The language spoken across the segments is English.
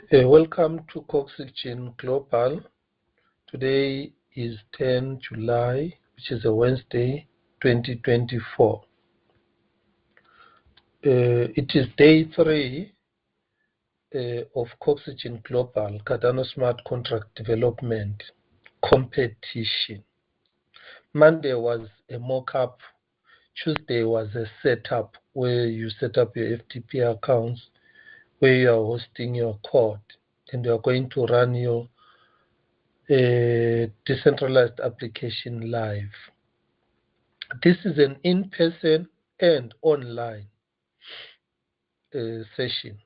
Welcome to Coxygen Global. Today is 10 July, which is a Wednesday, 2024. It is day 3 of Coxygen Global Cardano Smart Contract Development Competition. Monday was a mock-up. Tuesday was a setup where you set up your FTP accounts, where you are hosting your code, and you are going to run your a decentralized application live. This is an in-person and online session.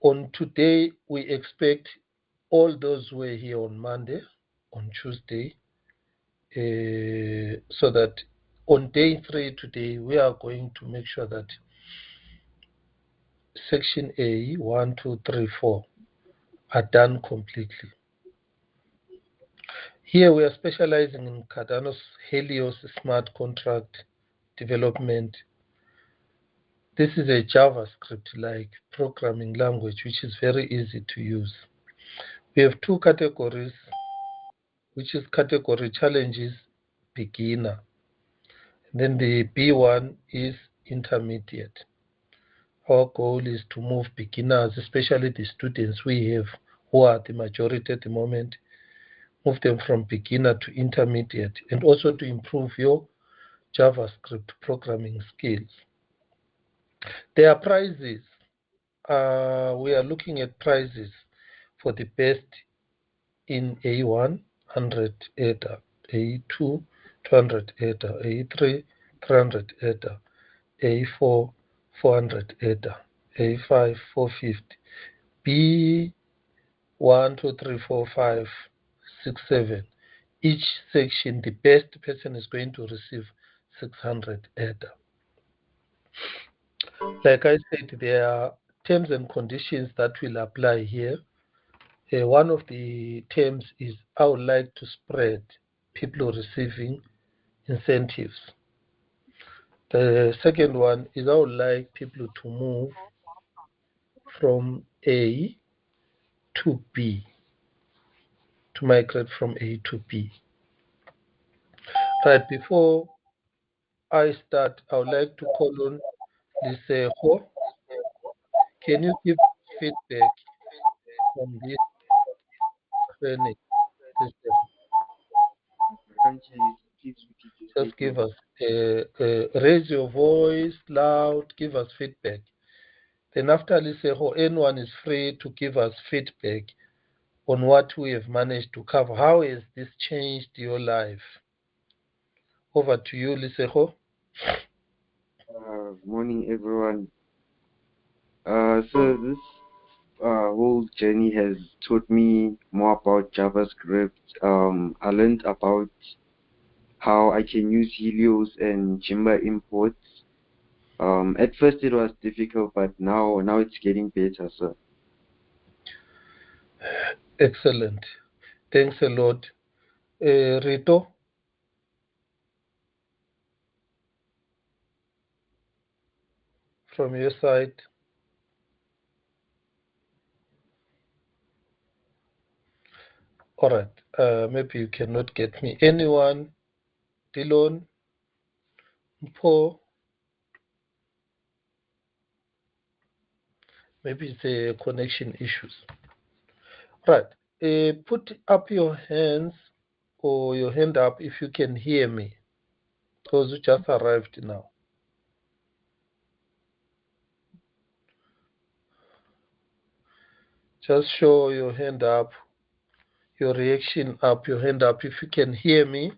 On today, we expect all those who were here on Monday, on Tuesday, so that on day 3 today, we are going to make sure that section A, 1, 2, 3, 4 are done completely. Here we are specializing in Cardano's Helios smart contract development. This is a JavaScript-like programming language which is very easy to use. We have two categories, which is category challenges, beginner. Then the B1 is intermediate. Our goal is to move beginners, especially the students we have who are the majority at the moment, move them from beginner to intermediate, and also to improve your JavaScript programming skills. There are prizes. We are looking at prizes for the best in A1, 100 ADA, A2, 200 ADA, A3, 300 ADA, A4, 400 ADA, A5, 450, B1, 2, 3, 4, 5, 6, 7. Each section, the best person is going to receive 600 ADA. Like I said, there are terms and conditions that will apply here. One of the terms is I would like to spread people receiving incentives. The second one is I would like people to move from A to B, to migrate from A to B. Right, before I start, I would like to call on Liseho. Can you give feedback on this training? Just give us, raise your voice loud, give us feedback. Then after Liseho, anyone is free to give us feedback on what we have managed to cover. How has this changed your life? Over to you, Liseho. Morning, everyone. So this whole journey has taught me more about JavaScript. I learned about how I can use Helios and Jimba imports. At first it was difficult, but now it's getting better, sir. Excellent. Thanks a lot. Rito, from your side. All right. Maybe you cannot get me. Anyone? Dylan? Mpo? Maybe it's a connection issues. Right. Put up your hands or your hand up if you can hear me. Those who just arrived now. Just show your hand up, your reaction up, your hand up if you can hear me.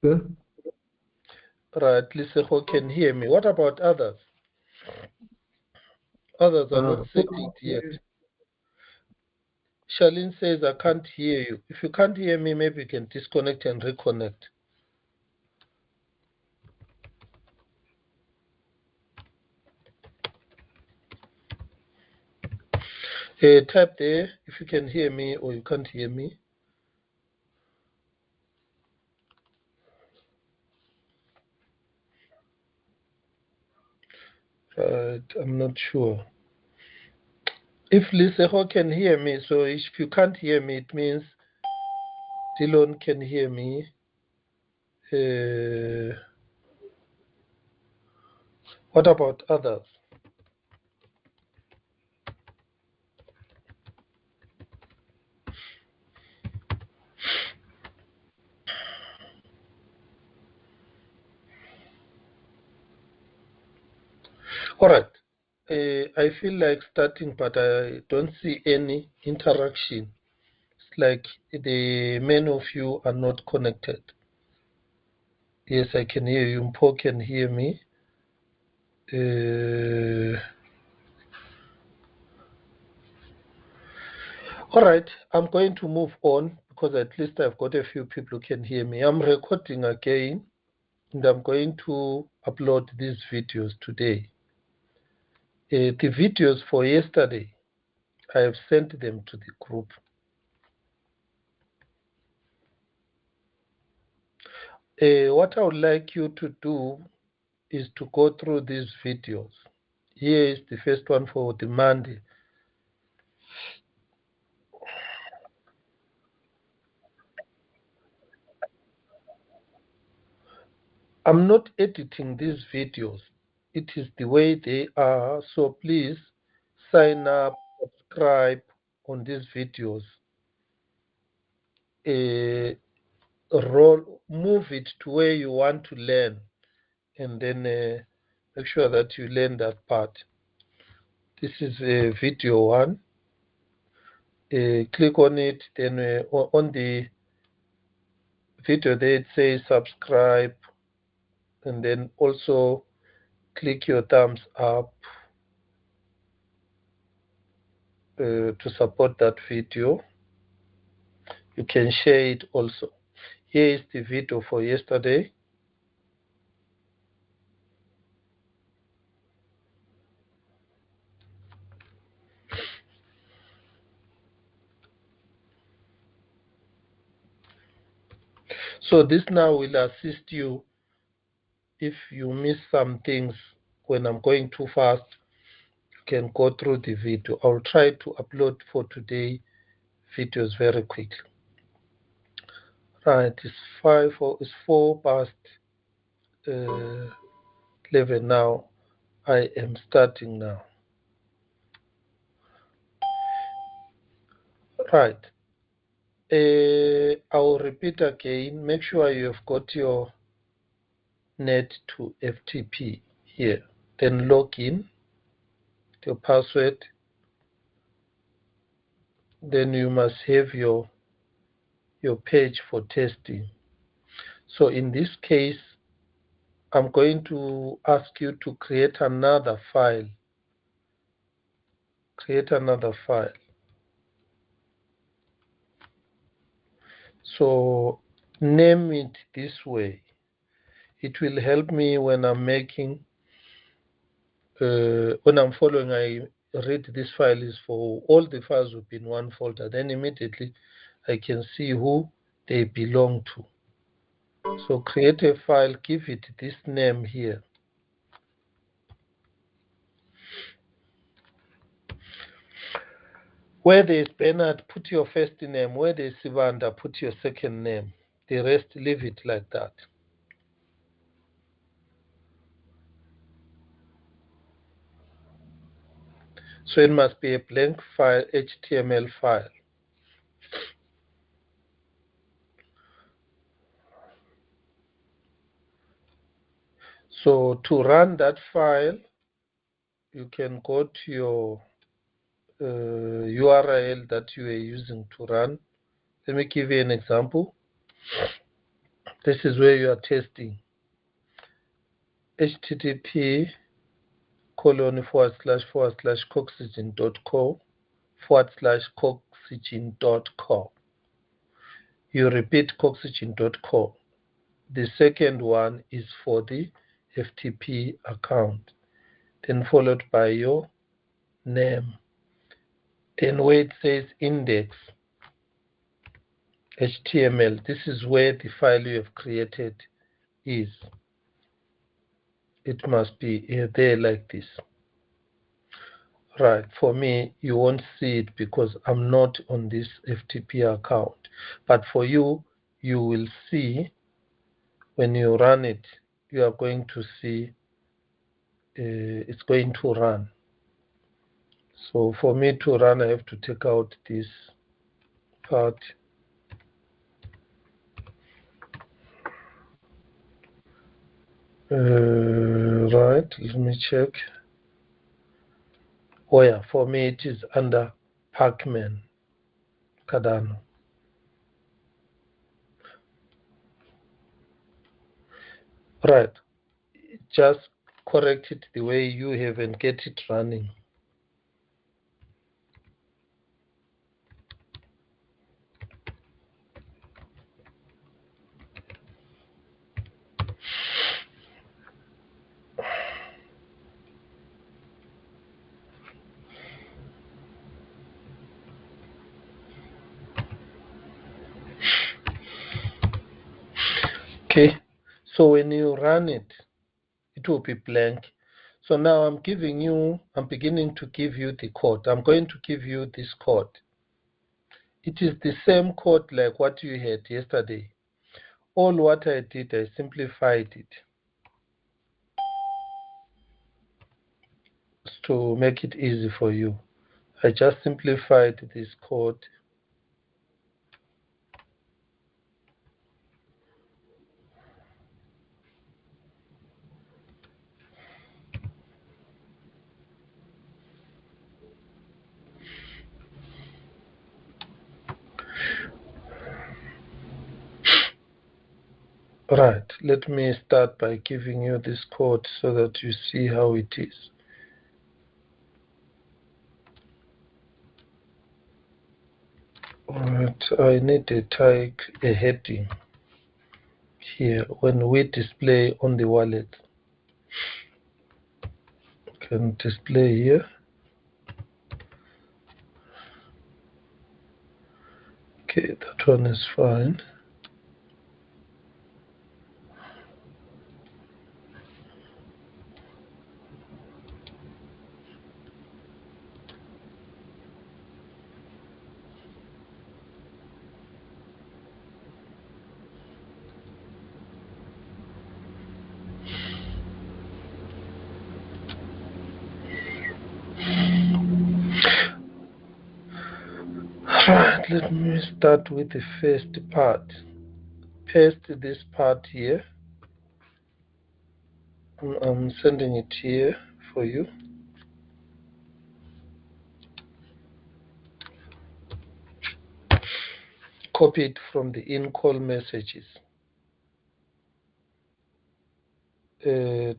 Yeah. Right, Liseho can hear me. What about others? Others are not settled yet. Charlene says, I can't hear you. If you can't hear me, maybe you can disconnect and reconnect. Type there if you can hear me or you can't hear me. I'm not sure. If Liseho can hear me, so if you can't hear me, it means Dylan can hear me. What about others? All right. I feel like starting, but I don't see any interaction. It's like the many of you are not connected. Yes, I can hear you. Mpo can hear me. All right, I'm going to move on because at least I've got a few people who can hear me. I'm recording again and I'm going to upload these videos today. The videos for yesterday, I have sent them to the group. What I would like you to do is to go through these videos. Here is the first one for the Monday. I'm not editing these videos. It is the way they are. So please sign up, subscribe on these videos. Move it to where you want to learn, and then make sure that you learn that part. This is video one. Click on it, then on the video there it says subscribe, and then also click your thumbs up to support that video. You can share it also. Here is the video for yesterday. So this now will assist you if you miss some things when I'm going too fast. You can go through the video. I'll try to upload for today videos very quickly. Right, it's 4 past 11 now. I am starting now. Right. I'll repeat again. Make sure you have got your net to FTP here. Then log in, your password. Then you must have your page for testing. So in this case, I'm going to ask you to create another file. Create another file. So name it this way. It will help me when I'm making, when I'm following, I read this file is for all the files will be in one folder. Then immediately I can see who they belong to. So create a file, give it this name here. Where there is Bernard, put your first name. Where there is Sivanda, put your second name. The rest, leave it like that. So it must be a blank file, HTML file. So to run that file, you can go to your URL that you are using to run. Let me give you an example. This is where you are testing. http://coxygen.co/coxygen.co. You repeat coxygen.co. The second one is for the FTP account, then followed by your name. Then where it says index HTML, this is where the file you have created is. it must be there like this. Right, for me, you won't see it because I'm not on this FTP account. But for you, you will see when you run it, you are going to see it's going to run. So for me to run, I have to take out this part. Right, let me check. Oh yeah, for me it is under Pacman Cardano. Right, just correct it the way you have and get it running. Okay, so when you run it, it will be blank. So now I'm beginning to give you the code. I'm going to give you this code. It is the same code like what you had yesterday. All what I did, I simplified it to make it easy for you. I just simplified this code. Right, let me start by giving you this code so that you see how it is. Right, I need a heading here when we display on the wallet. Can display here. Okay, that one is fine. Right, let me start with the first part. Paste this part here. I'm sending it here for you. Copy it from the in-call messages.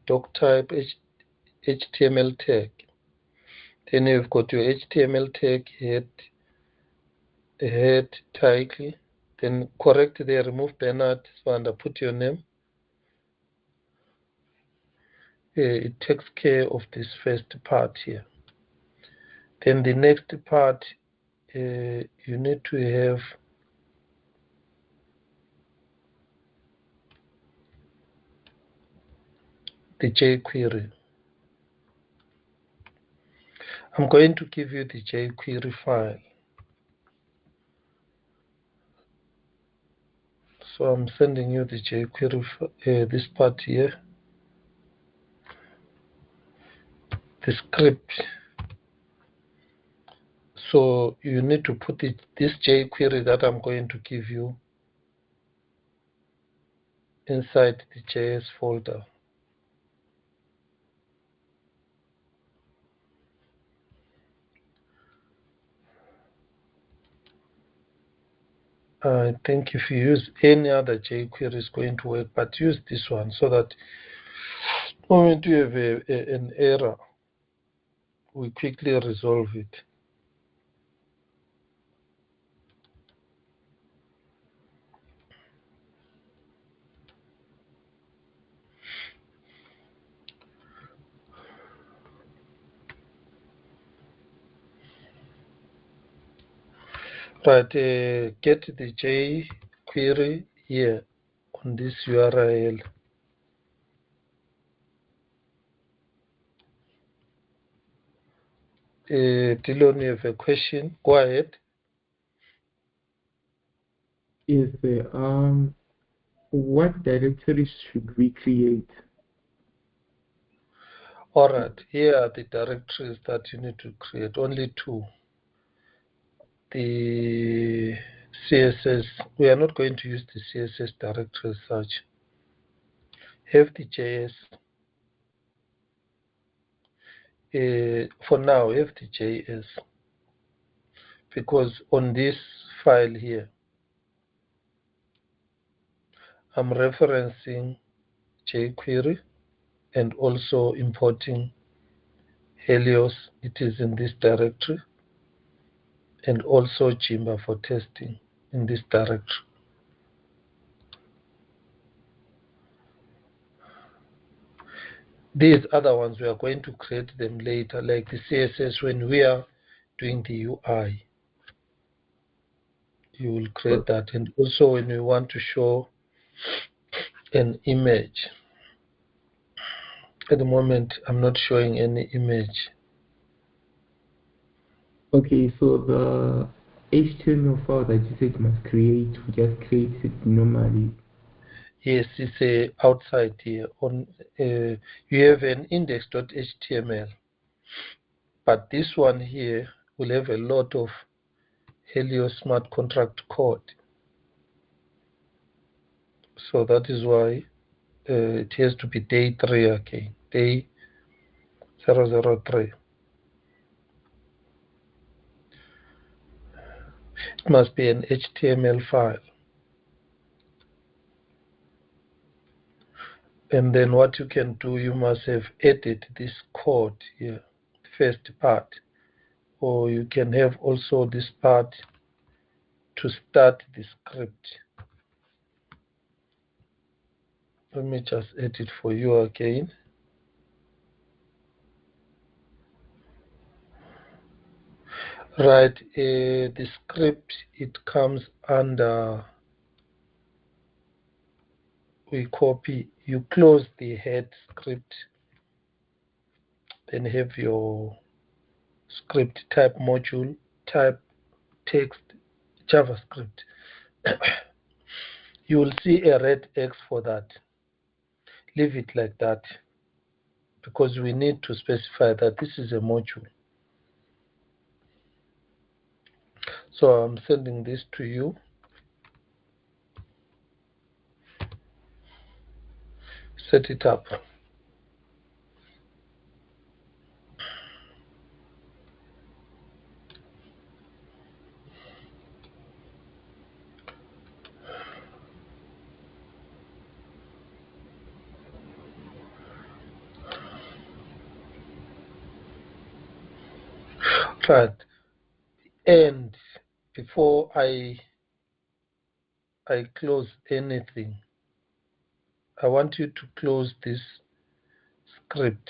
Doc type HTML tag. Then you've got your HTML tag head title. Then correct there, remove Bernard Swanda, put your name. It takes care of this first part here. Then the next part, you need to have the jQuery. I'm going to give you the jQuery file. So I'm sending you the jQuery, this part here, the script. So you need to put this jQuery that I'm going to give you inside the JS folder. I think if you use any other jQuery, it's going to work, but use this one so that the moment you have an error, we quickly resolve it. Right, get the jQuery here on this URL. Dylan, you have a question? Go ahead. Yes, sir. What directories should we create? All right, here are the directories that you need to create, only two. The CSS, we are not going to use the CSS directory as such. Have the JS. For now, have the JS. Because on this file here, I'm referencing jQuery and also importing Helios. It is in this directory. And also Jimba for testing in this directory. These other ones, we are going to create them later, like the CSS when we are doing the UI. You will create that. And also when we want to show an image. At the moment, I'm not showing any image. Okay, so the HTML file that you said must create, we just create it normally. Yes, it's outside here. You have an index.html, but this one here will have a lot of Helios smart contract code. So that is why it has to be day 3 again, day 003. It must be an HTML file. And then what you can do, you must have edited this code here, first part. Or you can have also this part to start the script. Let me just edit for you again. Right, the script, it comes under, we copy, you close the head script, then have your script type module, type text, JavaScript. You will see a red X for that. Leave it like that because we need to specify that this is a module. So I'm sending this to you. Set it up. Right. And before I close anything, I want you to close this script.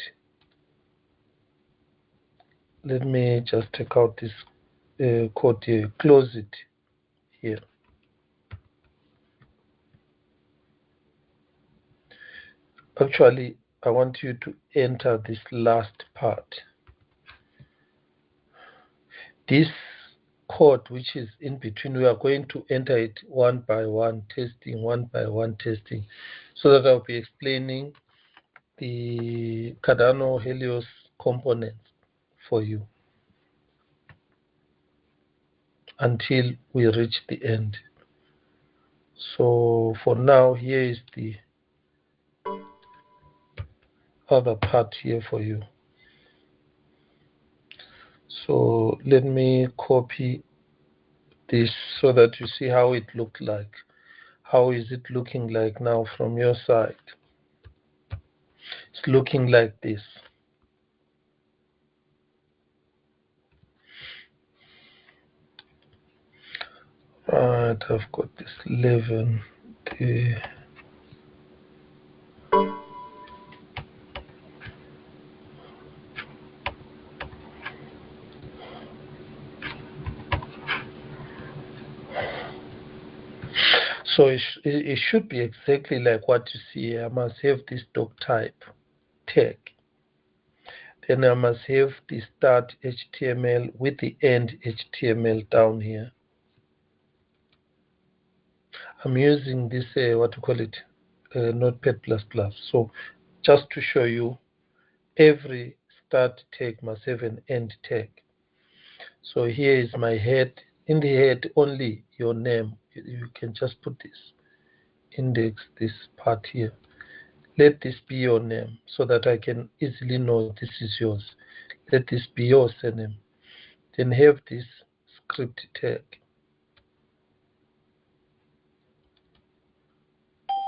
Let me just take out this code here. Close it here. Actually, I want you to enter this last part. This code which is in between, we are going to enter it one by one, testing, one by one, testing, so that I'll be explaining the Cardano Helios components for you until we reach the end. So for now, here is the other part here for you. So let me copy this so that you see how it looked like. How is it looking like now from your side? It's looking like this. Right, I've got this 11. So it should be exactly like what you see here. I must have this doc type tag. Then I must have the start HTML with the end HTML down here. I'm using this, Notepad++. So just to show you, every start tag must have an end tag. So here is my head. In the head, only your name. You can just put this, index this part here. Let this be your name so that I can easily know this is yours. Let this be your surname. Then have this script tag.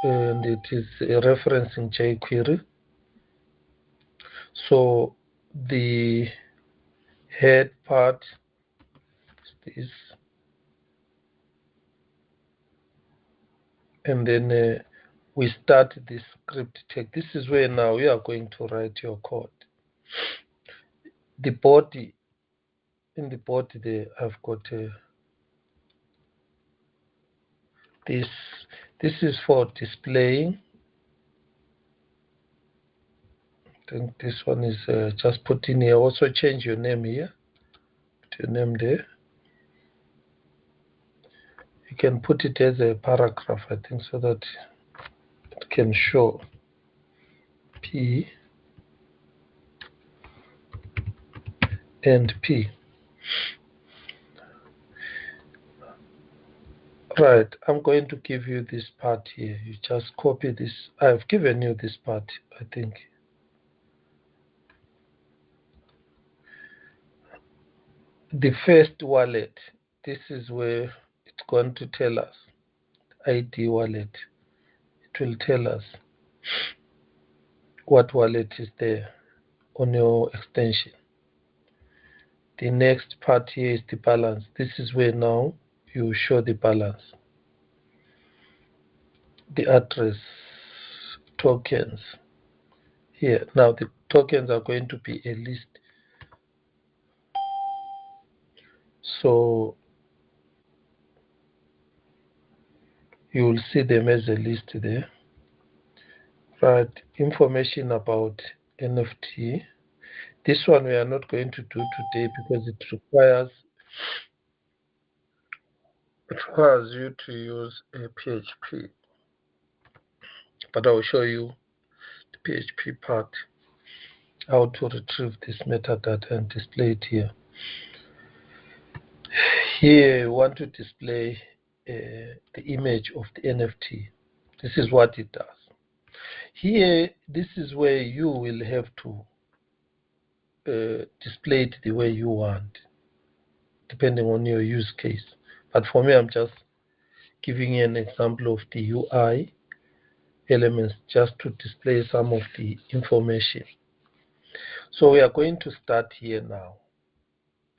And it is referencing jQuery. So the head part is this. And then we start this script tag. This is where now you are going to write your code. The body, in the body there, I've got this. This is for displaying. I think this one is just put in here. Also change your name here. Put your name there. You can put it as a paragraph, I think, so that it can show P and P. Right, I'm going to give you this part here. You just copy this. I've given you this part, I think. The first wallet, this is where it's going to tell us. ID wallet. It will tell us what wallet is there on your extension. The next part here is the balance. This is where now you show the balance. The address, tokens. Here, now the tokens are going to be a list. So you will see them as a list there. Right, information about NFT. This one we are not going to do today because it requires you to use a PHP. But I will show you the PHP part, how to retrieve this metadata and display it here. Here we want to display the image of the NFT. This is what it does. Here, this is where you will have to display it the way you want, depending on your use case. But for me, I'm just giving you an example of the UI elements just to display some of the information. So we are going to start here now.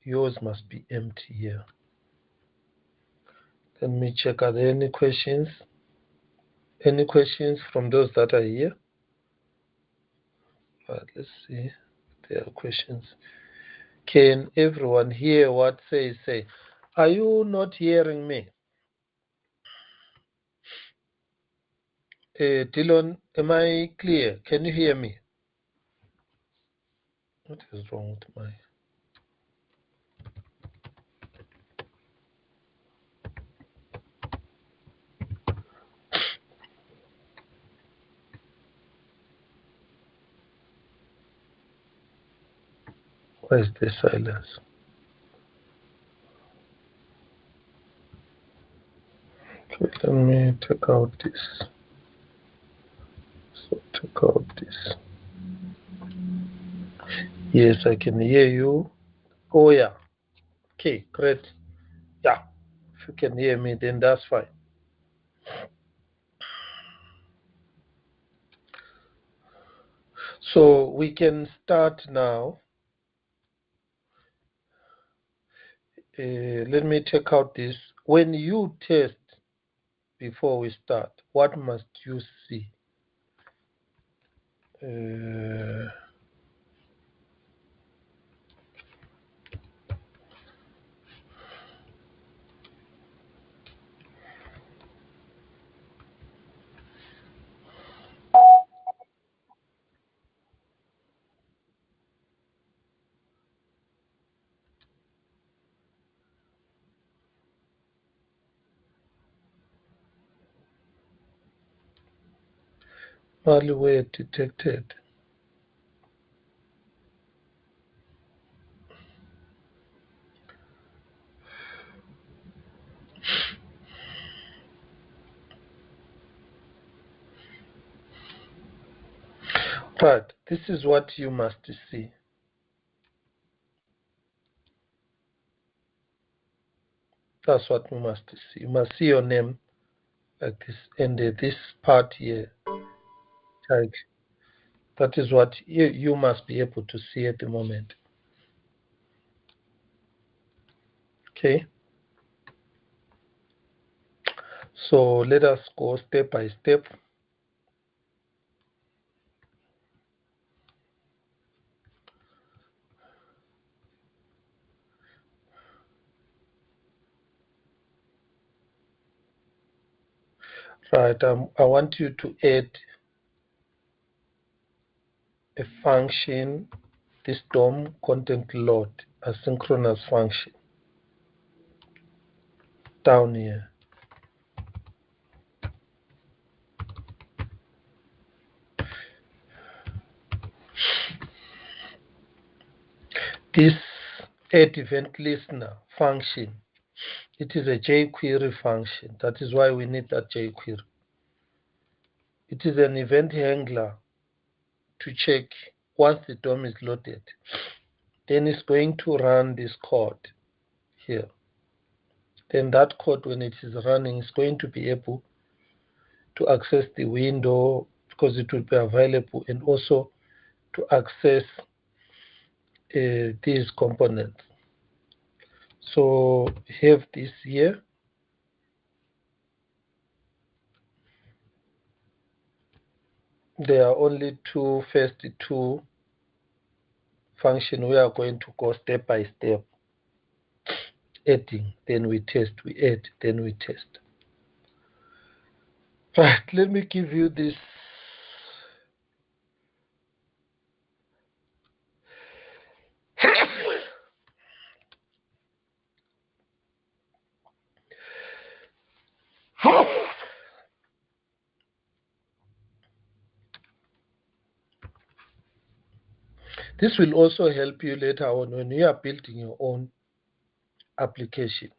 Yours must be empty here. Let me check, are there any questions? Any questions from those that are here? Right, let's see if there are questions. Can everyone hear what say? Are you not hearing me? Dylan, am I clear? Can you hear me? What is wrong with my... Why is there silence? Okay, let me take out this. So take out this. Yes, I can hear you. Oh yeah. Okay, great. Yeah. If you can hear me, then that's fine. So we can start now. Let me take out this. When you test before we start, what must you see? malware detected. Right, this is what you must see. That's what you must see. You must see your name like this, and this part here, like that is what you must be able to see at the moment. Okay. So let us go step by step. Right, I want you to add a function, this DOM content load, asynchronous function, down here. This add event listener function, it is a jQuery function. That is why we need that jQuery. It is an event handler to check once the DOM is loaded. Then it's going to run this code here. Then that code, when it is running, is going to be able to access the window because it will be available, and also to access these components. So have this here. There are only first two functions. We are going to go step by step. Adding, then we test, we add, then we test. Right, let me give you this. This will also help you later on when you are building your own application.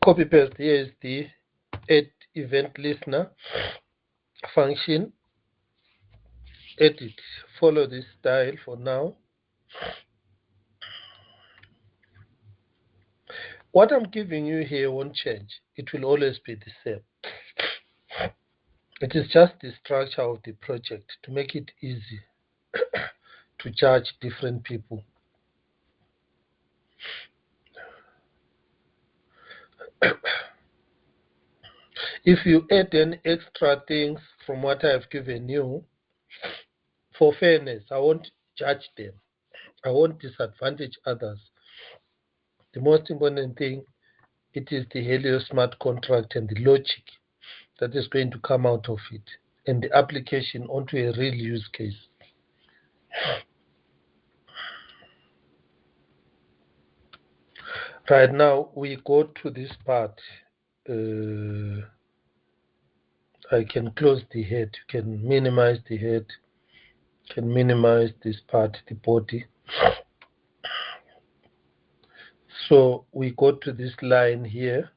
Copy paste. Here is the add event listener function. Edit. Follow this style for now. What I'm giving you here won't change. It will always be the same. It is just the structure of the project to make it easy to judge different people. If you add any extra things from what I've given you, for fairness, I won't judge them. I won't disadvantage others. The most important thing, it is the Helios smart contract and the logic that is going to come out of it, and the application onto a real use case. Right now, we go to this part. I can close the head. You can minimize the head. You can minimize this part, the body. So we go to this line here,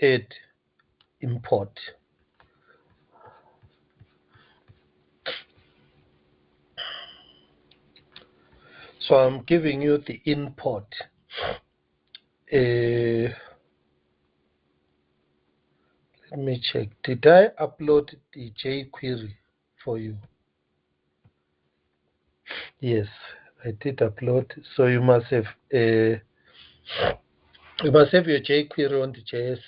add import. So I'm giving you the import. Let me check. Did I upload the jQuery for you? Yes, I did upload. So you must have your jQuery on the JS,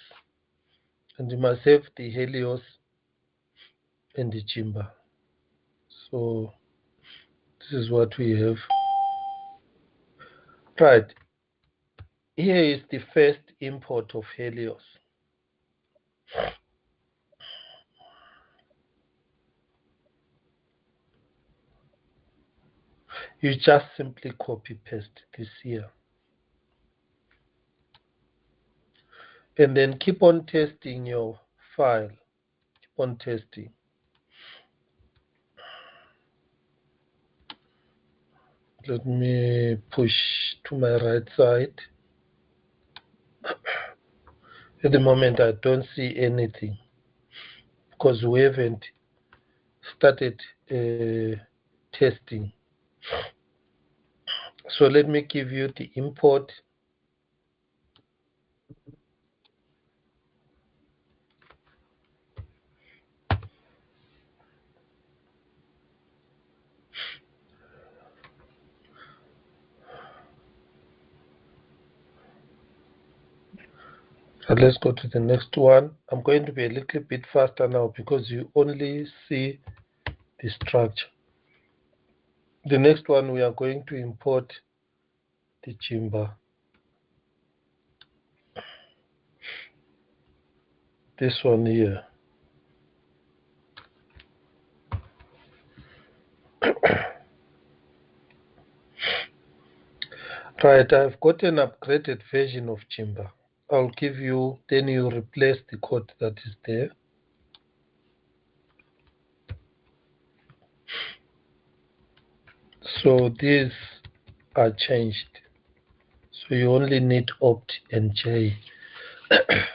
and you must have the Helios and the Jimba. So this is what we have. Right. Here is the first import of Helios. You just simply copy paste this here. And then keep on testing your file. Keep on testing. Let me push to my right side. At the moment, I don't see anything because we haven't started testing. So let me give you the import. And let's go to the next one. I'm going to be a little bit faster now because you only see the structure. The next one, we are going to import the Jimba. This one here. Right, I've got an upgraded version of Jimba. I'll give you, then you replace the code that is there. So these are changed. So you only need opt and J. It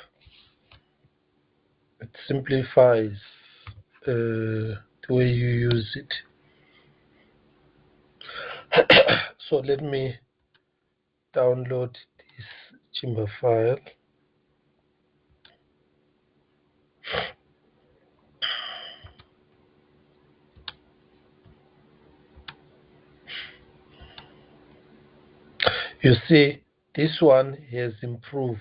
simplifies the way you use it. So let me download this Jimba file. You see, this one has improved.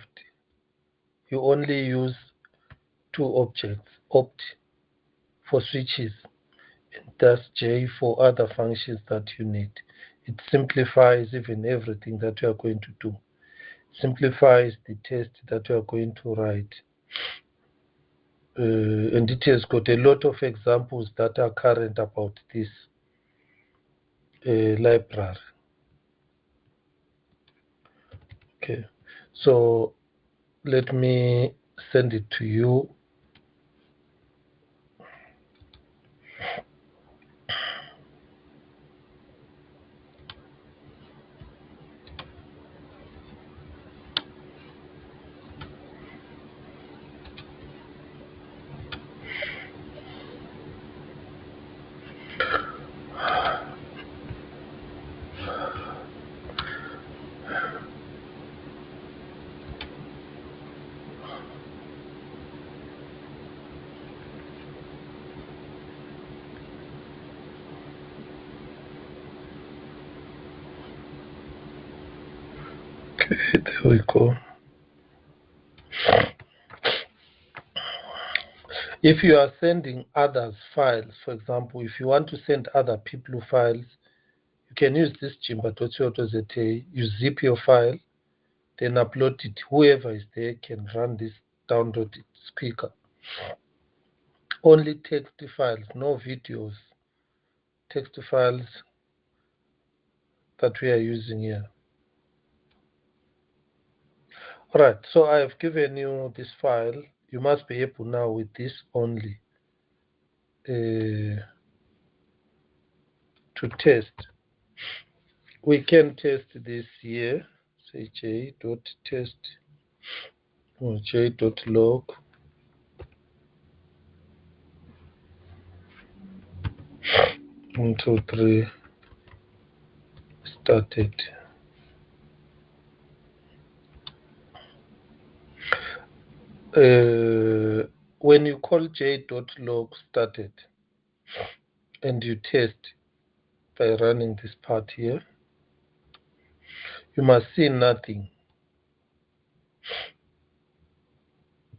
You only use two objects, opt for switches and dash J for other functions that you need. It simplifies even everything that you are going to do. Simplifies the test that you are going to write. And it has got a lot of examples that are current about this library. Okay, so let me send it to you. Okay, there we go. If you are sending others files, for example, if you want to send other people files, you can use this Jimba.co.za. You zip your file, then upload it. Whoever is there can run this, download it quicker. Only text files, no videos. Text files that we are using here. Alright, so I have given you this file. You must be able now with this only to test. We can test this here. Say j.test or j.log. 1, 2, 3 started. When you call j.log started and you test by running this part here, you must see nothing.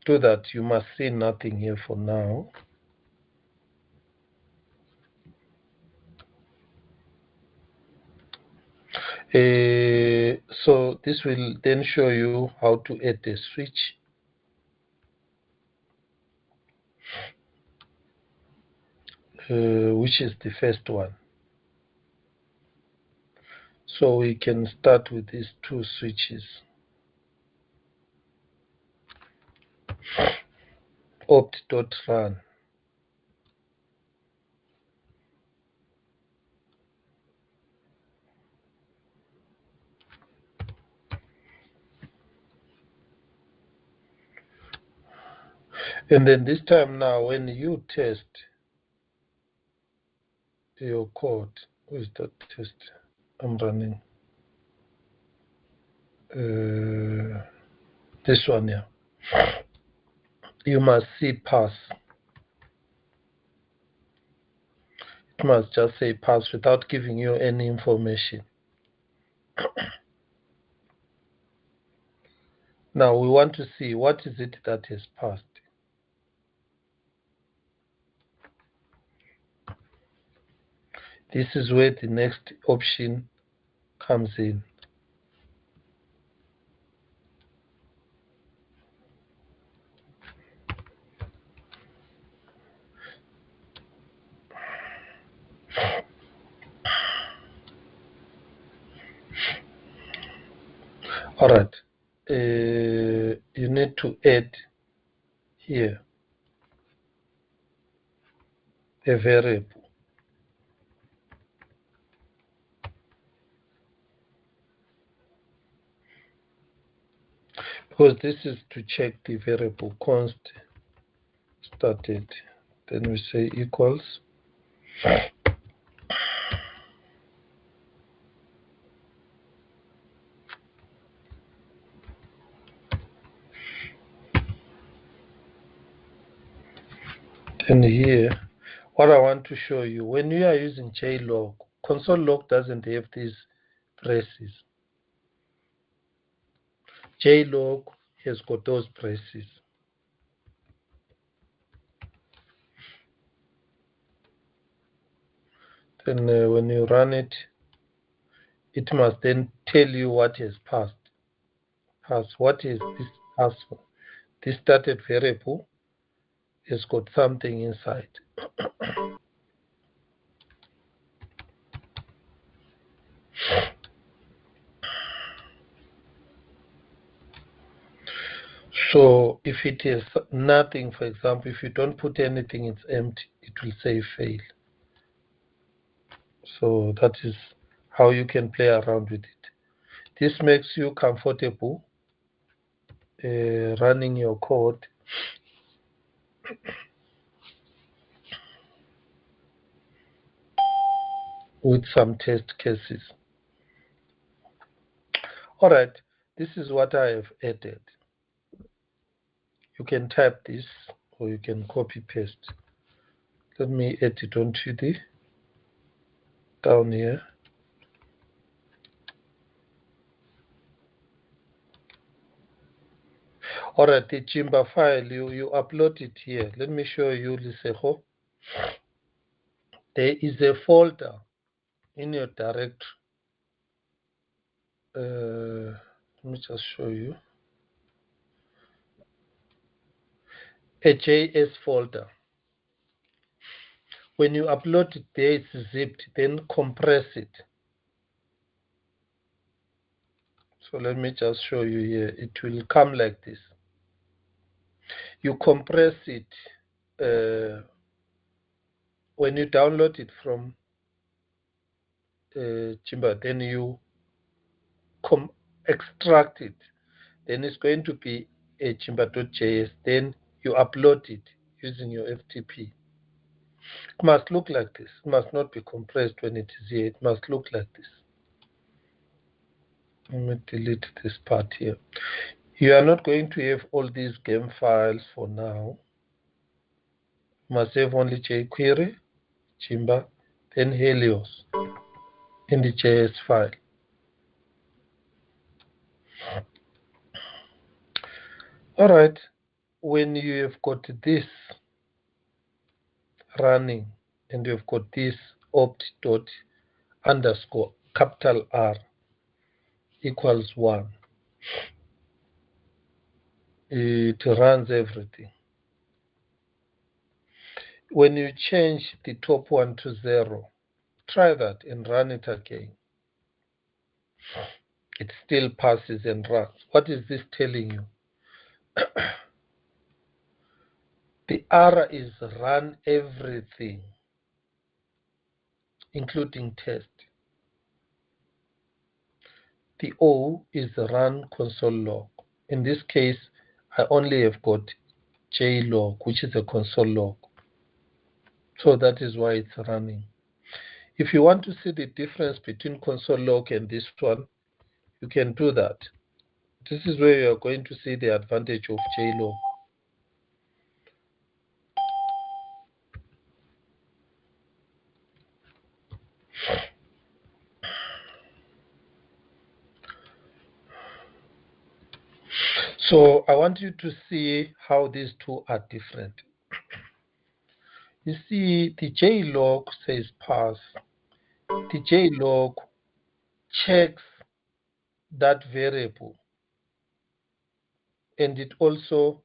Do that, you must see nothing here for now. So this will then show you how to add the switch. Which is the first one. So we can start with these two switches. opt.run. And then this time now, when you test your code, who is that test I'm running? This one here. You must see pass. It must just say pass without giving you any information. Now we want to see what is it that has passed. This is where the next option comes in. All right. You need to add here a variable. Because this is to check the variable const started. Then we say equals. Then here, what I want to show you, when you are using JLog, console log doesn't have these braces. JLog has got those braces. Then when you run it, it must then tell you what has passed. What is this pass? This started variable has got something inside. So if it is nothing, for example, if you don't put anything, it's empty, it will say fail. So that is how you can play around with it. This makes you comfortable running your code with some test cases. All right, this is what I have added. You can type this or you can copy paste. Let me add it onto the down here. All right, the Jimba file, you upload it here. Let me show you, Liseho. There is a folder in your directory. Let me just show you. A JS folder. When you upload it there, it's zipped, then compress it. So let me just show you here. It will come like this. You compress it when you download it from Jimba, then you extract it. Then it's going to be a Jimba.js. Then you upload it using your FTP. It must look like this. It must not be compressed when it is here. It must look like this. Let me delete this part here. You are not going to have all these game files for now. You must have only jQuery, Jimba, then Helios in the JS file. All right. When you have got this running and you've got this opt._, capital R equals 1, it runs everything. When you change the top one to 0, try that and run it again. It still passes and runs. What is this telling you? The R is run everything, including test. The O is run console log. In this case, I only have got JLog, which is a console log. So that is why it's running. If you want to see the difference between console log and this one, you can do that. This is where you are going to see the advantage of JLog. So I want you to see how these two are different. You see, the JLog says pass. The JLog checks that variable, and it also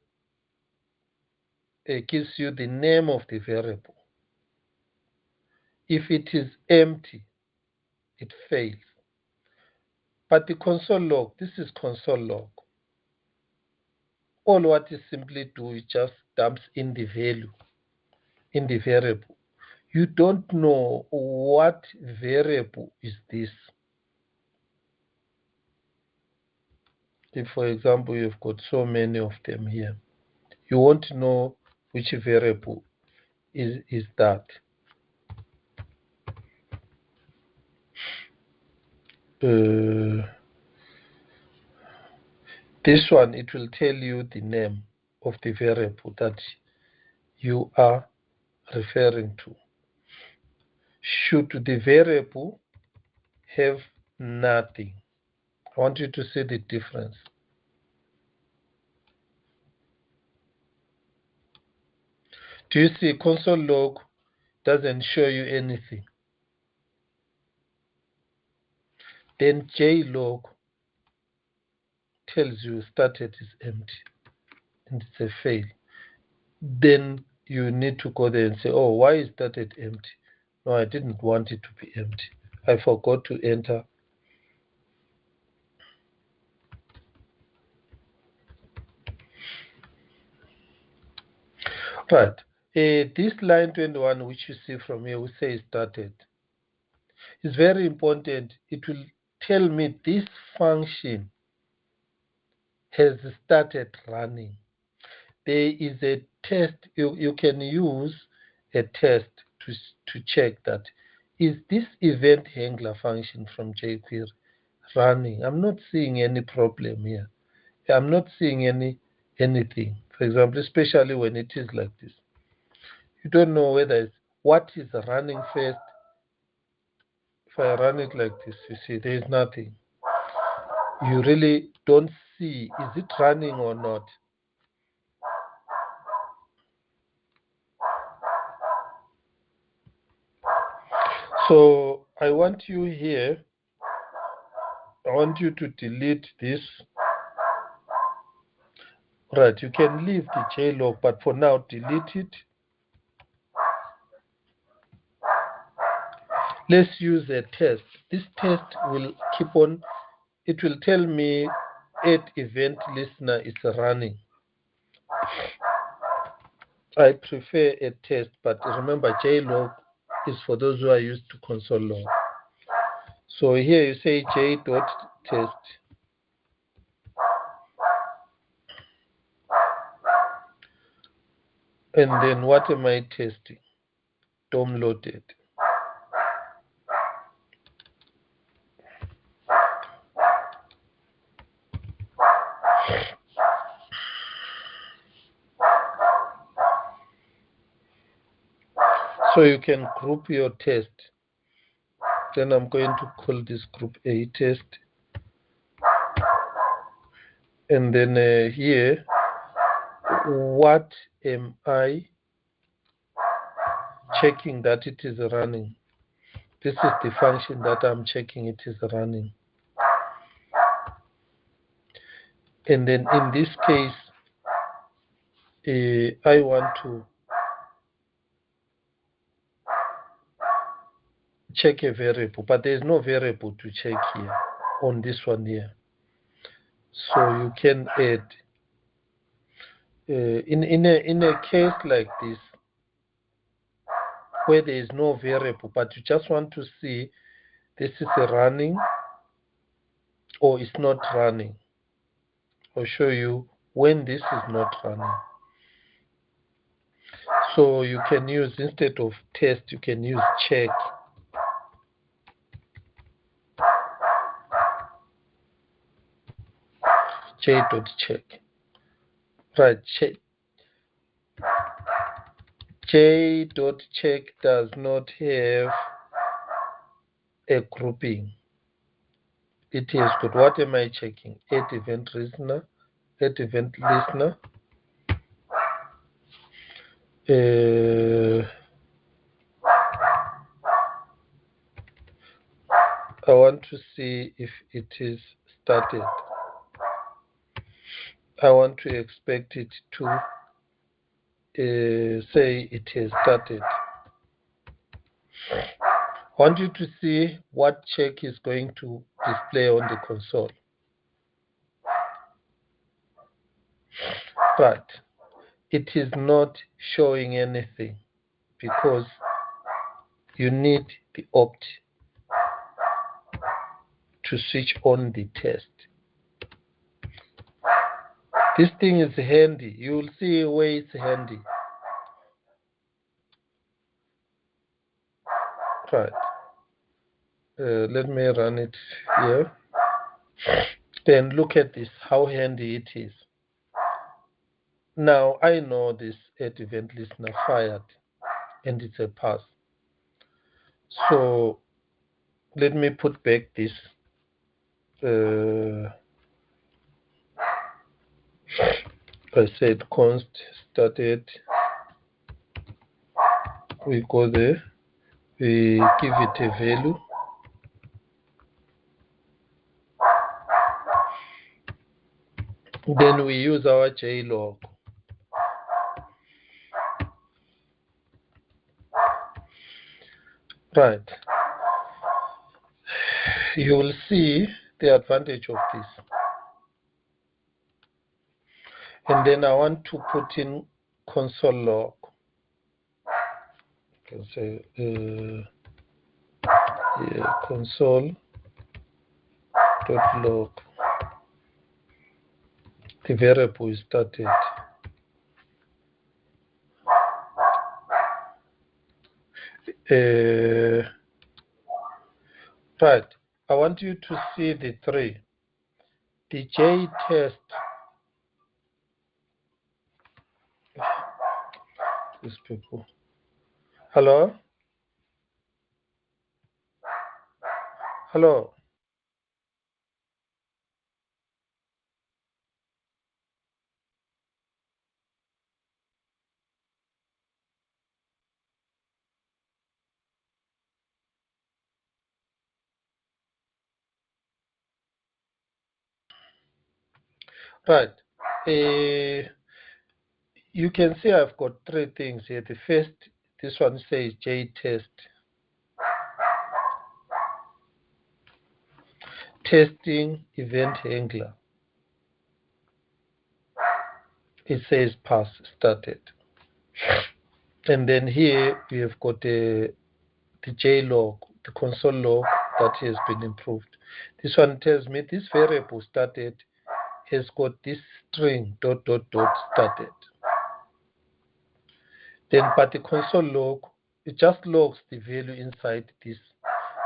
gives you the name of the variable. If it is empty, it fails. But the console log, this is console log. All what it simply do is just dumps in the value in the variable. You don't know what variable is this. If, for example, you've got so many of them here, you won't know which variable is that. This one, it will tell you the name of the variable that you are referring to. Should the variable have nothing? I want you to see the difference. Do you see console log doesn't show you anything? Then JLog tells you started is empty and it's a fail. Then you need to go there and say, oh, why is started empty? No, I didn't want it to be empty. I forgot to enter. Right. This line 21, which you see from here, we say started, is very important. It will tell me this function has started running. There is a test. You can use a test to check that. Is this event handler function from jQuery running? I'm not seeing any problem here. I'm not seeing anything. For example, especially when it is like this. You don't know whether it's what is running first. If I run it like this, you see there is nothing. You really don't see, is it running or not? So I want you here, I want you to delete this. Right, you can leave the JLog, but for now, delete it. Let's use a test. This test will keep on, it will tell me add event listener is running. I prefer a test, but remember JLog is for those who are used to console log. So here you say j.test. And then what am I testing? DOM loaded. So you can group your test. Then I'm going to call this group A test. And then here, what am I checking that it is running? This is the function that I'm checking it is running. And then in this case, I want to check a variable, but there is no variable to check here on this one here. So you can add in a case like this, where there is no variable, but you just want to see this is a running or it's not running, I'll show you when this is not running. So you can use, instead of test, you can use check. J.check. Right, J.check does not have a grouping. It has got, what am I checking? Add event listener. Add event listener. I want to see if it is started. I want to expect it to say it has started. I want you to see what check is going to display on the console. But it is not showing anything because you need the opt to switch on the test. This thing is handy. You will see where it's handy. Right. Let me run it here. Then look at this, how handy it is. Now I know this add event listener fired and it's a pass. So let me put back this. I said const started. We go there. We give it a value. Then we use our JLog. Right. You will see the advantage of this. And then I want to put in console log. You can say console dot log. The variable is started. Right. I want you to see the three. The J test. These people. Hello? Hello? Right. You can see I've got three things here. The first, this one says J test. Testing event handler. It says pass started. And then here we have got the JLog, the console log that has been improved. This one tells me this variable started has got this string ... started. Then, but the console log, it just logs the value inside this.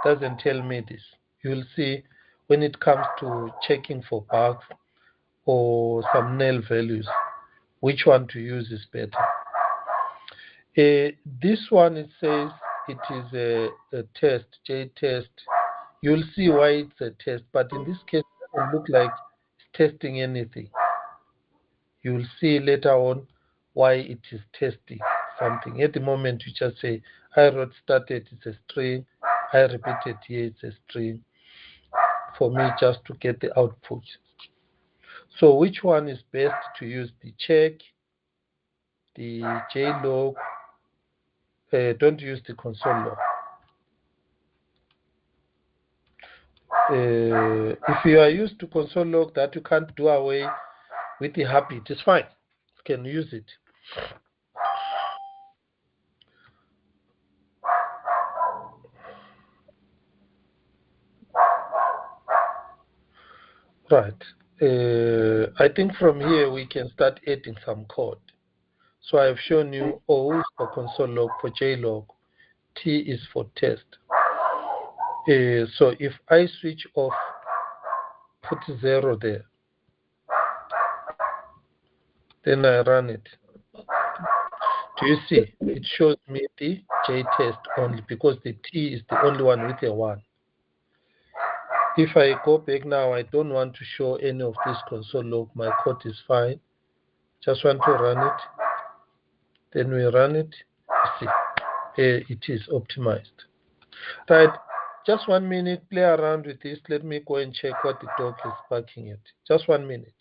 Doesn't tell me this. You'll see when it comes to checking for bugs or some null values, which one to use is better. This one, it says it is a test, J test. You'll see why it's a test, but in this case, it doesn't look like it's testing anything. You'll see later on why it is testing something. At the moment, you just say, I wrote started, it's a string. I repeated here, it's a string. For me, just to get the output. So which one is best to use? The check, the JLog? Don't use the console log. If you are used to console log that you can't do away with the habit, it's fine. can use it. Right. I think from here we can start adding some code. So I've shown you O for console log, for JLog, T is for test. So if I switch off, put 0 there, then I run it. Do you see? It shows me the JTest only because the T is the only one with a 1. If I go back now, I don't want to show any of this console log. My code is fine. Just want to run it. Then we run it. You see, it is optimized. Right. Just 1 minute. Play around with this. Let me go and check what the dog is barking at. Just 1 minute.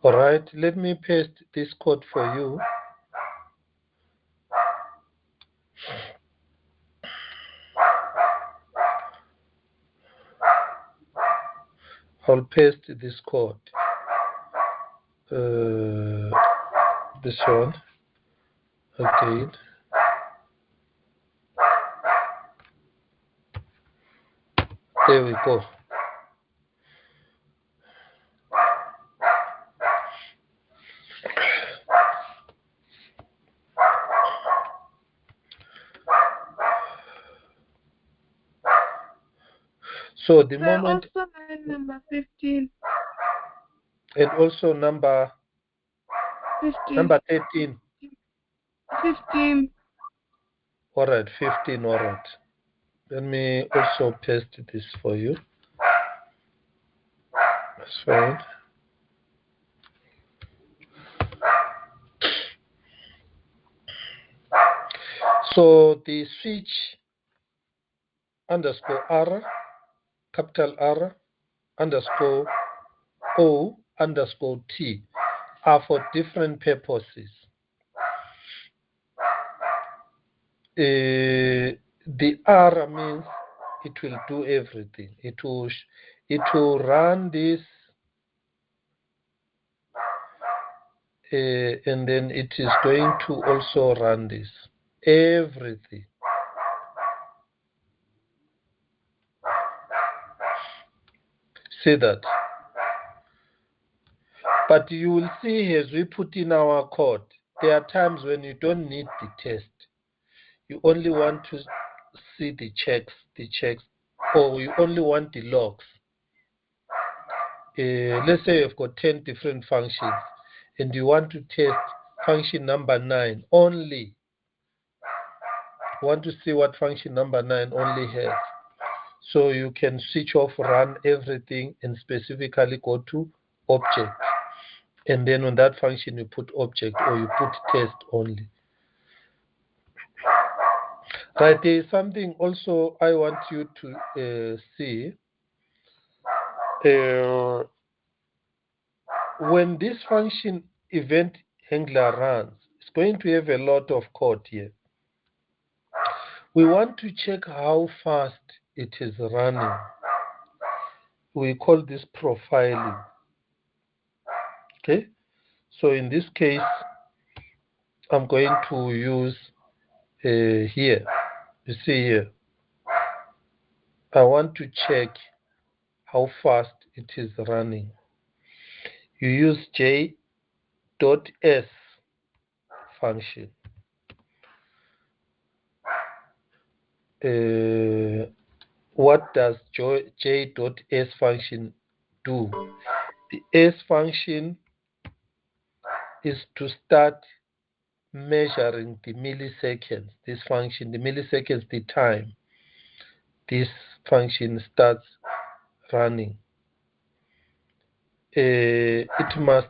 All right. Let me paste this code for you. I'll paste this code. This one. Again. There we go. So the moment. Also line number 15. And also number 15. Number 13. 15. All right, 15. All right. Let me also paste this for you. That's fine. So the switch _R capital R underscore O underscore T are for different purposes. The R means it will do everything. It will run this, and then it is going to also run this. Everything. See that? But you will see, as we put in our code, there are times when you don't need the test. You only want to see the checks, or you only want the logs. Let's say you've got 10 different functions and you want to test function number 9 only. You want to see what function number 9 only has. So you can switch off, run everything, and specifically go to object. And then on that function you put object, or you put test only. Right, there is something also I want you to see. When this function event handler runs, it's going to have a lot of code here. We want to check how fast it is running. We call this profiling. Okay, so in this case, I'm going to use here. You see here, I want to check how fast it is running. You use j.s function. What does j.s function do? The s function is to start measuring the milliseconds. This function, the milliseconds, the time this function starts running. It must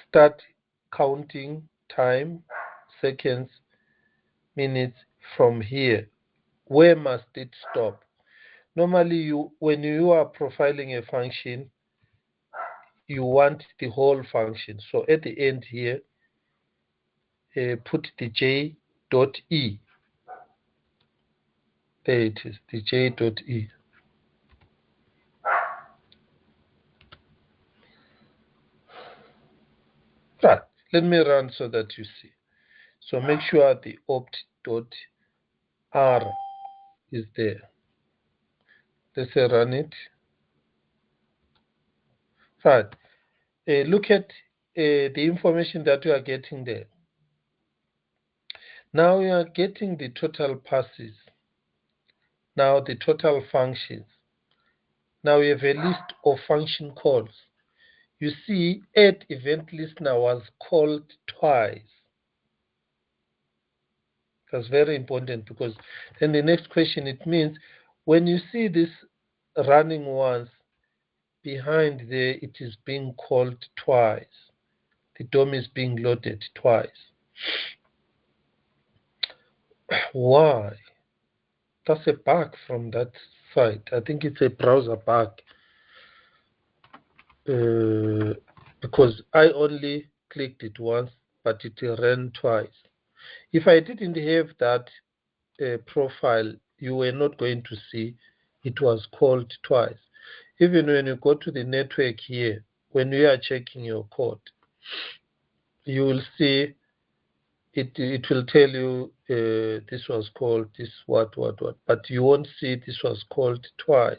start counting time, seconds, minutes from here. Where must it stop? Normally, when you are profiling a function, you want the whole function. So at the end here, put the j.e. There it is, the j.e. Right, let me run so that you see. So make sure the opt.r is there. Let's say run it. Right, look at the information that you are getting there. Now you are getting the total passes. Now the total functions. Now we have a list of function calls. You see, add event listener was called twice. That's very important, because then the next question, it means when you see this running once, behind there it is being called twice. The DOM is being loaded twice. Why? That's a bug from that site. I think it's a browser bug. Because I only clicked it once, but it ran twice. If I didn't have that profile, you were not going to see it was called twice. Even when you go to the network here, when you are checking your code, you will see it will tell you this was called this what, but you won't see this was called twice.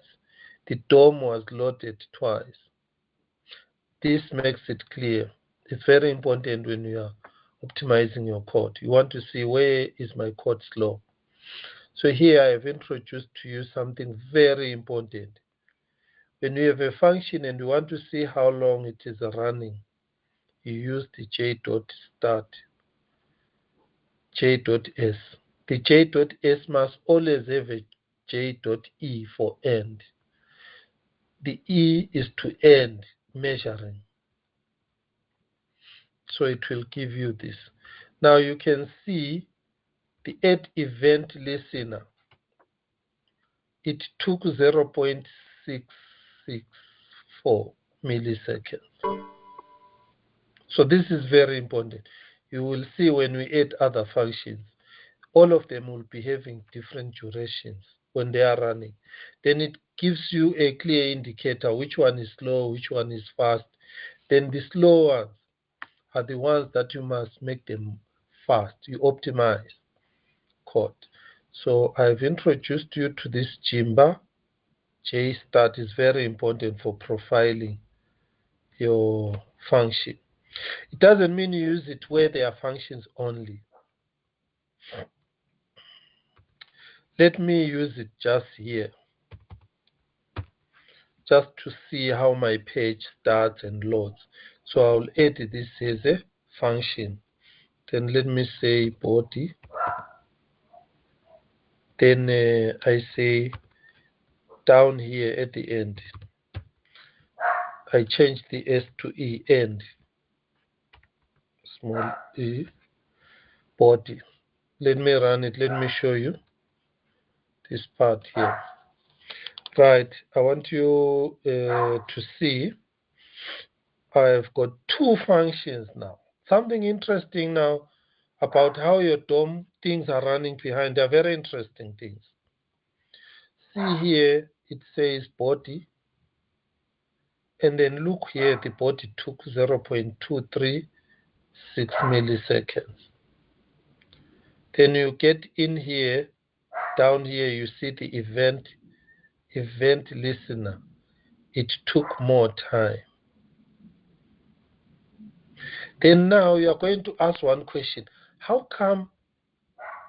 The DOM was loaded twice. This makes it clear. It's very important when you are optimizing your code. You want to see, where is my code slow? So here I have introduced to you something very important. When you have a function and you want to see how long it is running, you use the j.start, j.s. The j.s must always have a j.e for end. The e is to end measuring. So it will give you this. Now you can see the add event listener. it took 0.664 milliseconds. So this is very important. You will see when we add other functions, all of them will be having different durations when they are running. Then it gives you a clear indicator which one is slow, which one is fast. Then the slow ones are the ones that you must make them fast. You optimize code. So I've introduced you to this Jimba. JStart is very important for profiling your function. It doesn't mean you use it where there are functions only. Let me use it just here, just to see how my page starts and loads. So I'll add this as a function. Then let me say body. Then I say down here at the end, I change the S to E, end, small e, body. Let me run it. Let me show you this part here. Right, I want you to see I've got two functions now. Something interesting now about how your DOM things are running behind. They're very interesting things. See here, it says body. And then look here, the body took 0.236 milliseconds. Then you get in here, down here, you see the event listener. It took more time. Then now you are going to ask one question. How come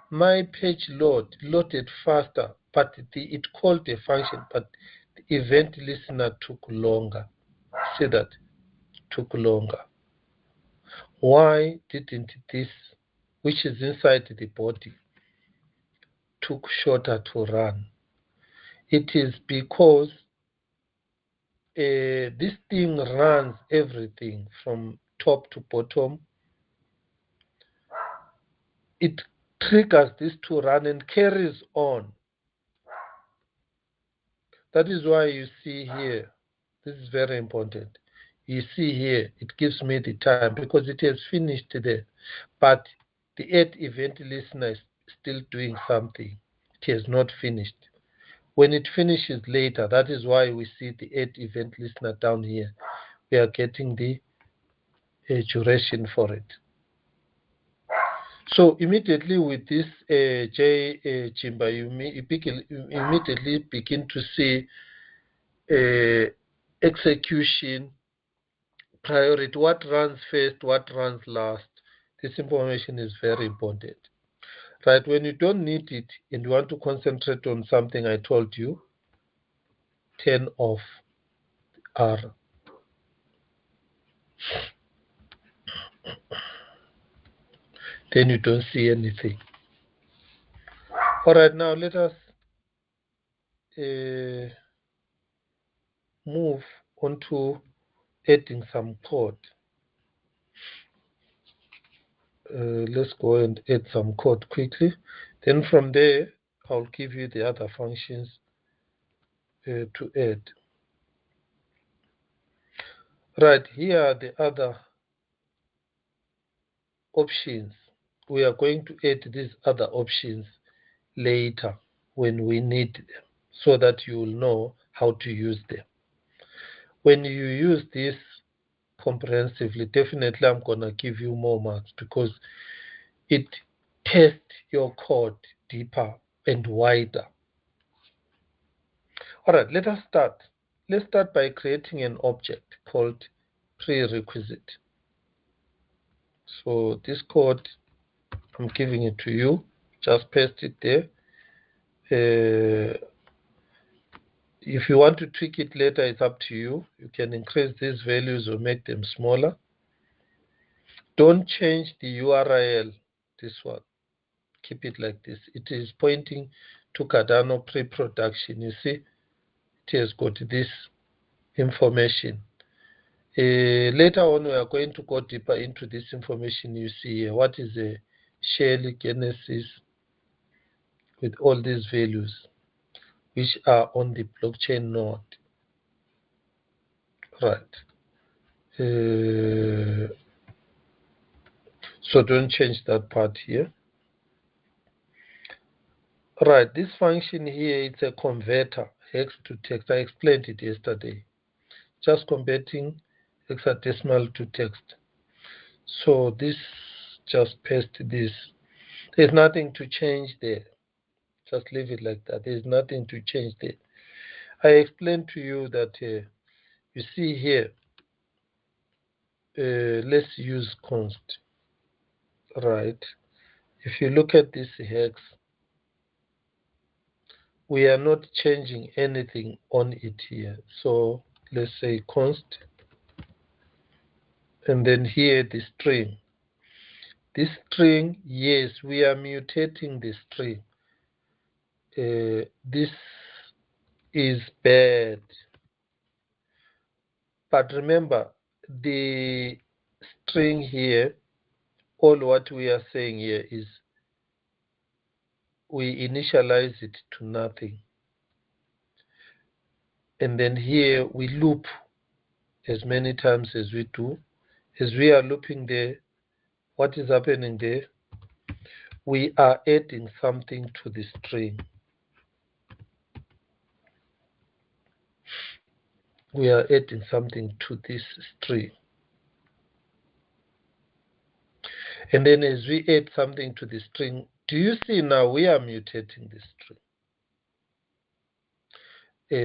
my page loaded faster, but it called a function, but the event listener took longer? See that? Took longer. Why didn't this, which is inside the body, took shorter to run? It is because this thing runs everything from top to bottom. It triggers this to run and carries on. That is why you see here, this is very important. You see here, it gives me the time because it has finished there. But the add event listener is still doing something. It has not finished. When it finishes later, that is why we see the add event listener down here. We are getting the duration for it. So immediately with this Jimba, you immediately begin to see execution priority, what runs first, what runs last. This information is very important. Right, when you don't need it and you want to concentrate on something I told you, turn off R. Then you don't see anything. All right, now let us move on to adding some code. Let's go and add some code quickly. Then from there, I'll give you the other functions to add. Right, here are the other options. We are going to add these other options later when we need them, so that you will know how to use them. When you use this comprehensively, definitely I'm going to give you more marks because it tests your code deeper and wider. All right, let us start. Let's start by creating an object called prerequisite. So this code, I'm giving it to you. Just paste it there. If you want to tweak it later, it's up to you. You can increase these values or make them smaller. Don't change the URL, this one. Keep it like this. It is pointing to Cardano pre-production. You see, it has got this information. Later on, we are going to go deeper into this information you see here. What is a shell genesis with all these values? which are on the blockchain node. Right. So don't change that part here. Right, this function here, it's a converter, hex to text. I explained it yesterday. Just converting hexadecimal to text. So this, just paste this. There's nothing to change there. Just leave it like that. There's nothing to change there. I explained to you that you see here, let's use const. Right. If you look at this hex, we are not changing anything on it here. So let's say const, and then here the string. This string, yes, we are mutating the string. This is bad. But remember, the string here, all what we are saying here is we initialize it to nothing. And then here we loop as many times as we do. As we are looping there, what is happening there? We are adding something to the string. We are adding something to this string. And then as we add something to the string, do you see now we are mutating the string?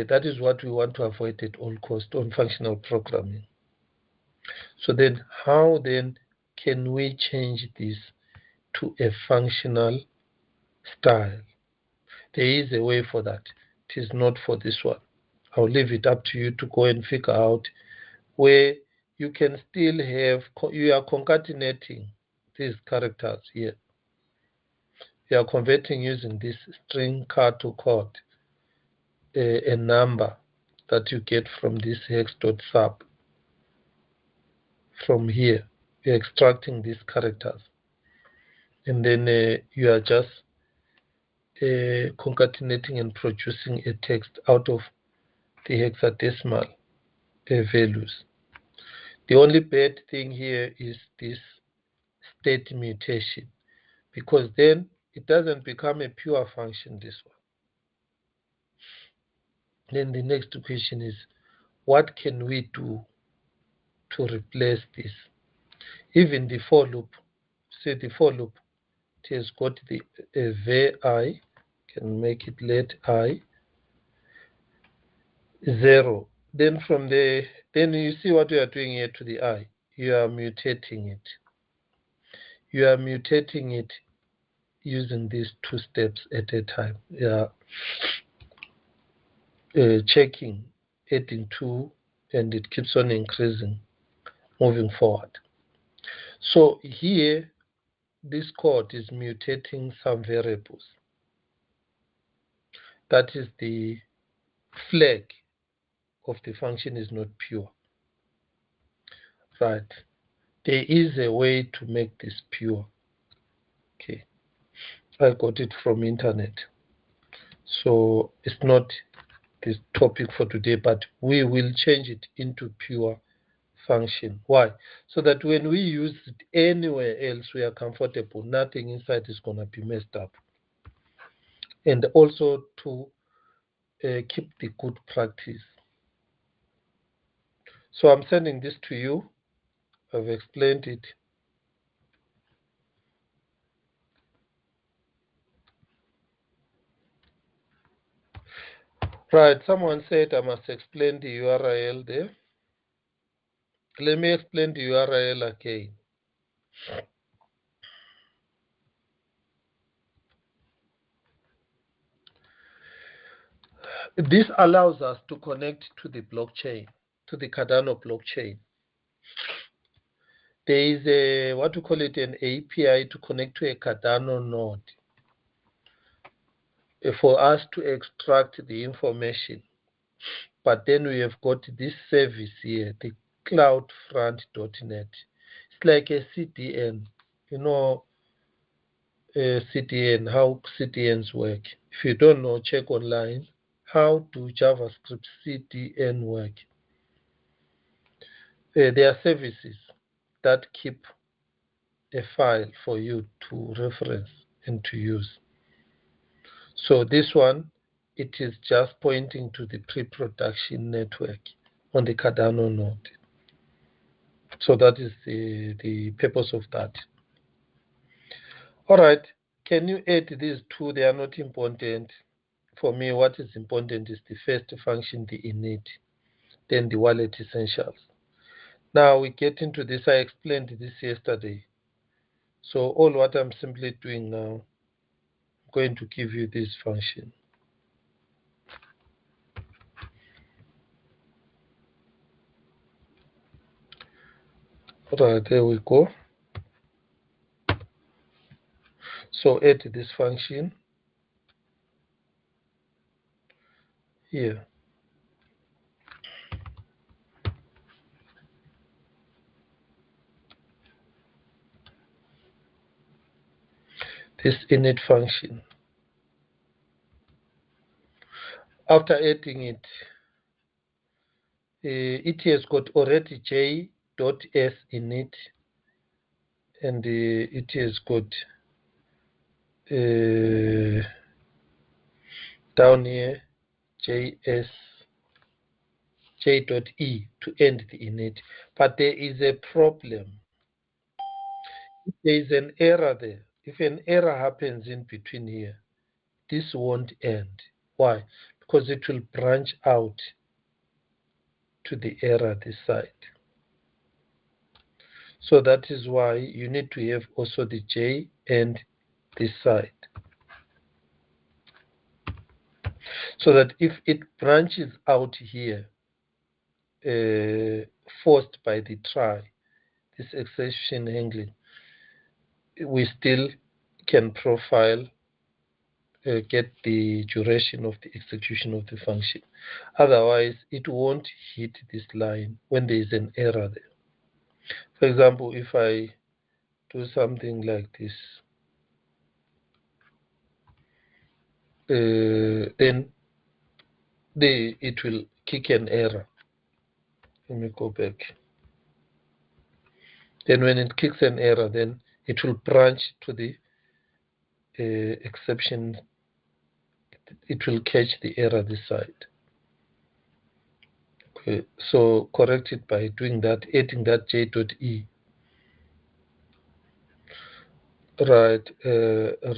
That is what we want to avoid at all costs on functional programming. So then how then can we change this to a functional style? There is a way for that. It is not for this one. I'll leave it up to you to go and figure out where you can still have, you are concatenating these characters here. You are converting using this string card to code, a number that you get from this hex.sub. From here, you're extracting these characters. And then you are just concatenating and producing a text out of the hexadecimal values. The only bad thing here is this state mutation, because then it doesn't become a pure function, this one. Then the next question is, what can we do to replace this? Even the for loop, say the for loop, it has got the var I, can make it let I 0. Then from there, then you see what we are doing here to the I. You are mutating it. You are mutating it using these two steps at a time. Yeah, checking, adding 2, and it keeps on increasing, moving forward. So here, this code is mutating some variables. That is the flag of the function is not pure. Right. There is a way to make this pure. Okay. I got it from internet. So it's not this topic for today, but we will change it into pure function. Why? So that when we use it anywhere else, we are comfortable. Nothing inside is going to be messed up. And also to keep the good practice. So I'm sending this to you. I've explained it. Right, someone said I must explain the URL there. Let me explain the URL again. This allows us to connect to the blockchain, to the Cardano blockchain. There is a, what we call it, an API to connect to a Cardano node for us to extract the information. But then we have got this service here, the cloudfront.net. It's like a CDN. You know, CDN, how CDNs work. If you don't know, check online how do JavaScript CDN work? There are services that keep a file for you to reference and to use. So this one, it is just pointing to the pre-production network on the Cardano node. So that is the purpose of that. All right, can you add these two? They are not important. For me, what is important is the first function, the init, then the wallet essentials. Now we get into this. I explained this yesterday. So all what I'm simply doing now, I'm going to give you this function. All right, there we go. So add this function here. This init function. After adding it, it has got already j.s in it, and it has got down here j.e to end the init. But there is a problem. There is an error there. If an error happens in between here, this won't end. Why? Because it will branch out to the error this side. So that is why you need to have also the J and this side. So that if it branches out here, forced by the try, this exception handling, we still can profile, get the duration of the execution of the function. Otherwise, it won't hit this line when there is an error there. For example, if I do something like this, then it will kick an error. Let me go back. Then when it kicks an error, then it will branch to the exception. It will catch the error this side. Okay, so correct it by doing that, adding that j.e. Right,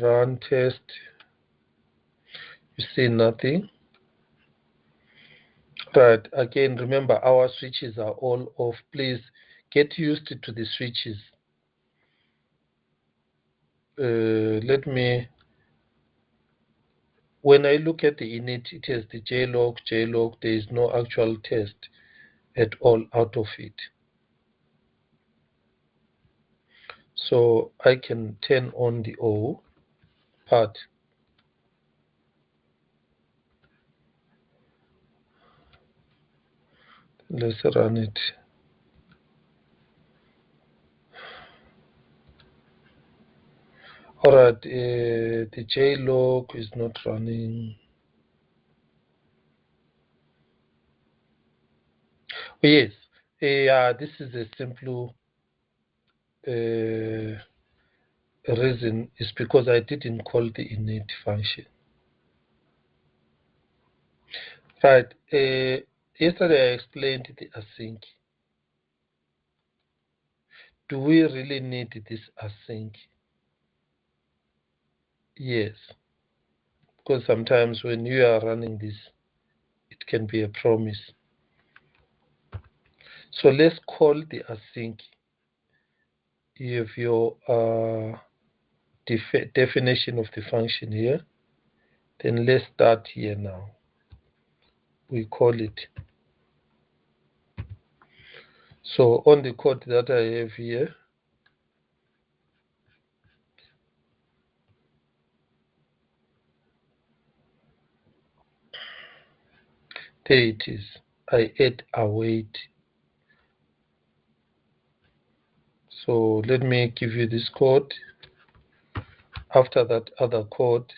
run test. You see nothing. Right, again, remember our switches are all off. Please get used to the switches. Let me, when I look at the init, it has the jlog. There is no actual test at all out of it. So I can turn on the O part. Let's run it. Alright, the jlog is not running. Oh, yes, this is a simple reason. Is because I didn't call the init function. Right, yesterday I explained the async. Do we really need this async? Yes, because sometimes when you are running this, it can be a promise. So let's call the async. You have your definition of the function here. Then let's start here now. We call it. So on the code that I have here, there it is. I add await. So let me give you this code. After that other code,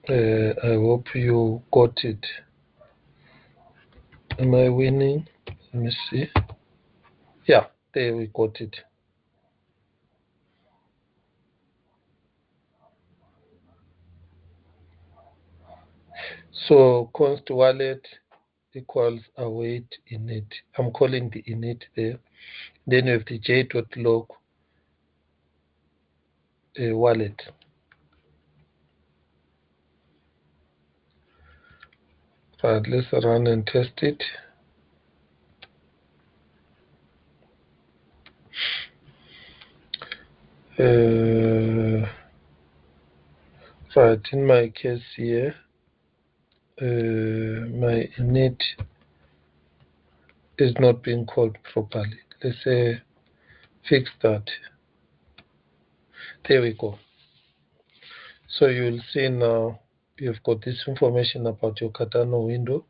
I hope you got it. Am I winning? Let me see. Yeah, there we got it. So const wallet equals await init. I'm calling the init there. Then you have the j.log wallet. Right, let's run and test it. Right, in my case here, my init is not being called properly. Let's say fix that. There we go. So you'll see now you've got this information about your Cardano window,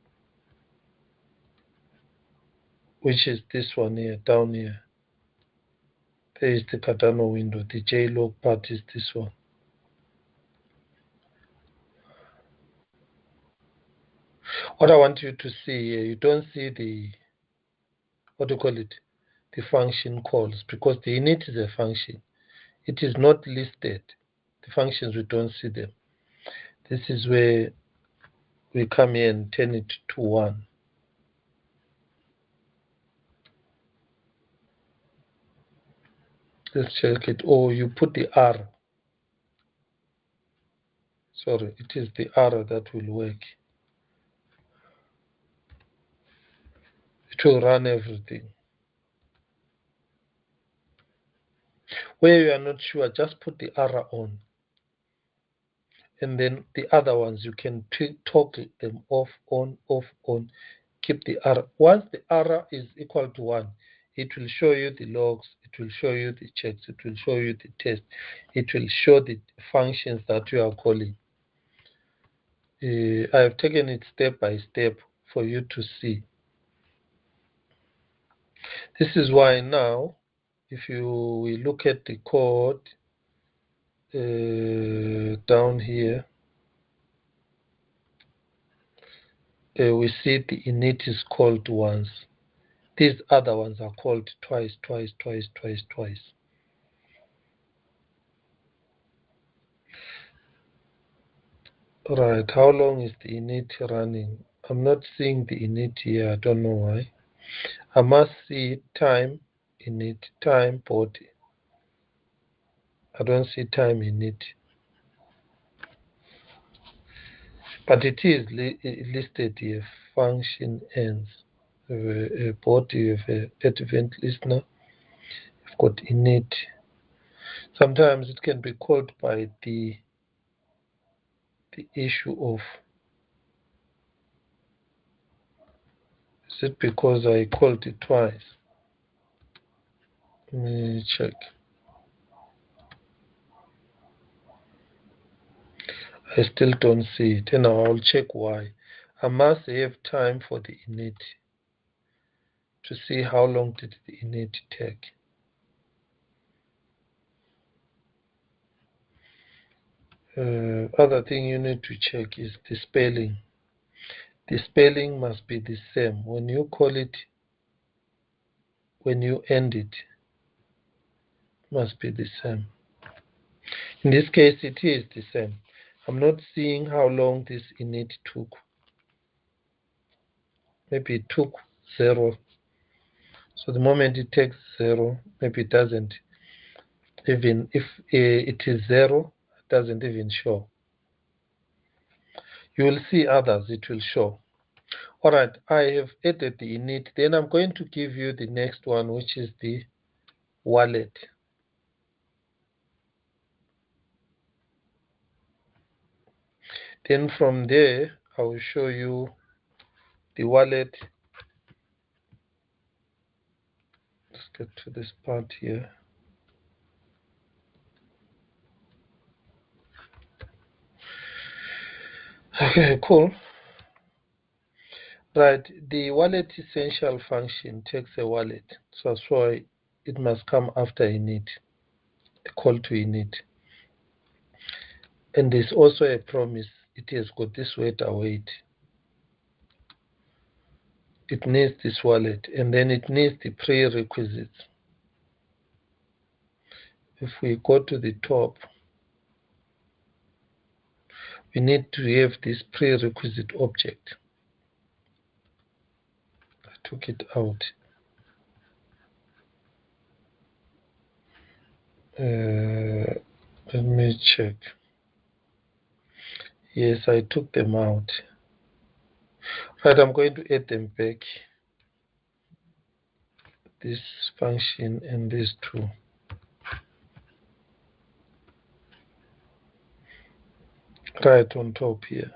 which is this one here, down here. There is the Cardano window. The JLog part is this one. What I want you to see here, you don't see the, what do you call it, the function calls, because the init is a function. It is not listed. The functions, we don't see them. This is where we come here and turn it to 1. Let's check it. Oh, you put the R. Sorry, it is the R that will work. It will run everything. Where you are not sure, just put the R on. And then the other ones, you can toggle them off, on, off, on. Keep the R. Once the R is equal to 1, it will show you the logs, it will show you the checks, it will show you the test, it will show the functions that you are calling. I have taken it step by step for you to see. This is why now, if we look at the code down here, we see the init is called once. These other ones are called twice, twice, twice, twice, twice. Right, how long is the init running? I'm not seeing the init here, I don't know why. I must see time init, time body. I don't see time init. But it is listed here, function ends. A body of an event listener. You've got init. Sometimes it can be called by the issue of, is it because I called it twice? Let me check. I still don't see it, and I'll check why. I must have time for the init to see how long did the init take. Other thing you need to check is the spelling. The spelling must be the same. When you call it, when you end it, must be the same. In this case, it is the same. I'm not seeing how long this init took. Maybe it took 0. So the moment it takes 0, maybe it doesn't even, if it is 0, it doesn't even show. You will see others, it will show. All right, I have added the init. Then I'm going to give you the next one, which is the wallet. Then from there, I will show you the wallet. Let's get to this part here. Okay, cool. Right, the wallet essential function takes a wallet. So that's why it must come after init, a call to init. And there's also a promise. it has got this word await. It needs this wallet, and then it needs the prerequisites. If we go to the top, we need to have this prerequisite object. I took it out. Let me check. Yes, I took them out. Right, I'm going to add them back. This function and these two. Right on top here.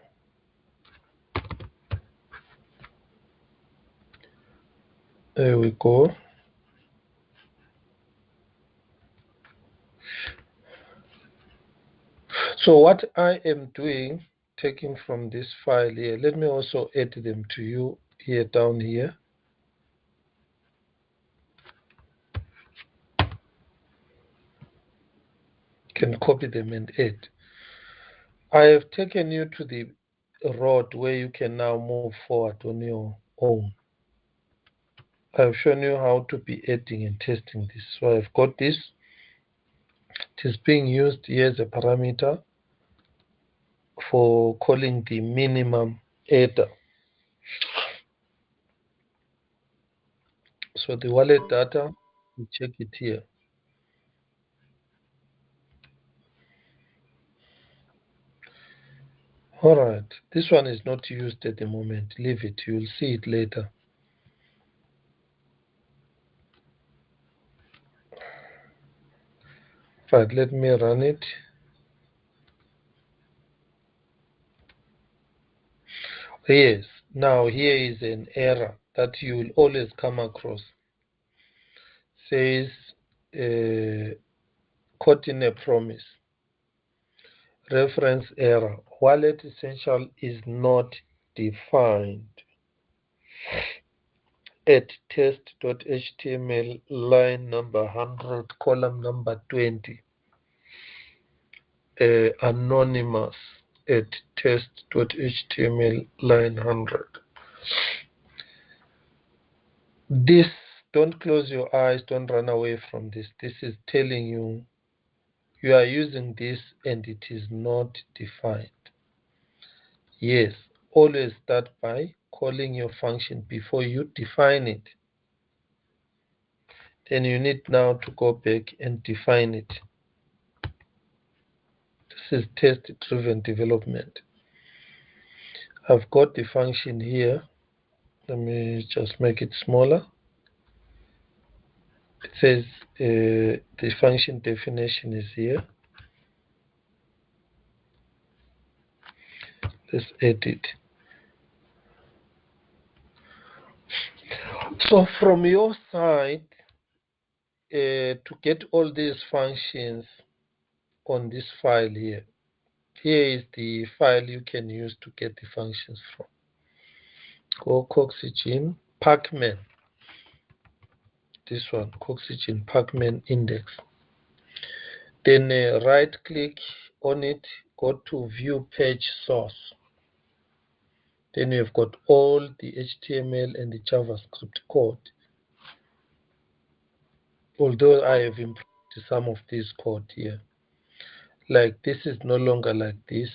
There we go. So what I am doing, taking from this file here, let me also add them to you here down here. Can copy them and add. I have taken you to the road where you can now move forward on your own. I've shown you how to be adding and testing this. So I've got this. It is being used here as a parameter for calling the minimum adder. So the wallet data, we check it here. All right, this one is not used at the moment. Leave it, you'll see it later. Right, let me run it. Yes, now here is an error that you will always come across. Says, caught in a promise. Reference error. Wallet essential is not defined. At test.html line number 100, column number 20. Anonymous at test.html line 100. This, don't close your eyes, don't run away from this. This is telling you you are using this and it is not defined. Yes, always start by calling your function before you define it. Then you need now to go back and define it. This is test-driven development. I've got the function here. Let me just make it smaller. It says the function definition is here. Let's edit. So from your side, to get all these functions on this file here, here is the file you can use to get the functions from. Go Coxygen, Pacman. This one, Coxygen, Pacman index. Then right click on it, go to view page source. Then you've got all the HTML and the JavaScript code. Although I have improved some of this code here. Like this is no longer like this.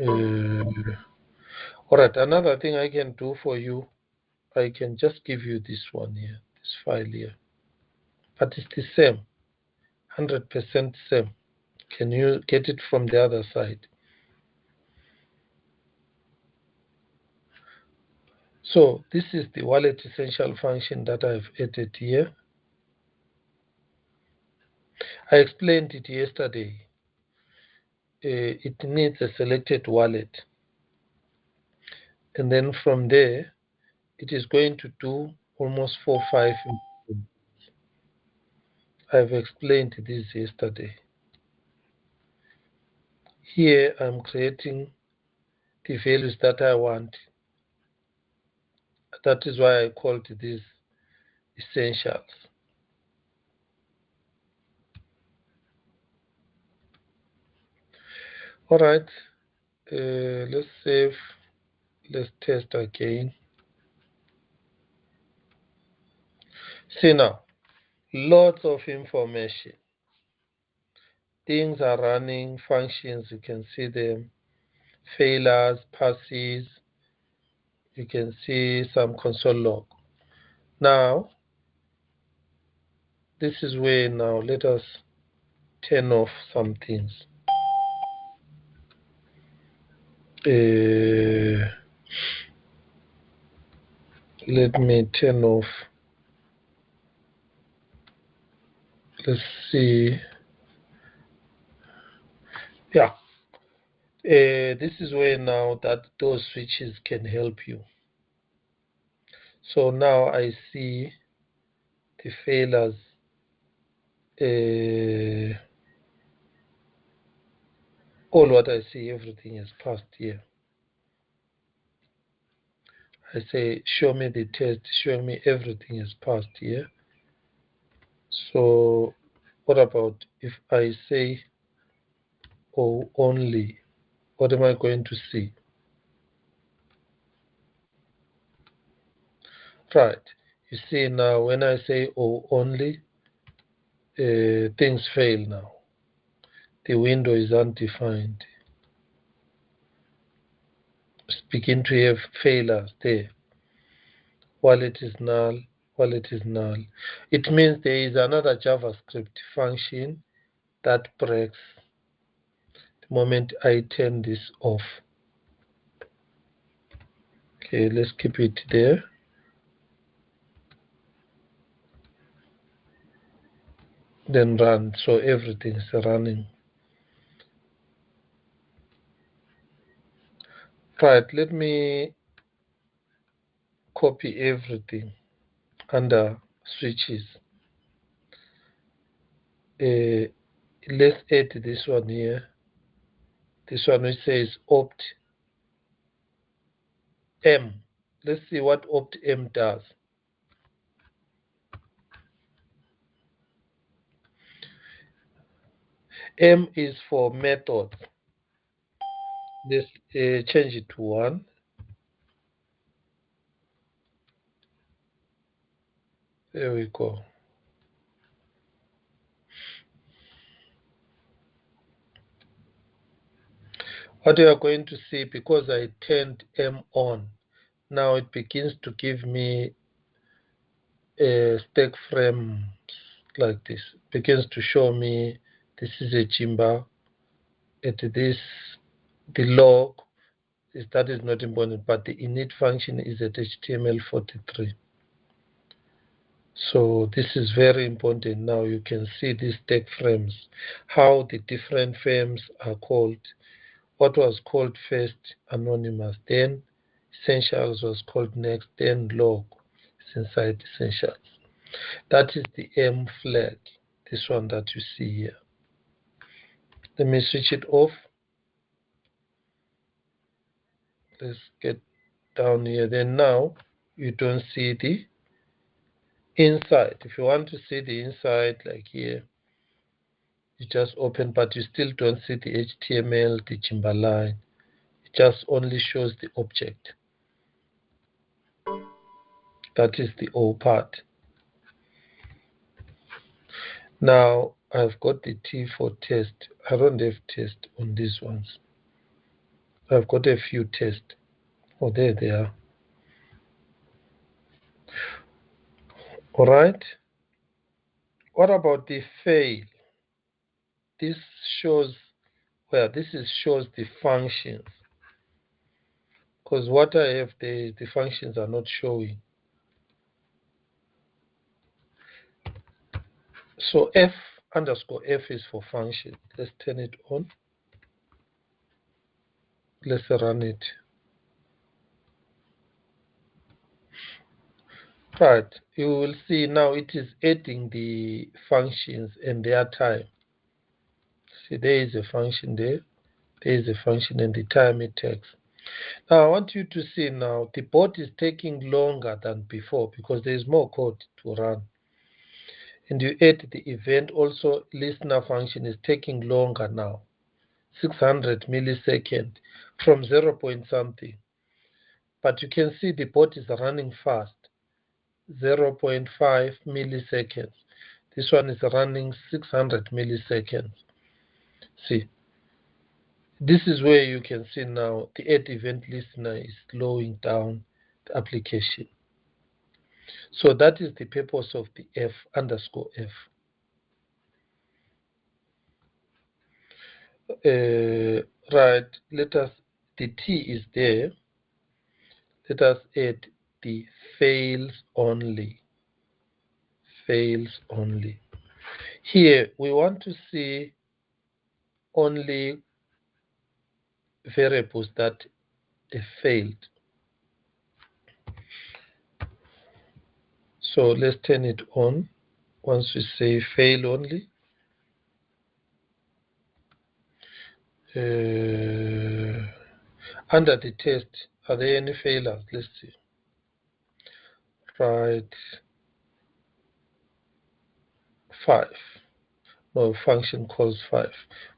All right, another thing I can do for you, I can just give you this one here, this file here. But it's the same, 100% same. Can you get it from the other side? So this is the wallet essential function that I've added here. I explained it yesterday. It needs a selected wallet. And then from there, it is going to do almost 4 or 5. I've explained this yesterday. Here I'm creating the values that I want. That is why I called these essentials. All right, let's save. Let's test again. See now, lots of information. Things are running, functions, you can see them, failures, passes, you can see some console log. Now, this is where now let us turn off some things. Let me turn off. Let's see. Yeah. This is where now that those switches can help you. So now I see the failures. All what I see, everything is passed here. I say, show me the test, show me everything is passed here. So what about if I say, oh, only, what am I going to see? Right, you see now when I say, oh, only, things fail now. The window is undefined. Begin to have failures there. While it is null, while it is null. It means there is another JavaScript function that breaks the moment I turn this off. Okay, let's keep it there. Then run, so everything's running. Right, let me copy everything under switches. Let's add this one here. This one which says opt M. Let's see what opt M does. M is for methods. Let's change it to 1. There we go. What you are going to see, because I turned M on, now it begins to give me a stack frame like this. It begins to show me this is a Jimba. At this, the log that is not important, but the init function is at HTML43. So this is very important. Now you can see these stack frames, how the different frames are called. What was called first anonymous, then essentials was called next, then log is inside essentials. That is the M flag, this one that you see here. Let me switch it off. Let's get down here. Then now you don't see the inside. If you want to see the inside, like here, you just open, but you still don't see the HTML, the Jimba line. It just only shows the object. That is the O part. Now I've got the T for test. I don't have test on these ones. I've got a few tests. Oh, there they are. All right. What about the fail? This shows shows the functions. Because what I have there, the functions are not showing. So F underscore F is for function. Let's turn it on. Let's run it. Right. You will see now it is adding the functions and their time. See, there is a function there. There is a function and the time it takes. Now I want you to see now the board is taking longer than before because there is more code to run. And you add the event also, listener function is taking longer now. 600 millisecond from 0 point something. But you can see the bot is running fast, 0.5 milliseconds. This one is running 600 milliseconds. See, this is where you can see now the add event listener is slowing down the application. So that is the purpose of the F_F. Right, the T is there. Let us add the fails only. Fails only. Here we want to see only variables that failed. So let's turn it on. Once we say fail only, under the test, are there any failures? Let's see. Right, 5. No, function calls 5.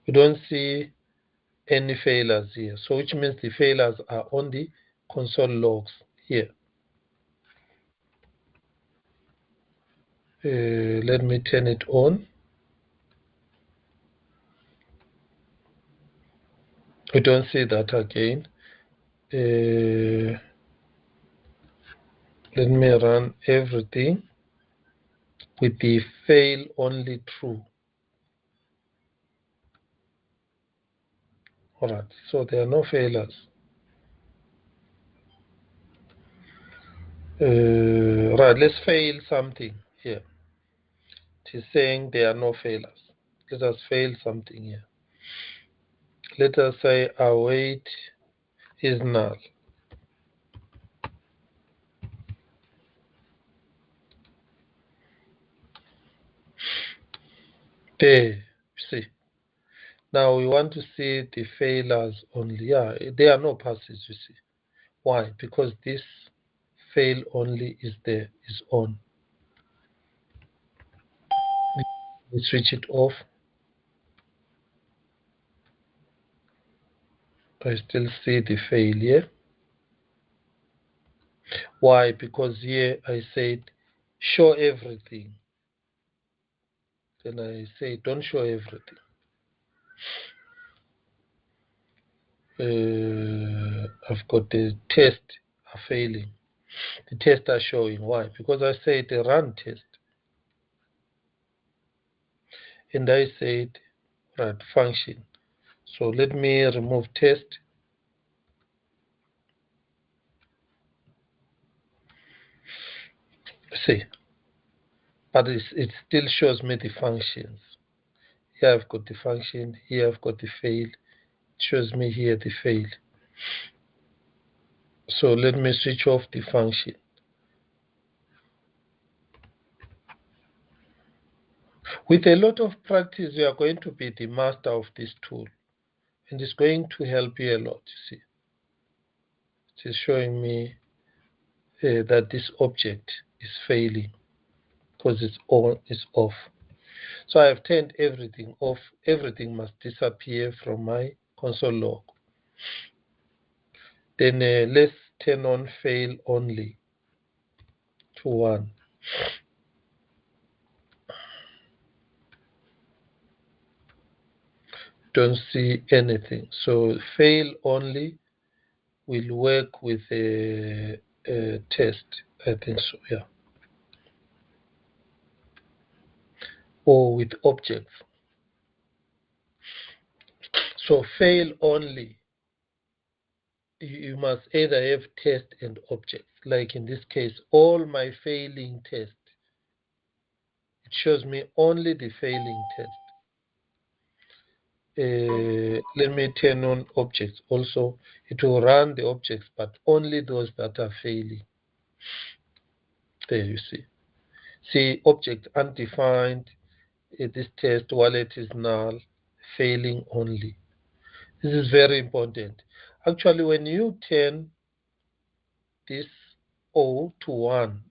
We don't see any failures here. So which means the failures are on the console logs here. Let me turn it on. We don't see that again. Let me run everything with the fail only true. Alright, so there are no failures. Right, let's fail something here. It is saying there are no failures. Let us fail something here. Let us say await is null. There, see. Now we want to see the failures only. Yeah, there are no passes, you see. Why? Because this fail only is there, is on. We switch it off. I still see the failure. Why? Because here I said show everything. Then I say don't show everything. I've got the test are failing. The tests are showing. Why? Because I said the run test. And I said right function. So let me remove test. See. But it still shows me the functions. Here I've got the function. Here I've got the fail. It shows me here the fail. So let me switch off the function. With a lot of practice, you are going to be the master of this tool. And it's going to help you a lot, you see. It is showing me that this object is failing because it's on, it's off. So I have turned everything off. Everything must disappear from my console log. Then let's turn on fail only to 1. Don't see anything. So fail only will work with a test. I think so, yeah. Or with objects. So fail only, you must either have test and objects. Like in this case, all my failing test. It shows me only the failing test. Let me turn on objects also. It will run the objects, but only those that are failing. There you see. See, object undefined. This test wallet is null, failing only. This is very important. Actually, when you turn this O to 1,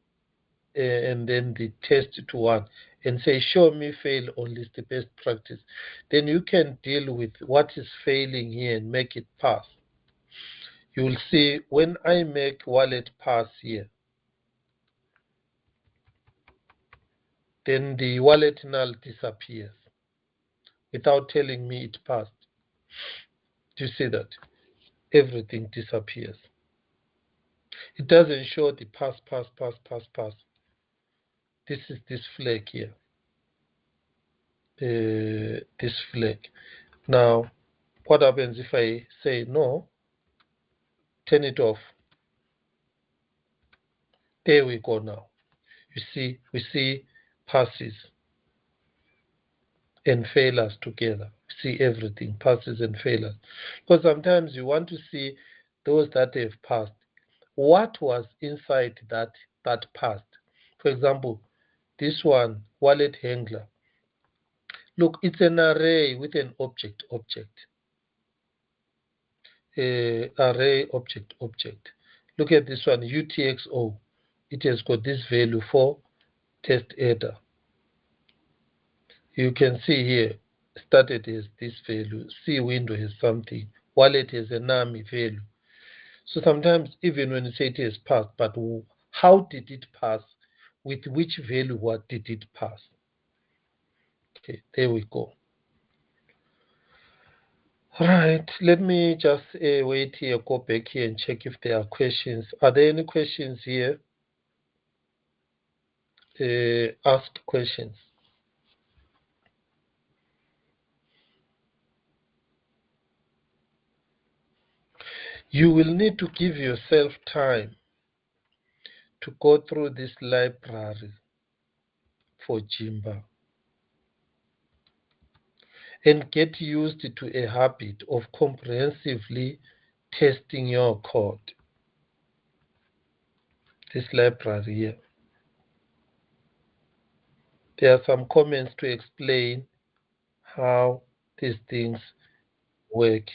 and then the test to 1 and say show me fail on list best practice, then you can deal with what is failing here and make it pass. You will see when I make wallet pass here, then the wallet null disappears without telling me it passed. Do you see that? Everything disappears. It doesn't show the pass. This is this flag here. This flag. Now, what happens if I say no? Turn it off. There we go now. You see, we see passes and failures together. See everything, passes and failures. Because sometimes you want to see those that have passed. What was inside that passed? For example, this one, wallet handler. Look, it's an array with an object. Array object. Look at this one, UTXO. It has got this value for test header. You can see here, started as this value, C window has something, wallet has a NAMI value. So sometimes even when you say it has passed, but how did it pass? With which value, what did it pass? Okay, there we go. Right, let me just wait here, go back here and check if there are questions. Are there any questions here? Ask questions. You will need to give yourself time to go through this library for Jimba and get used to a habit of comprehensively testing your code. This library here. There are some comments to explain how these things work.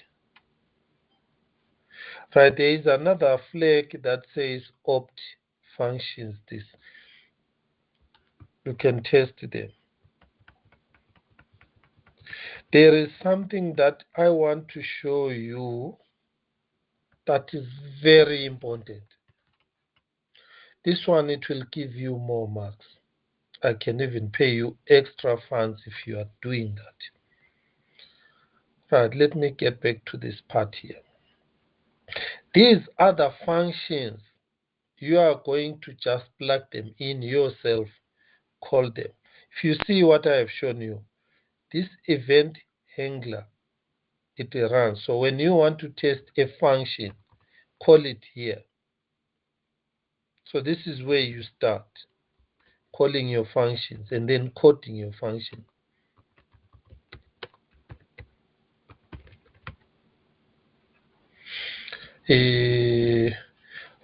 Right, there is another flag that says opt functions. This you can test them. There is something that I want to show you that is very important. This one, it will give you more marks. I can even pay you extra funds if you are doing that. Right, let me get back to this part here. These other functions, you are going to just plug them in yourself, call them. If you see what I have shown you, this event handler, it runs. So when you want to test a function, call it here. So this is where you start calling your functions and then coding your function.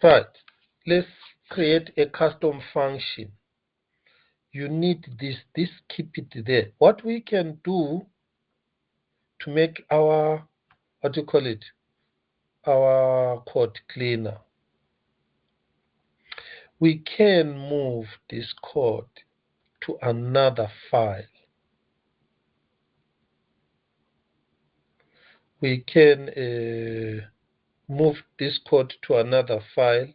Right, let's create a custom function. You need this keep it there. What we can do to make our, what do you call it, our code cleaner, we can move this code to another file. We can move this code to another file,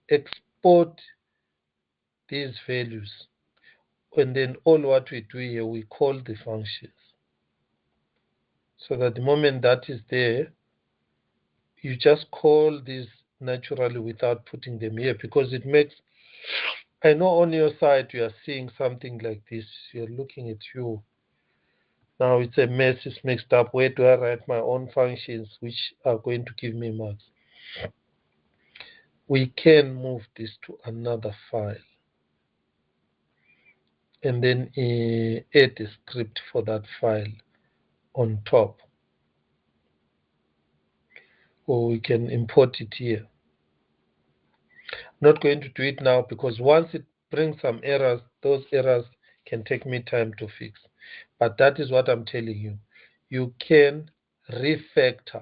export these values, and then all what we do here, we call the functions. So that the moment that is there, you just call these naturally without putting them here, because it makes, I know on your side you are seeing something like this, you're looking at you. Now it's a mess, it's mixed up. Where do I write my own functions which are going to give me marks? We can move this to another file and then add a script for that file on top. Or we can import it here. Not going to do it now because once it brings some errors, those errors can take me time to fix. But that is what I'm telling you. You can refactor,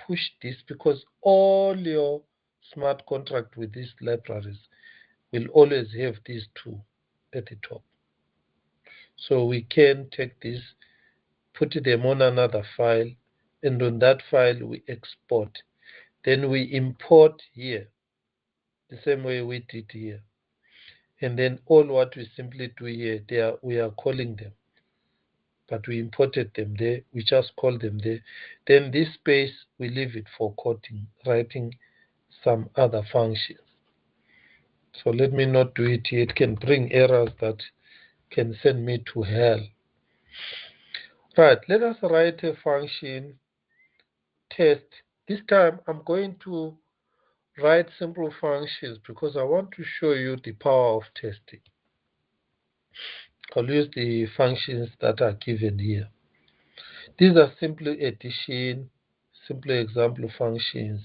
push this, because all your smart contract with these libraries, will always have these two at the top. So we can take this, put them on another file, and on that file we export. Then we import here, the same way we did here. And then all what we simply do here, we are calling them. But we imported them there, we just call them there. Then this space, we leave it for coding, writing some other functions. So let me not do it here. It can bring errors that can send me to hell. Right, let us write a function test. This time I'm going to write simple functions because I want to show you the power of testing. I'll use the functions that are given here. These are simply addition, simple example functions.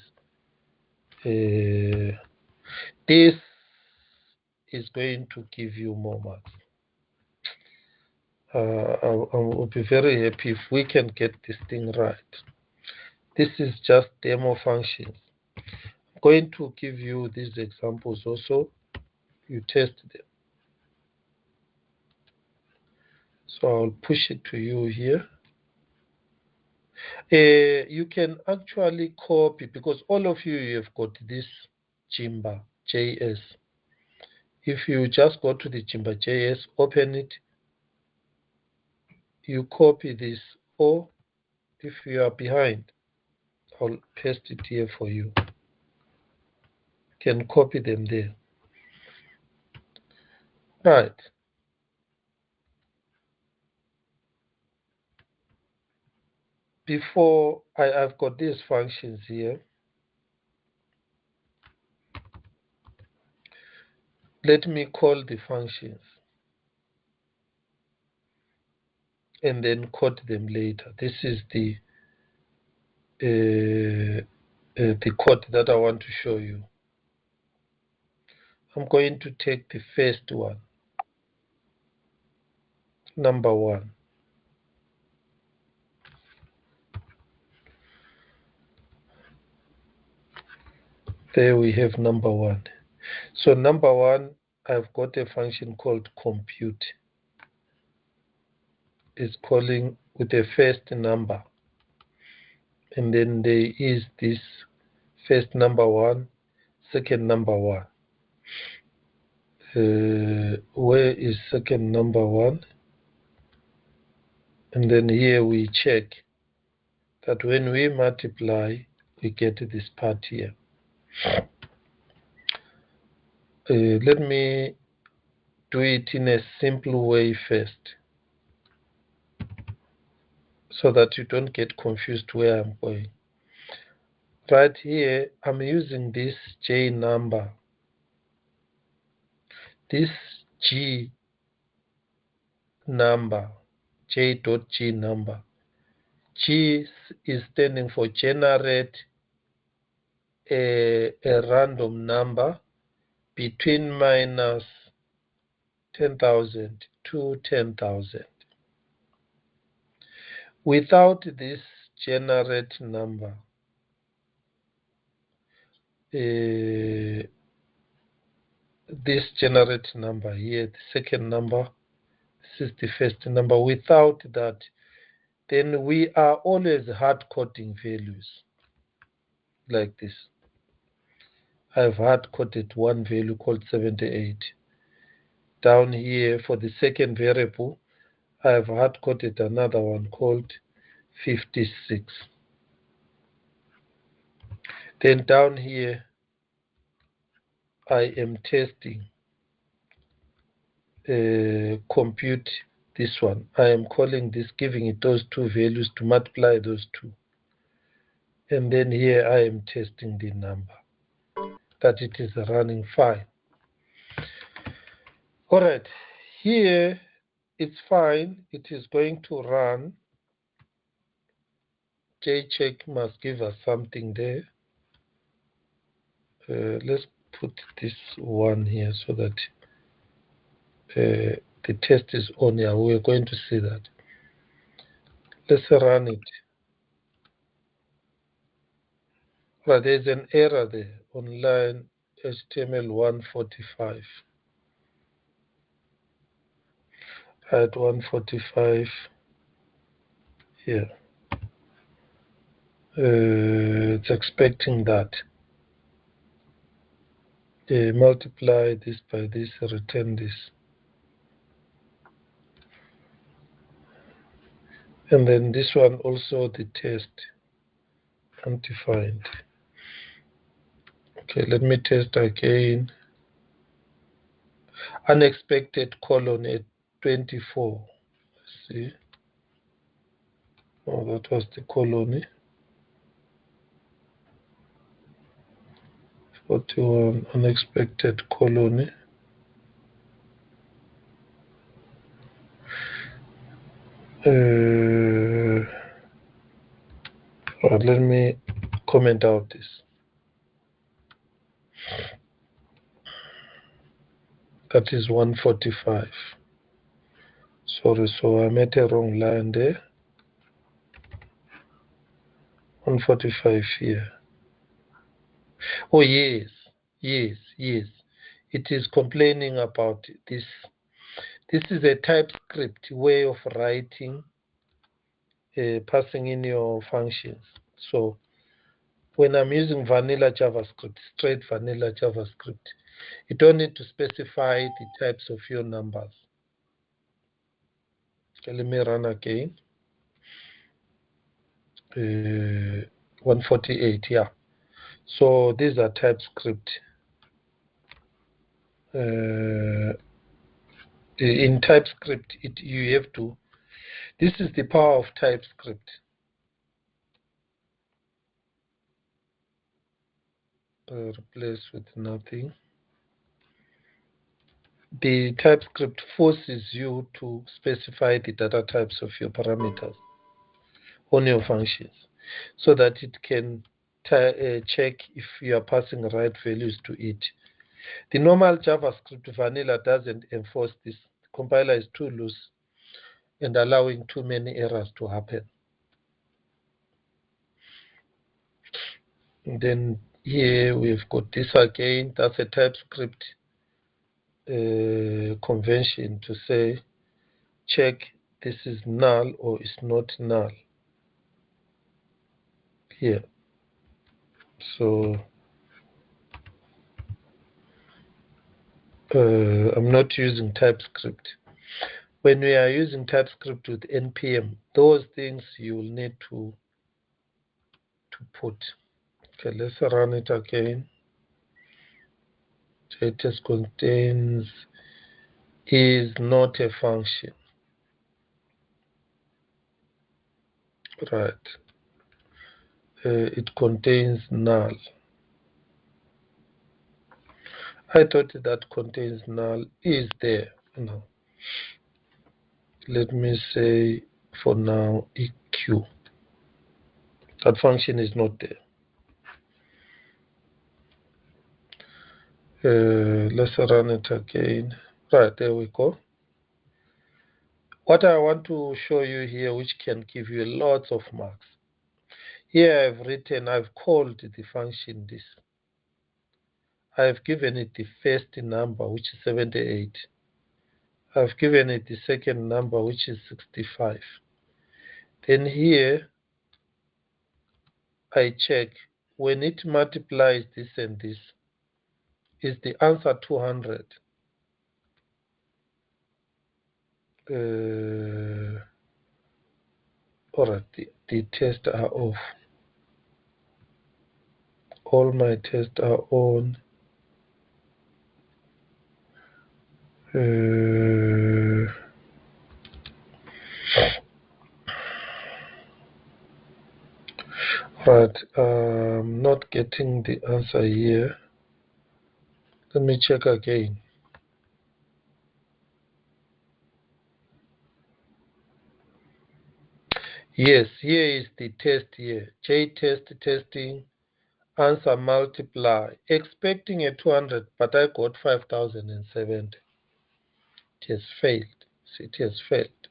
This is going to give you more marks. I will be very happy if we can get this thing right. This is just demo functions. I'm going to give you these examples also. You test them. So I'll push it to you here. You can actually copy, because all of you have got this Jimba JS. If you just go to the Jimba JS, open it, you copy this, or if you are behind, I'll paste it here for you. You can copy them there. Right. Before I've got these functions here, let me call the functions and then code them later. This is the code that I want to show you. I'm going to take the first one, number 1. There we have number 1. So number 1, I've got a function called compute. It's calling with a first number. And then there is this first number 1, second number 1. Where is second number 1? And then here we check that when we multiply, we get this part here. Let me do it in a simple way first, so that you don't get confused where I'm going. Right here, I'm using this J number. This G number, J.G number. G is standing for generate a random number between minus 10,000 to 10,000. Without this generate number, this generate number here, the second number, this is the first number. Without that, then we are always hard coding values like this. I've hard coded one value called 78. Down here for the second variable, I've hard coded another one called 56. Then down here, I am testing compute this one. I am calling this, giving it those two values to multiply those two. And then here I am testing the number, that it is running fine. All right, here it's fine. It is going to run. JCheck must give us something there. Let's put this one here so that the test is on here. We're going to see that. Let's run it. Right, there's an error there on line HTML 145. At 145 here. It's expecting that. Multiply this by this, return this. And then this one also the test undefined. Okay, let me test again. Unexpected colon at 24. Let's see. Oh, that was the colony. 41 unexpected colony. Right, let me comment out this. That is 145. Sorry, so I made a wrong line there. 145 here. Oh, yes, yes, yes. It is complaining about this. This is a TypeScript way of writing, passing in your functions. So when I'm using vanilla JavaScript, straight vanilla JavaScript, you don't need to specify the types of your numbers. Okay, let me run again. 148, yeah. So these are TypeScript. In TypeScript, you have to. This is the power of TypeScript. Replace with nothing. The TypeScript forces you to specify the data types of your parameters on your functions so that it can check if you are passing right values to it. The normal JavaScript vanilla doesn't enforce this. The compiler is too loose and allowing too many errors to happen. And then here we've got this again. That's a TypeScript convention to say check this is null or is not null here. So I'm not using TypeScript. When we are using TypeScript with NPM, those things you will need to put. Okay, let's run it again. JTest contains is not a function. Right. It contains null. I thought that contains null is there. No. Let me say for now EQ. That function is not there. Let's run it again. Right, there we go. What I want to show you here, which can give you lots of marks. Here I've called the function this. I've given it the first number, which is 78. I've given it the second number, which is 65. Then here, I check when it multiplies this and this, is the answer 200? Alright, the tests are off. All my tests are on. Right, I'm not getting the answer here. Let me check again. Yes, here is the test here. JTest testing, answer multiply. Expecting a 200, but I got 5,070. It has failed. See, it has failed.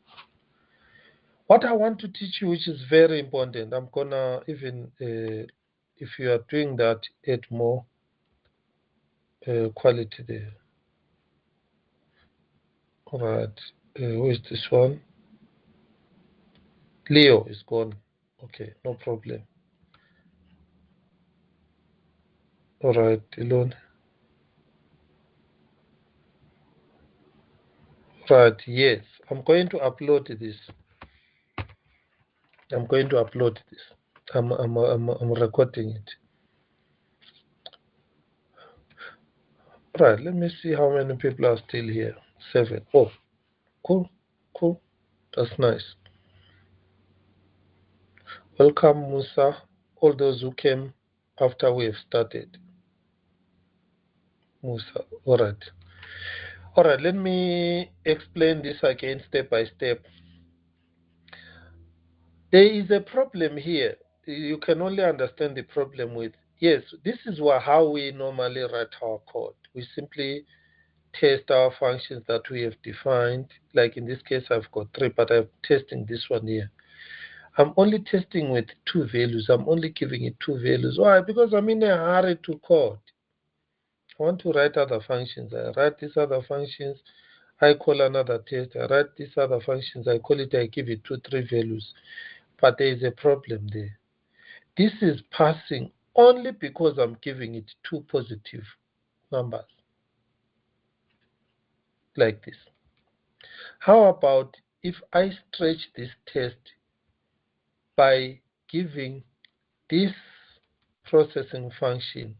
What I want to teach you, which is very important, I'm gonna even, if you are doing that, add more. quality there. All right. Who is this one? Leo is gone. Okay, no problem. All right, Elon. Right, yes. I'm going to upload this. I'm going to upload this. I'm recording it. Right, let me see how many people are still here. 7. Oh, cool, cool. That's nice. Welcome, Musa. All those who came after we have started. Musa. All right. All right, let me explain this again step by step. There is a problem here. You can only understand the problem with, yes, this is how we normally write our code. We simply test our functions that we have defined. Like in this case, I've got 3, but I'm testing this one here. I'm only testing with 2 values. I'm only giving it 2 values. Why? Because I'm in a hurry to code. I want to write other functions. I write these other functions. I call another test. I write these other functions. I call it, I give it 2, 3 values. But there is a problem there. This is passing only because I'm giving it 2 positive numbers. Like this. How about if I stretch this test by giving this processing function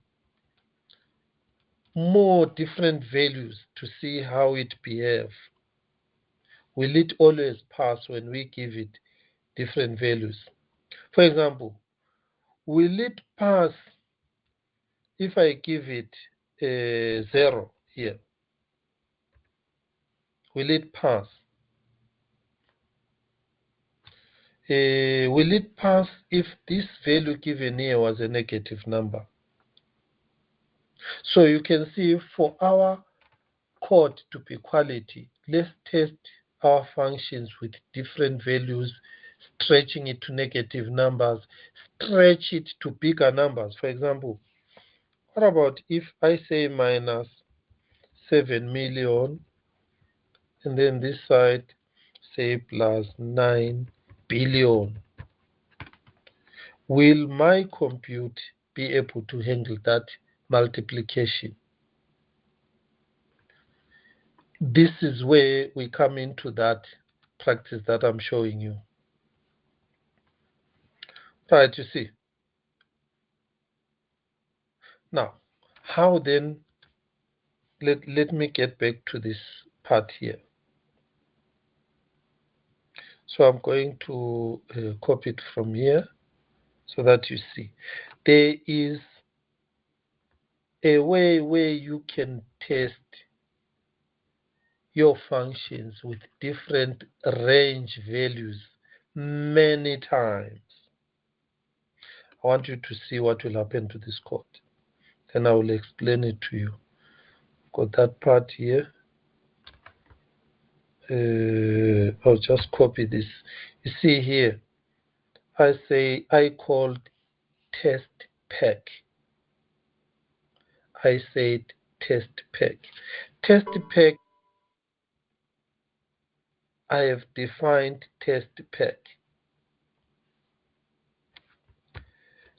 more different values to see how it behaves? Will it always pass when we give it different values? For example, will it pass if I give it 0 here? Will it pass? Will it pass if this value given here was a negative number? So you can see for our code to be quality, let's test our functions with different values, stretching it to negative numbers, stretch it to bigger numbers. For example, what about if I say minus 7 million and then this side say plus 9 billion? Will my compute be able to handle that multiplication? This is where we come into that practice that I'm showing you. Right, you see. Now, how then, let me get back to this part here. So I'm going to copy it from here so that you see. There is a way where you can test your functions with different range values many times. I want you to see what will happen to this code. Then I will explain it to you. Got that part here. I'll just copy this. You see here, I called test pack. I said test pack. Test pack, I have defined test pack.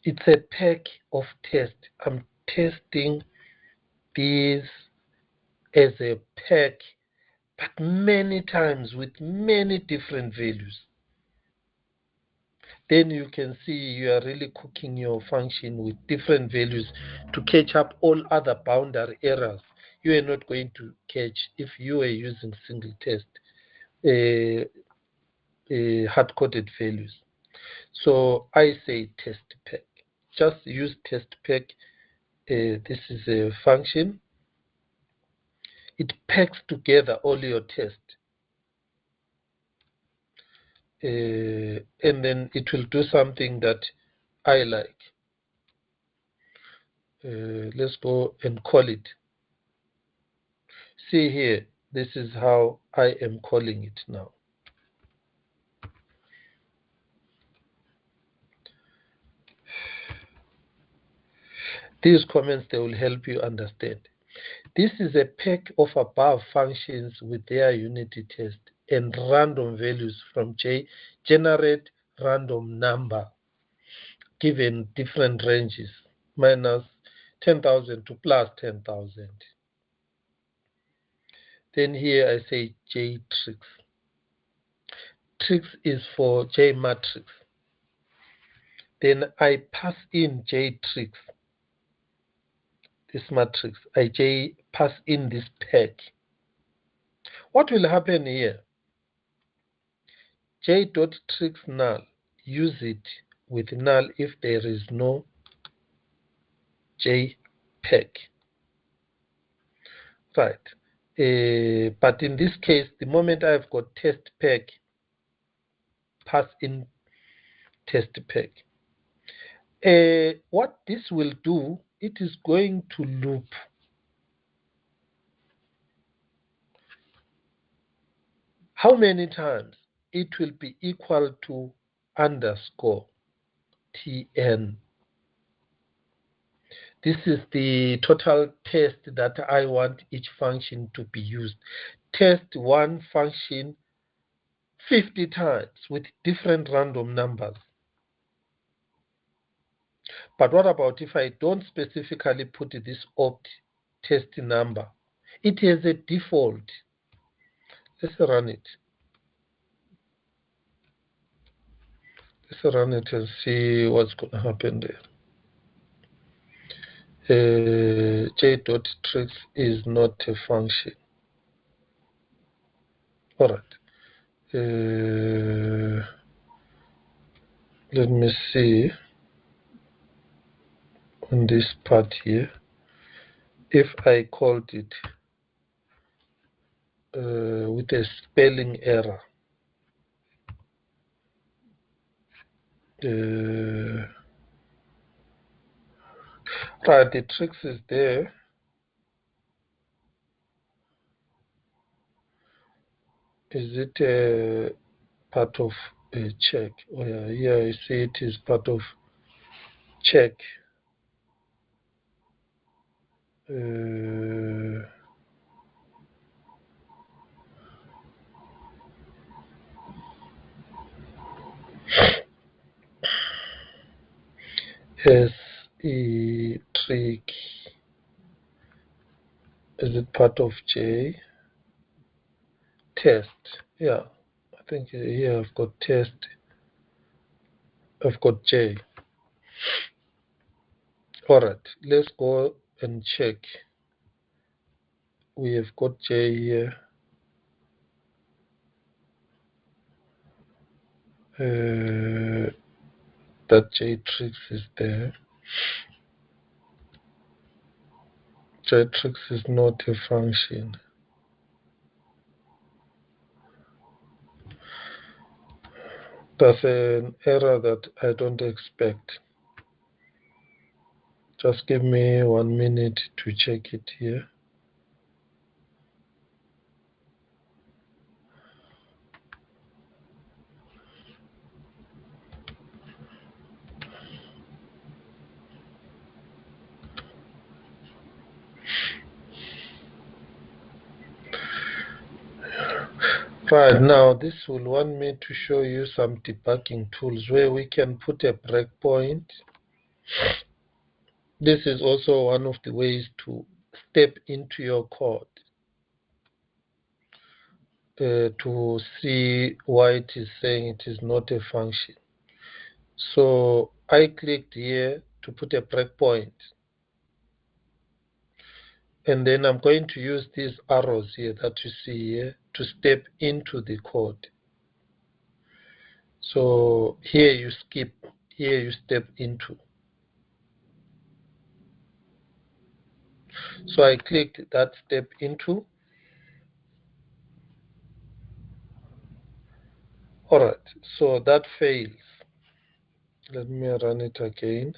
It's a pack of tests. I'm testing these as a pack, but many times with many different values. Then you can see you are really cooking your function with different values to catch up all other boundary errors you are not going to catch if you are using single test hard-coded values. So I say test pack. Just use test pack. This is a function. It packs together all your tests. And then it will do something that I like. Let's go and call it. See here, this is how I am calling it now. These comments, they will help you understand. This is a pack of above functions with their unity test and random values from J. Generate random number given different ranges, minus 10,000 to plus 10,000. Then here I say J tricks. Tricks is for J matrix. Then I pass in J tricks, this matrix. I pass in this pack. What will happen here? J dot tricks null. Use it with null if there is no J pack. Right. But in this case, the moment I've got test pack, pass in test pack. What this will do, it is going to loop how many times? It will be equal to underscore tn. This is the total test that I want each function to be used. Test one function 50 times with different random numbers. But what about if I don't specifically put this opt test number? It has a default. Let's run it. Let's run it and see what's going to happen there. J.tricks is not a function. All right. Let me see on this part here. If I called it with a spelling error, right, the tricks is there. Is it a part of a check? Oh yeah, here I see it is part of check. SE trick. Is it part of J? Test. Yeah, I think here I've got test. I've got J. All right, let's go and check. We have got J here. That J tricks is there. J tricks is not a function. That's an error that I don't expect. Just give me 1 minute to check it here. Right, now this will want me to show you some debugging tools where we can put a breakpoint. This is also one of the ways to step into your code to see why it is saying it is not a function. So I clicked here to put a breakpoint. And then I'm going to use these arrows here that you see here to step into the code. So here you skip, here you step into. So I clicked that step into. All right, so that fails. Let me run it again.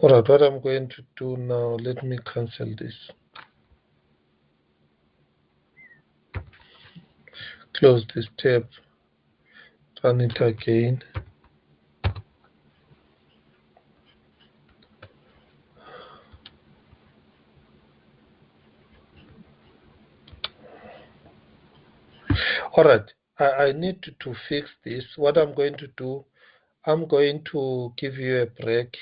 All right, what I'm going to do now, let me cancel this. Close this tab, run it again. All right, I need to fix this. What I'm going to do, I'm going to give you a break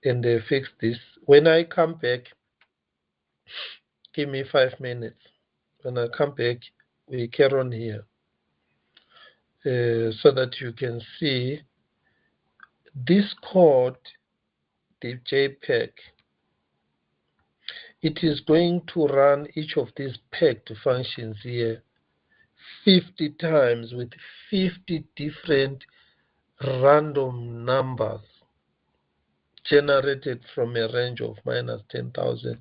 and fix this. When I come back, give me 5 minutes. When I come back, we carry on here so that you can see this code, the JPEG. It is going to run each of these pegged functions here 50 times with 50 different random numbers generated from a range of minus 10,000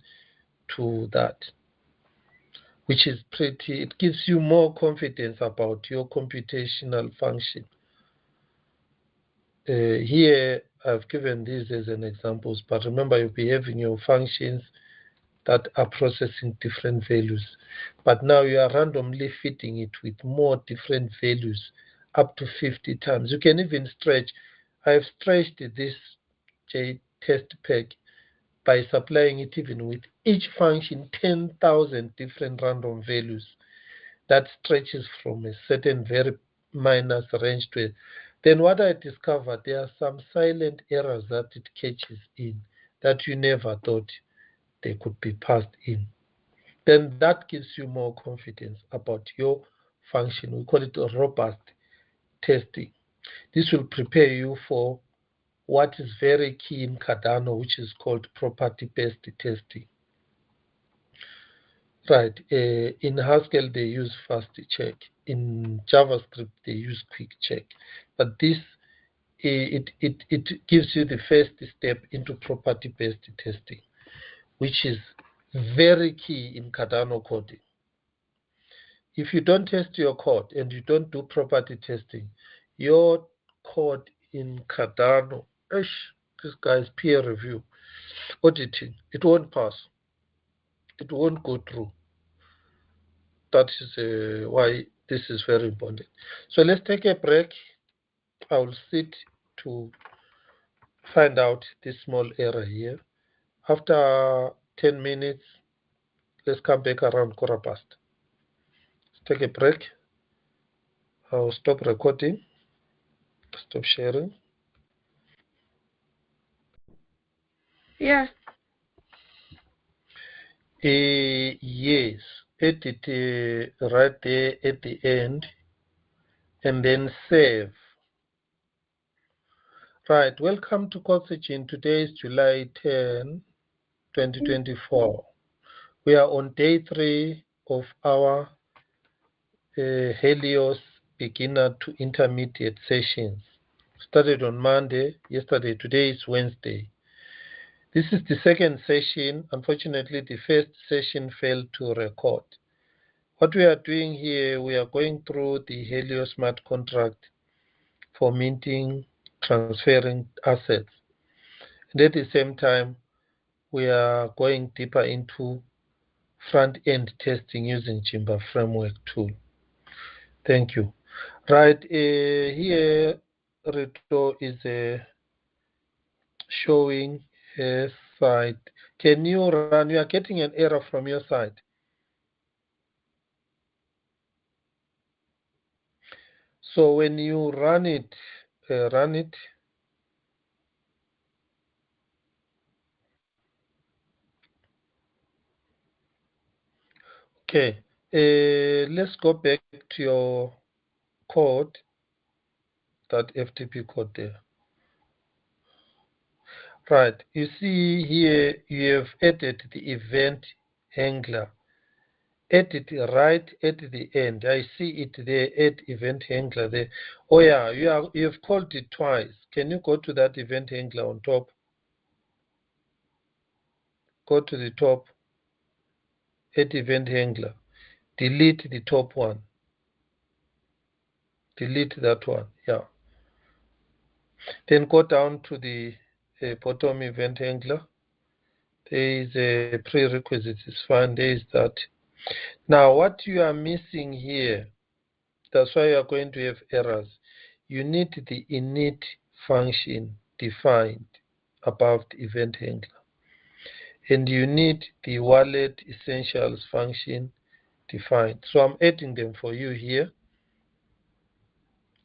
to that, which is pretty, it gives you more confidence about your computational function. Here, I've given these as an examples, but remember you'll be having your functions that are processing different values. But now you are randomly feeding it with more different values up to 50 times. You can even stretch. I've stretched this JTestPeg by supplying it even with each function 10,000 different random values. That stretches from a certain very minus range to it. Then what I discovered, there are some silent errors that it catches in that you never thought they could be passed in. Then that gives you more confidence about your function. We call it robust testing. This will prepare you for what is very key in Cardano, which is called property-based testing. Right. In Haskell, they use fast check. In JavaScript, they use quick check. But this, it gives you the first step into property-based testing, which is very key in Cardano coding. If you don't test your code and you don't do property testing, your code in Cardano, this guy's peer review, auditing, it won't pass. It won't go through. That is why this is very important. So let's take a break. I will sit to find out this small error here. After 10 minutes, let's come back around quarter past. Let's take a break. I'll stop recording, stop sharing. Yeah. Yes, edit right there at the end and then save. Right, welcome to CodeSearching. Today is July 10, 2024. We are on day 3 of our Helios beginner to intermediate sessions. Started on Monday, yesterday, today is Wednesday. This is the second session. Unfortunately, the first session failed to record. What we are doing here, we are going through the Helios smart contract for minting, transferring assets. And at the same time, we are going deeper into front-end testing using Jimba Framework tool. Thank you. Right, here Rito is showing a site. Can you run? You are getting an error from your side. So when you run it, Okay, let's go back to your code, that FTP code there. Right, you see here you have added the event handler. Add it right at the end. I see it there, add event handler there. Oh yeah, you've called it twice. Can you go to that event handler on top? Go to the top, add event handler. Delete the top one. Delete that one, yeah. Then go down to the bottom event handler. There is a prerequisite, it's fine, there is that. Now, what you are missing here, that's why you are going to have errors. You need the init function defined above the event handler. And you need the wallet essentials function defined. So I'm adding them for you here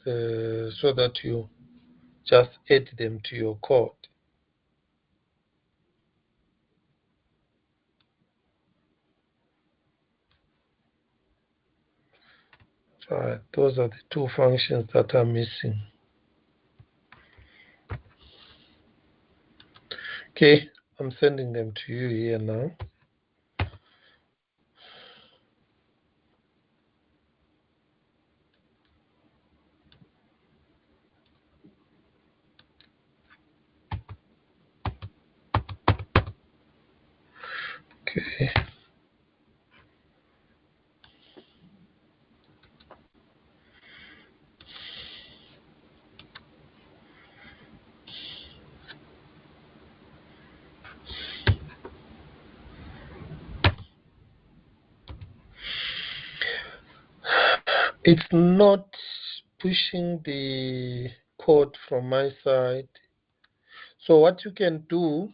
so that you just add them to your code. Right, those are the two functions that are missing. Okay, I'm sending them to you here now. Okay. It's not pushing the code from my side. So what you can do,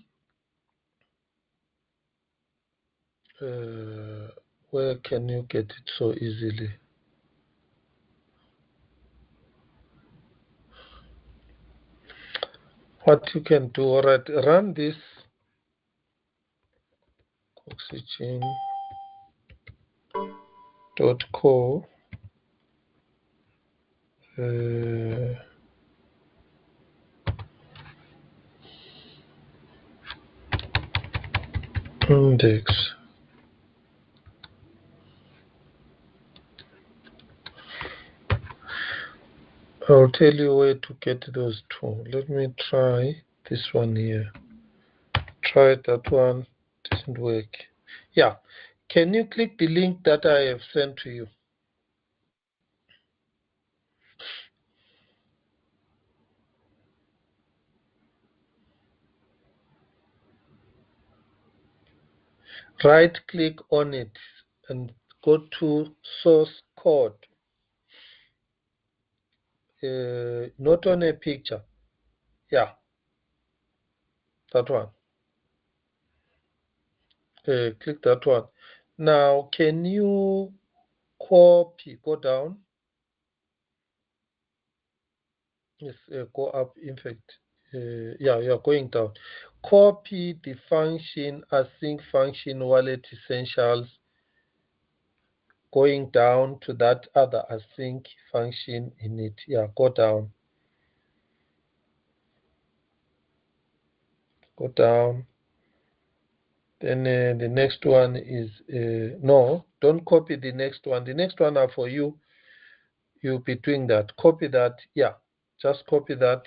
where can you get it so easily? What you can do, all right, run this oxygen.co index. I'll tell you where to get those two. Let me try this one here. Try that one, doesn't work. Yeah, can you click the link that I have sent to you? Right click on it and go to source code. Not on a picture. Yeah, that one. Click that one. Now, can you copy? Go down. Yes, go up. In fact, yeah, you are going down. Copy the function async function wallet essentials. Going down to that other async function in it. Yeah, go down. Go down. Then the next one is, no, don't copy the next one. The next one are for you. You'll be doing that. Copy that. Yeah, just copy that.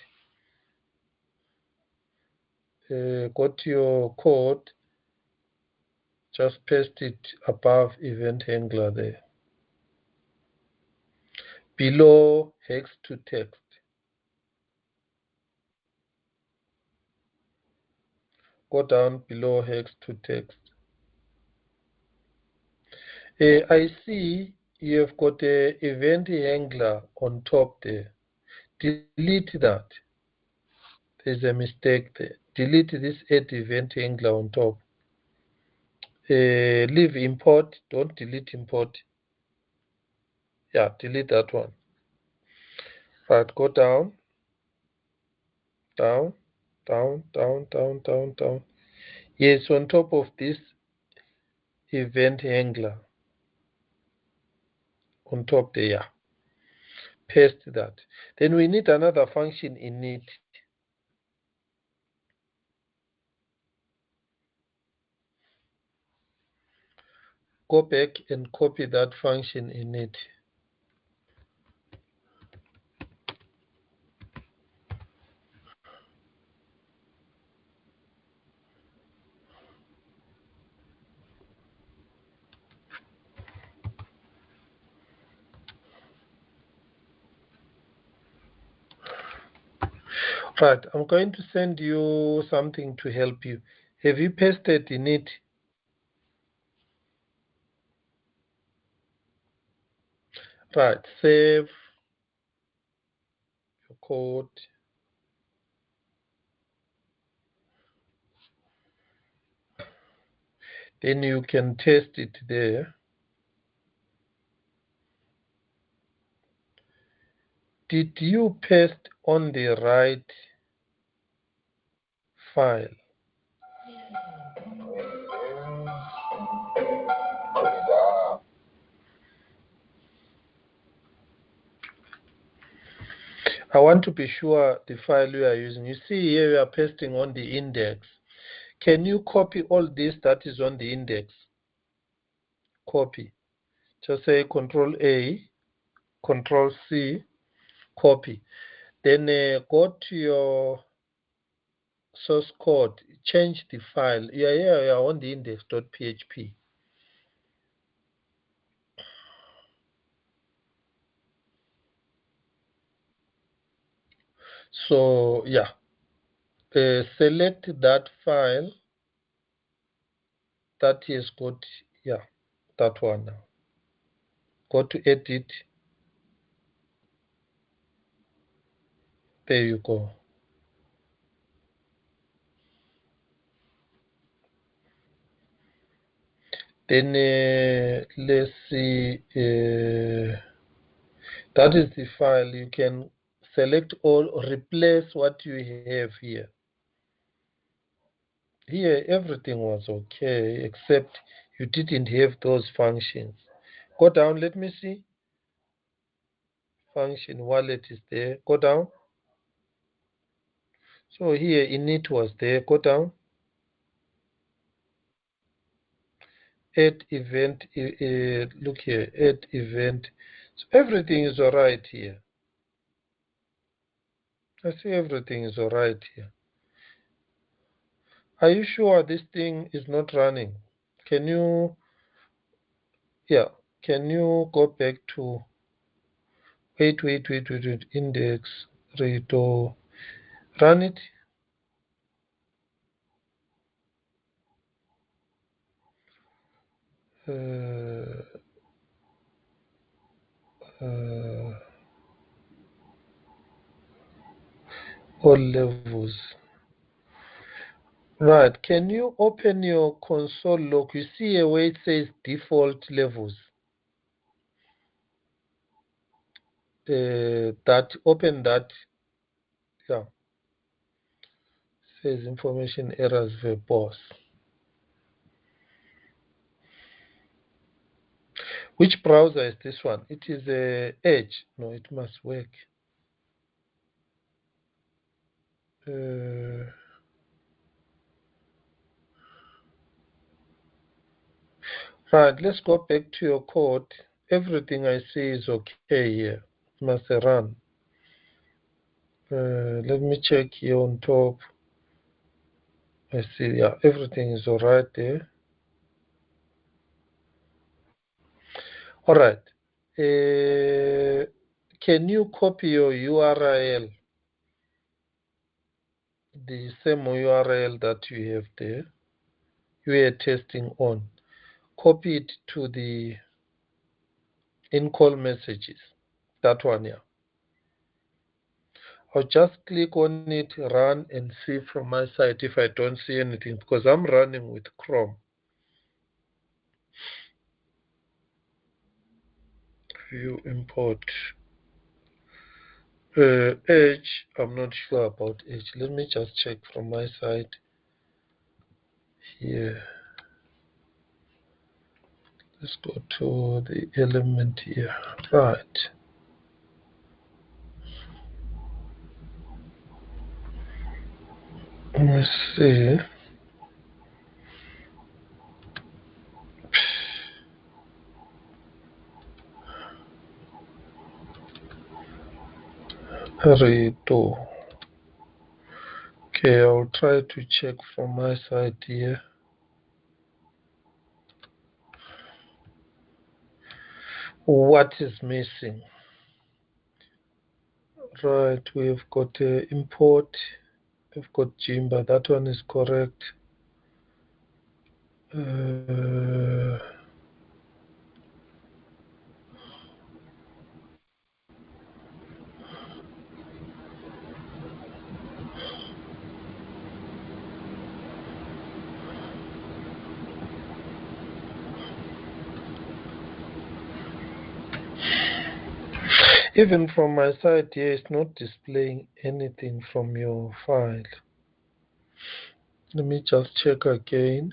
Go to your code. Just paste it above event handler there. Below hex to text. Go down below hex to text. I see you have got a event handler on top there. Delete that. There's a mistake there. Delete this add event handler on top. Leave import. Don't delete import. Yeah, delete that one. Right, go down, down, down, down, down, down, down. Yes, on top of this event handler. On top there. Paste that. Then we need another function in it. Go back and copy that function in it. Right, I'm going to send you something to help you. Have you pasted in it? Right, save your code. Then you can test it there. Did you paste on the right file? I want to be sure the file you are using. You see here you are pasting on the index. Can you copy all this that is on the index? Copy. Just say Control A, Control C, copy. Then go to your source code, change the file. You are on the index.php. So yeah, select that file that is got, yeah, that one now. Go to edit. There you go. Then let's see, that is the file. You can select all, replace what you have here. Here everything was okay except you didn't have those functions. Go down, let me see. Function wallet is there. Go down. So here init was there. Go down. Add event. Look here. Add event. So everything is alright here. I see everything is alright here. Are you sure this thing is not running? Can you, yeah, can you go back to, wait, index, redo, run it? All levels. Right, can you open your console log? You see a where it says default levels. Open that, yeah. Says information errors verbose. Which browser is this one? It is Edge. No, it must work. Right, let's go back to your code. Everything I see is okay here. It must run. Let me check here on top. I see, yeah, everything is alright there. Alright. Can you copy your URL? The same URL that you have there. You are testing on. Copy it to the in-call messages. That one, yeah. I'll just click on it, run, and see from my side if I don't see anything, because I'm running with Chrome. View import. Edge, I'm not sure about Edge. Let me just check from my side here. Let's go to the element here. Right. Let me see. Redo. Okay, I'll try to check from my side here. What is missing? Right, we've got import. We've got Jimba. That one is correct. Even from my side here, it's not displaying anything from your file. Let me just check again.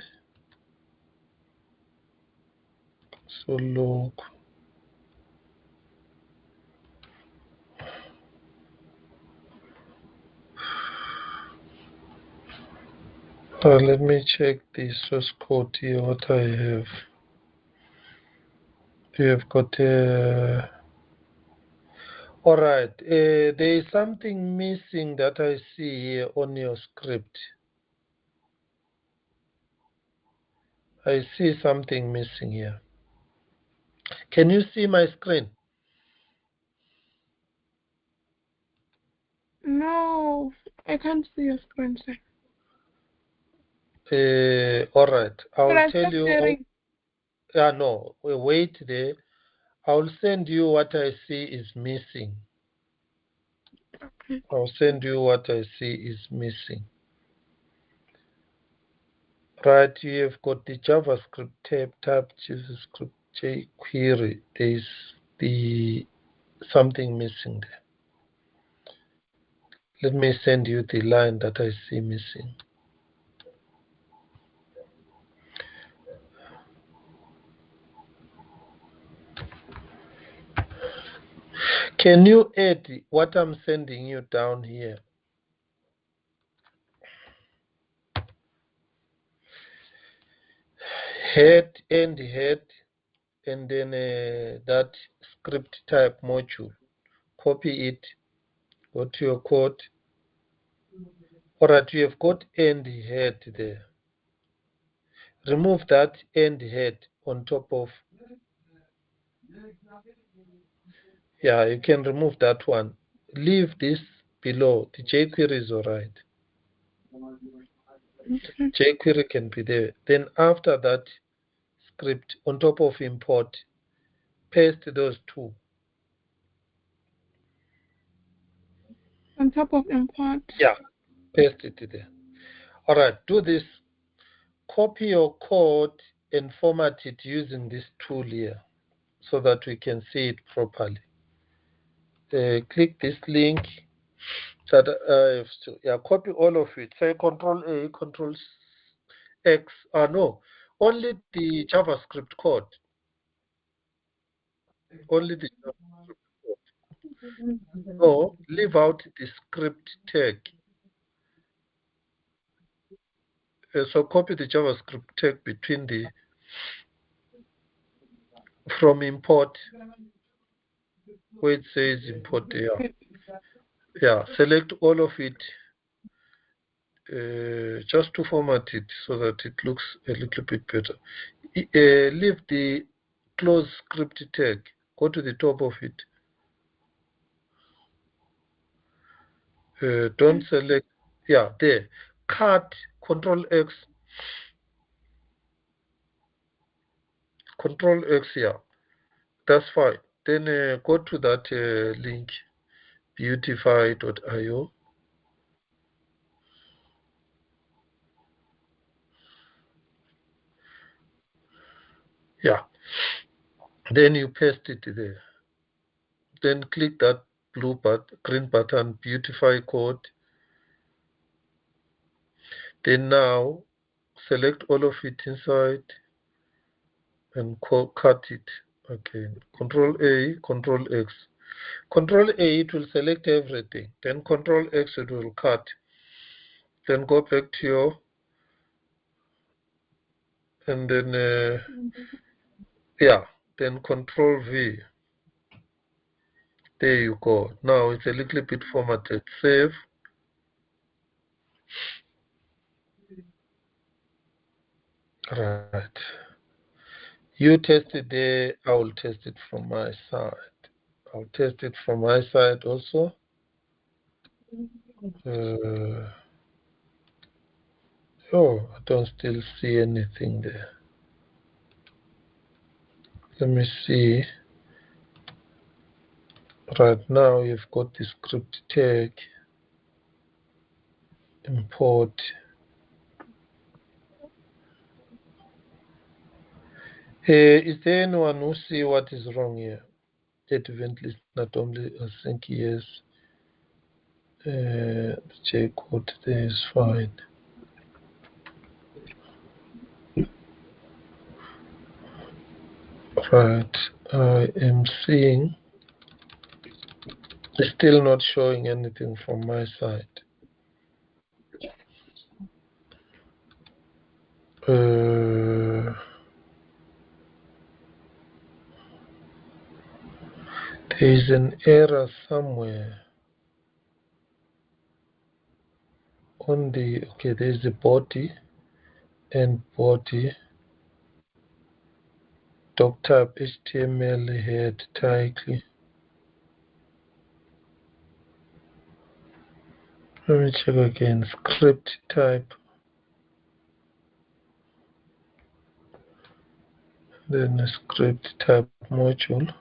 So look. Let me check the source code here, what I have. You have got alright, there is something missing that I see here on your script. I see something missing here. Can you see my screen? No, I can't see your screen, sir. Alright, But I'll I tell stop you. sharing. No, wait there. I'll send you what I see is missing. Okay. I'll send you what I see is missing. Right, you have got the JavaScript tab, JavaScript jQuery. There is something missing there. Let me send you the line that I see missing. Can you add what I'm sending you down here? Head, and then that script type module. Copy it, go to your code. Alright, you have got end head there. Remove that end head on top of. Yeah, you can remove that one. Leave this below. The jQuery is alright. jQuery can be there. Then after that script, on top of import, paste those two. On top of import. Yeah, paste it there. Alright, do this. Copy your code and format it using this tool here so that we can see it properly. Click this link that copy all of it. Say Control A, Control X. No, only the JavaScript code. Only the JavaScript code. So leave out the script tag. So copy the JavaScript tag between the from import where it says import there. Yeah, select all of it just to format it so that it looks a little bit better. Leave the close script tag. Go to the top of it. Don't select. Yeah, there. Cut. Control X. Control X. Yeah, that's fine. Then go to that link, beautify.io. Yeah. Then you paste it there. Then click that green button, beautify code. Then now select all of it inside and cut it again. Control A, Control X. Control A, it will select everything. Then Control X, it will cut. Then go back to your, and then, then Control V. There you go. Now it's a little bit formatted. Save. Right. You test it there. I will test it from my side. I'll test it from my side also. I don't still see anything there. Let me see. Right now you've got the script tag, import. Is there anyone who see what is wrong here? at event list not only async, yes. The J code there is fine. Right, I am seeing it's still not showing anything from my side. There is an error somewhere on the, okay, there's the body and body doc type HTML head title. Let me check again. Script type, then a script type module.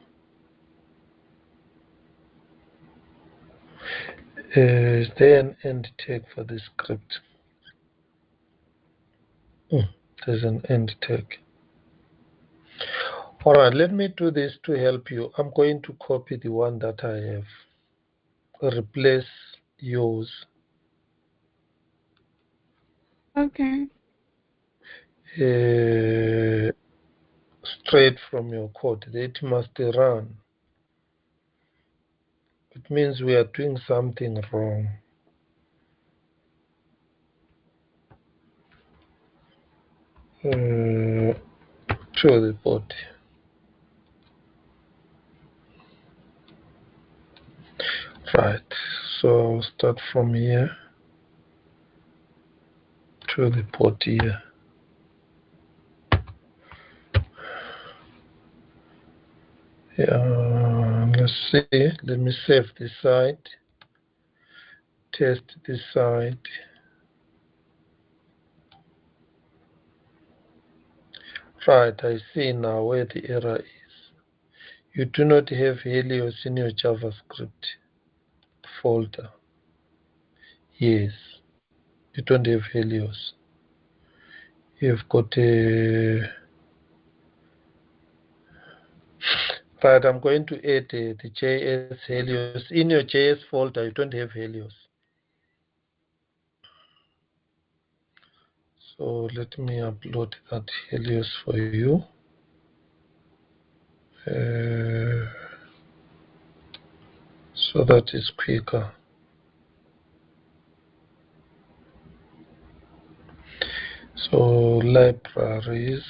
Is there an end tag for the script? There's an end tag. All right, let me do this to help you. I'm going to copy the one that I have, replace yours. Okay. Straight from your code. It must run. It means we are doing something wrong. To the body. Right. So I'll start from here to the body here. Let's see. Let me save this side. Test this side. Right, I see now where the error is. You do not have Helios in your JavaScript folder. Yes, you don't have Helios. You've got a... Right, I'm going to add the JS Helios. In your JS folder, you don't have Helios. So let me upload that Helios for you. So that is quicker. So libraries.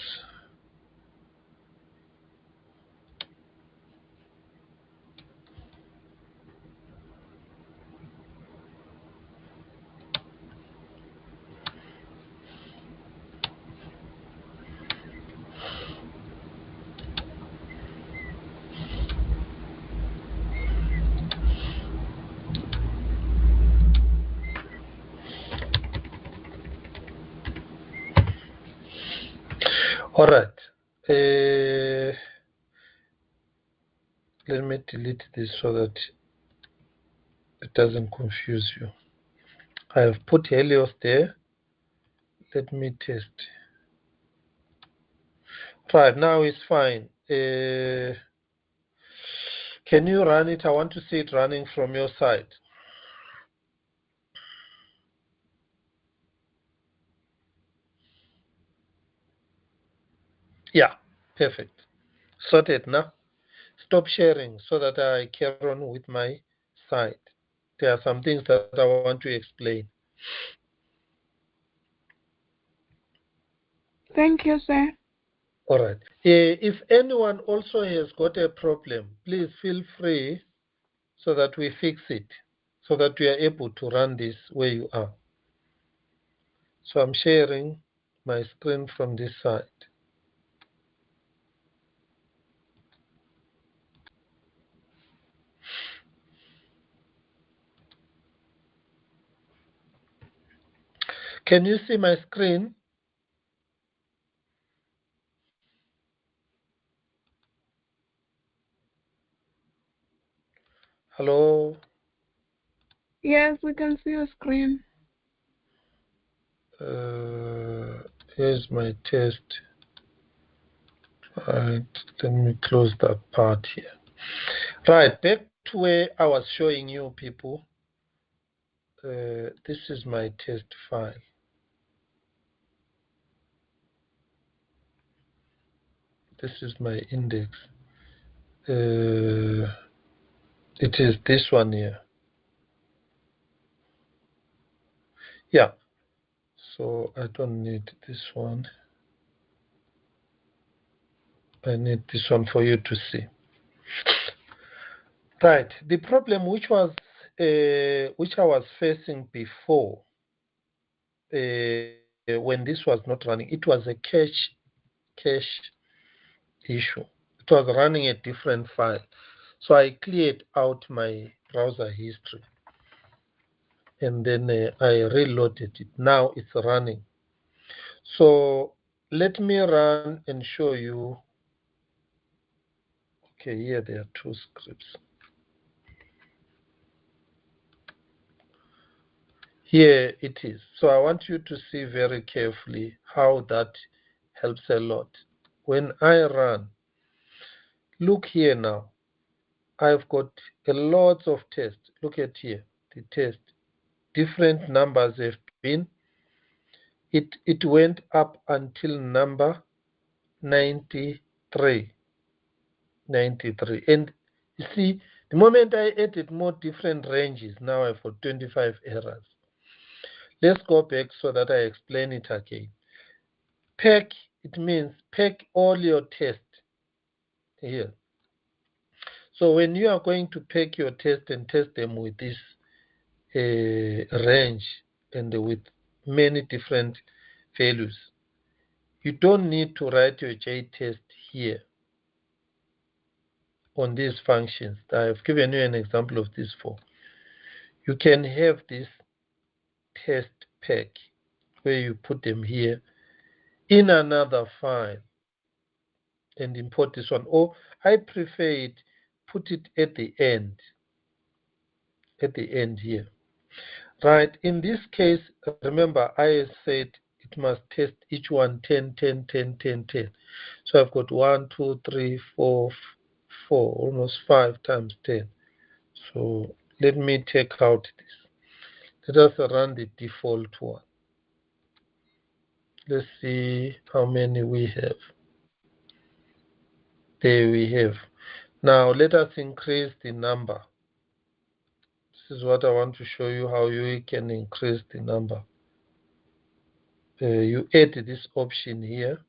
All right. Let me delete this so that it doesn't confuse you. I have put Helios there. Let me test. Right, now it's fine. Can you run it? I want to see it running from your side. Yeah, perfect. Sorted now. Stop sharing so that I carry on with my side. There are some things that I want to explain. Thank you, sir. All right. If anyone also has got a problem, please feel free so that we fix it, so that we are able to run this where you are. So I'm sharing my screen from this side. Can you see my screen? Hello? Yes, we can see your screen. Here's my test. Right, let me close that part here. Right, back to where I was showing you people. This is my test file. This is my index. It is this one here. Yeah. So I don't need this one. I need this one for you to see. Right. The problem which I was facing before, when this was not running, it was a cache issue. It was running a different file. So I cleared out my browser history and then I reloaded it. Now it's running. So let me run and show you. Okay, here there are two scripts. Here it is. So I want you to see very carefully how that helps a lot. When I run, look here now. I've got a lot of tests. Look at here, the test. Different numbers have been. It went up until number 93. 93. And you see, the moment I added more different ranges, now I've got 25 errors. Let's go back so that I explain it again. Pack, it means pack all your tests here. So when you are going to pack your test and test them with this range and with many different values, you don't need to write your JTest here on these functions. I've given you an example of this for. You can have this test pack where you put them here in another file and import this one. Or I prefer it, put it at the end here. Right, in this case, remember I said it must test each one 10, 10, 10, 10, 10. So I've got 1, 2, 3, 4, 4, almost 5 times 10. So let me take out this. Let us run the default one. Let's see how many we have. There we have. Now let us increase the number. This is what I want to show you, how you can increase the number. You add this option here,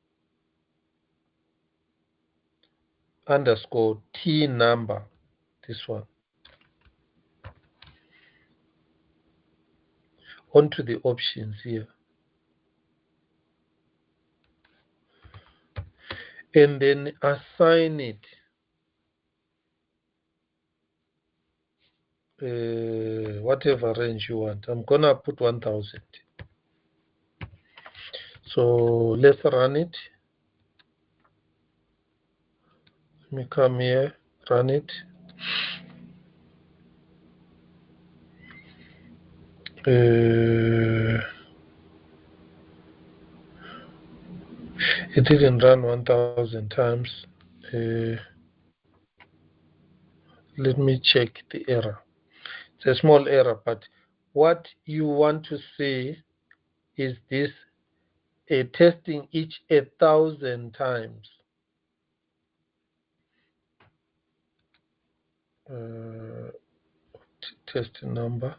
underscore T number, this one, onto the options here. And then assign it whatever range you want. I'm gonna put 1000. So let's run it. Let me come here, run it. It didn't run 1000 times. Let me check the error. It's a small error, but what you want to see is this testing each 1,000 times. Test number.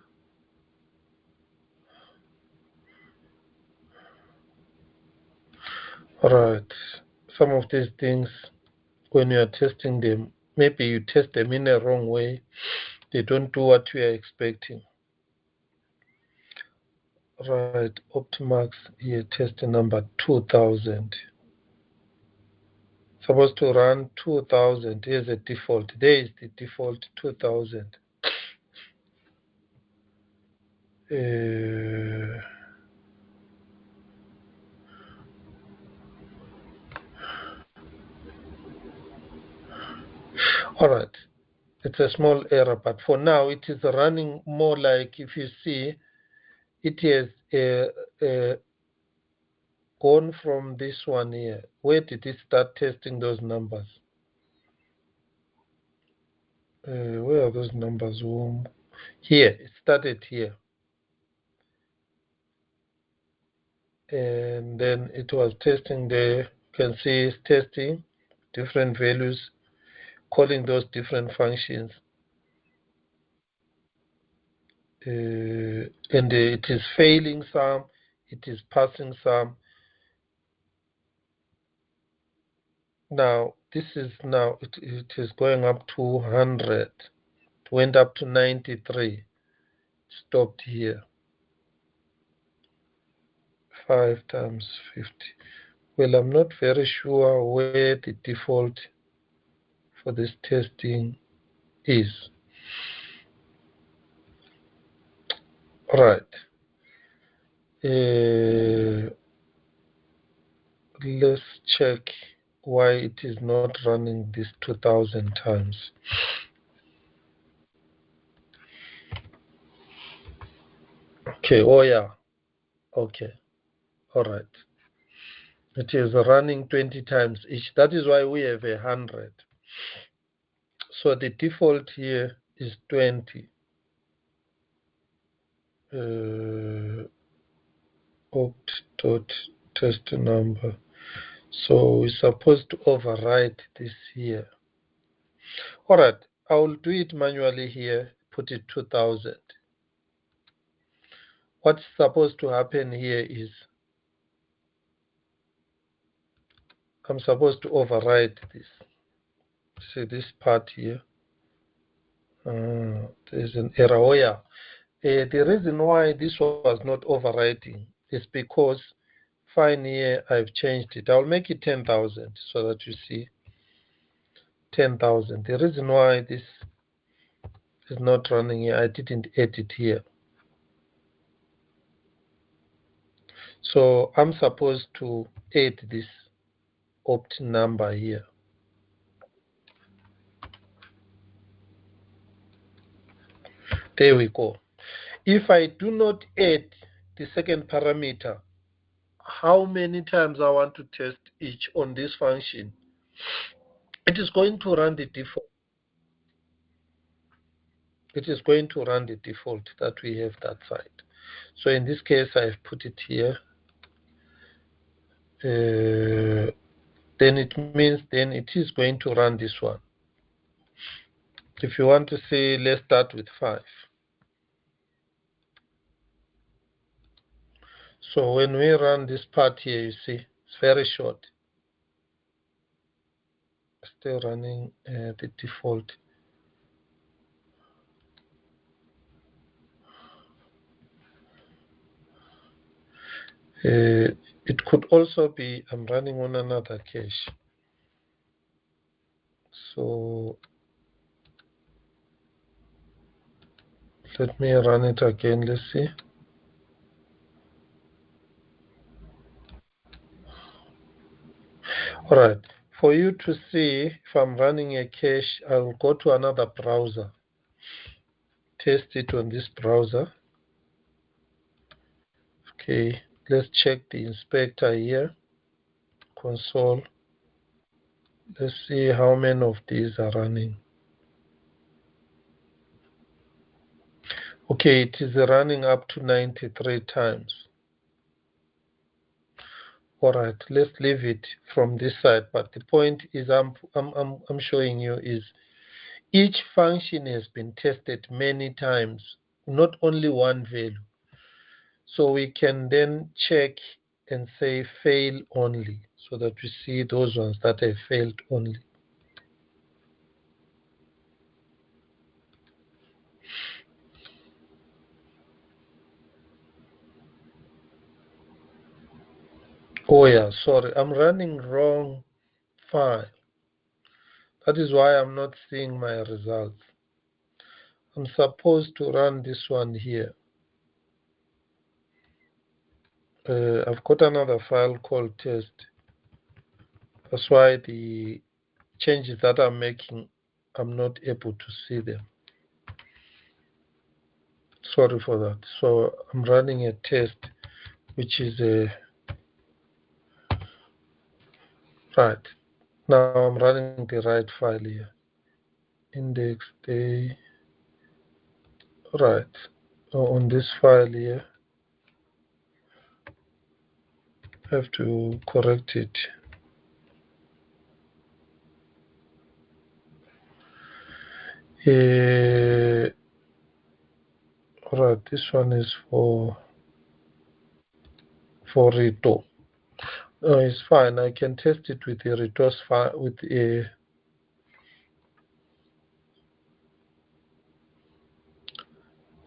All right. Some of these things, when you are testing them, maybe you test them in a wrong way. They don't do what you are expecting. Right. Optimax here, test number 2000. Supposed to run 2000. Here's a default. There is the default 2000. All right. It's a small error, but for now it is running more like, if you see, it has gone from this one here. Where did it start testing those numbers? Where are those numbers? Here, it started here. And then it was testing there. You can see it's testing different values, calling those different functions. And it is failing some, it is passing some. Now, this is now, it is going up to 100. It went up to 93. Stopped here. 5 times 50. Well, I'm not very sure where the default for this testing is. All right. Let's check why it is not running this 2000 times. Okay, oh yeah. Okay, all right. It is running 20 times each. That is why we have 100. So the default here is 20. Opt.test number. So we're supposed to overwrite this here. All right, I will do it manually here, put it 2000. What's supposed to happen here is I'm supposed to overwrite this. See this part here. There's an error. Oh yeah. The reason why this was not overwriting is because fine here I've changed it. I'll make it 10,000 so that you see 10,000. The reason why this is not running here, I didn't edit here. So I'm supposed to add this opt number here. There we go. If I do not add the second parameter, how many times I want to test each on this function, it is going to run the default. It is going to run the default that we have that side. So in this case, I've put it here. Then it means then it is going to run this one. If you want to say, let's start with 5. So when we run this part here, you see, it's very short. Still running the default. It could also be I'm running on another cache. So let me run it again. Let's see. All right. For you to see if I'm running a cache, I'll go to another browser. Test it on this browser. Okay. Let's check the inspector here. Console. Let's see how many of these are running. Okay, it is running up to 93 times. All right, let's leave it from this side. But the point is, I'm showing you is each function has been tested many times, not only one value. So we can then check and say fail only, so that we see those ones that have failed only. Oh yeah, sorry, I'm running wrong file. That is why I'm not seeing my results. I'm supposed to run this one here. I've got another file called test. That's why the changes that I'm making, I'm not able to see them. Sorry for that. So I'm running a test, which is right. Now I'm running the right file here. index day. Right. On this file here, I have to correct it. Right, this one is for Rito. No, it's fine. I can test it with a Rito's file with a.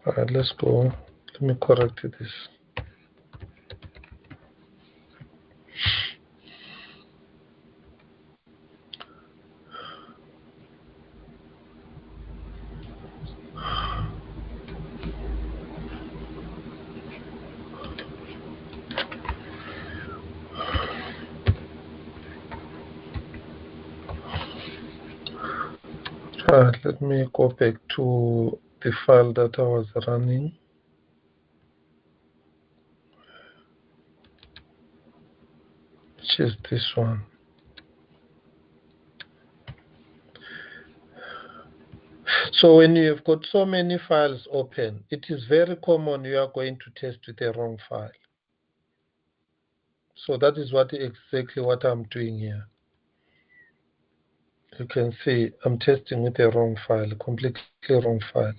Alright, let's go. Let me correct this. Alright, let me go back to the file that I was running. Which is this one. So when you have got so many files open, it is very common you are going to test with the wrong file. So that is exactly what I'm doing here. You can see I'm testing with the wrong file, completely wrong file.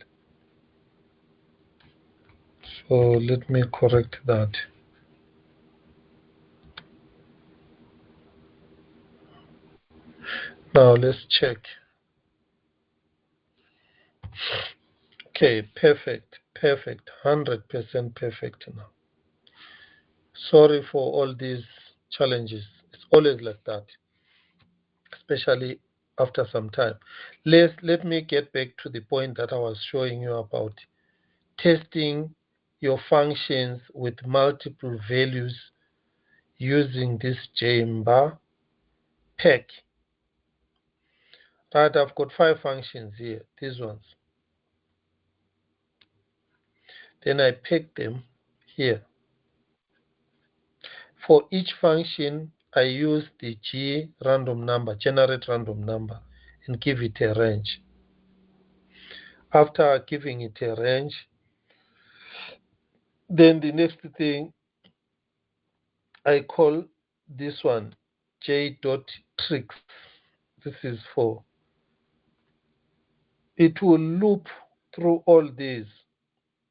So let me correct that. Now let's check. Okay, perfect, 100% perfect now. Sorry for all these challenges. It's always like that, especially after some time. Let me get back to the point that I was showing you about testing your functions with multiple values using this JMBA pack. Right, I've got 5 functions here, these ones. Then I pick them here. For each function, I use the G random number, generate random number, and give it a range. After giving it a range, then the next thing, I call this one J.tricks. This is for, it will loop through all these,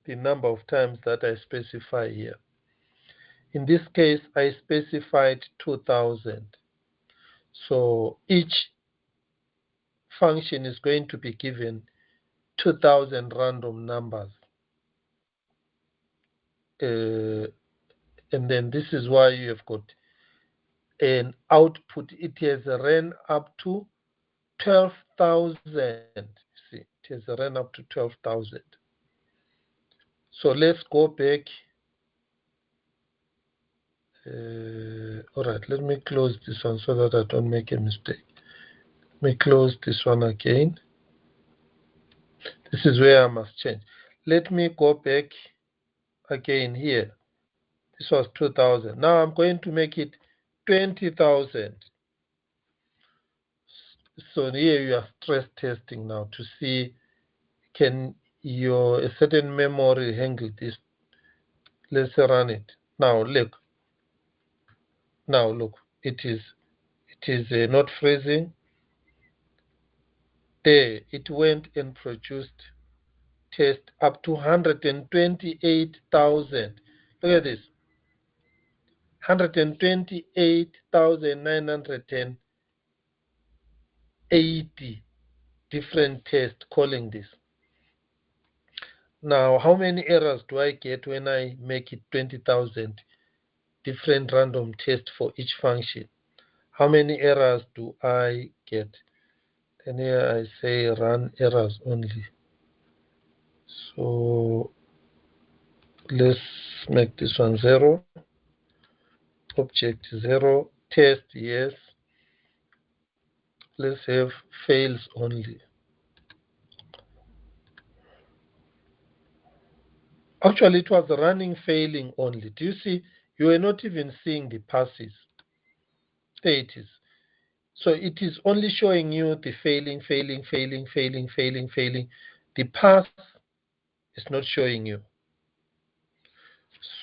the number of times that I specify here. In this case, I specified 2000. So each function is going to be given 2000 random numbers. And then this is why you have got an output. It has ran up to 12,000. See, it has ran up to 12,000. So let's go back. All right, let me close this one so that I don't make a mistake. Let me close this one again. This is where I must change. Let me go back again here. This was 2000. Now I'm going to make it 20,000. So here you are stress testing now to see can a certain memory handle this. Let's run it. Now look. It is not freezing. There it went and produced test up to 128,000. Look at this. 128,980 different tests calling this. Now, how many errors do I get when I make it 20,000 different random tests for each function? How many errors do I get? And here I say run errors only. So let's make this one 0. Object 0. Test, yes. Let's have fails only. Actually, it was running failing only. Do you see? You were not even seeing the passes. There it is. So it is only showing you the failing. The pass is not showing you.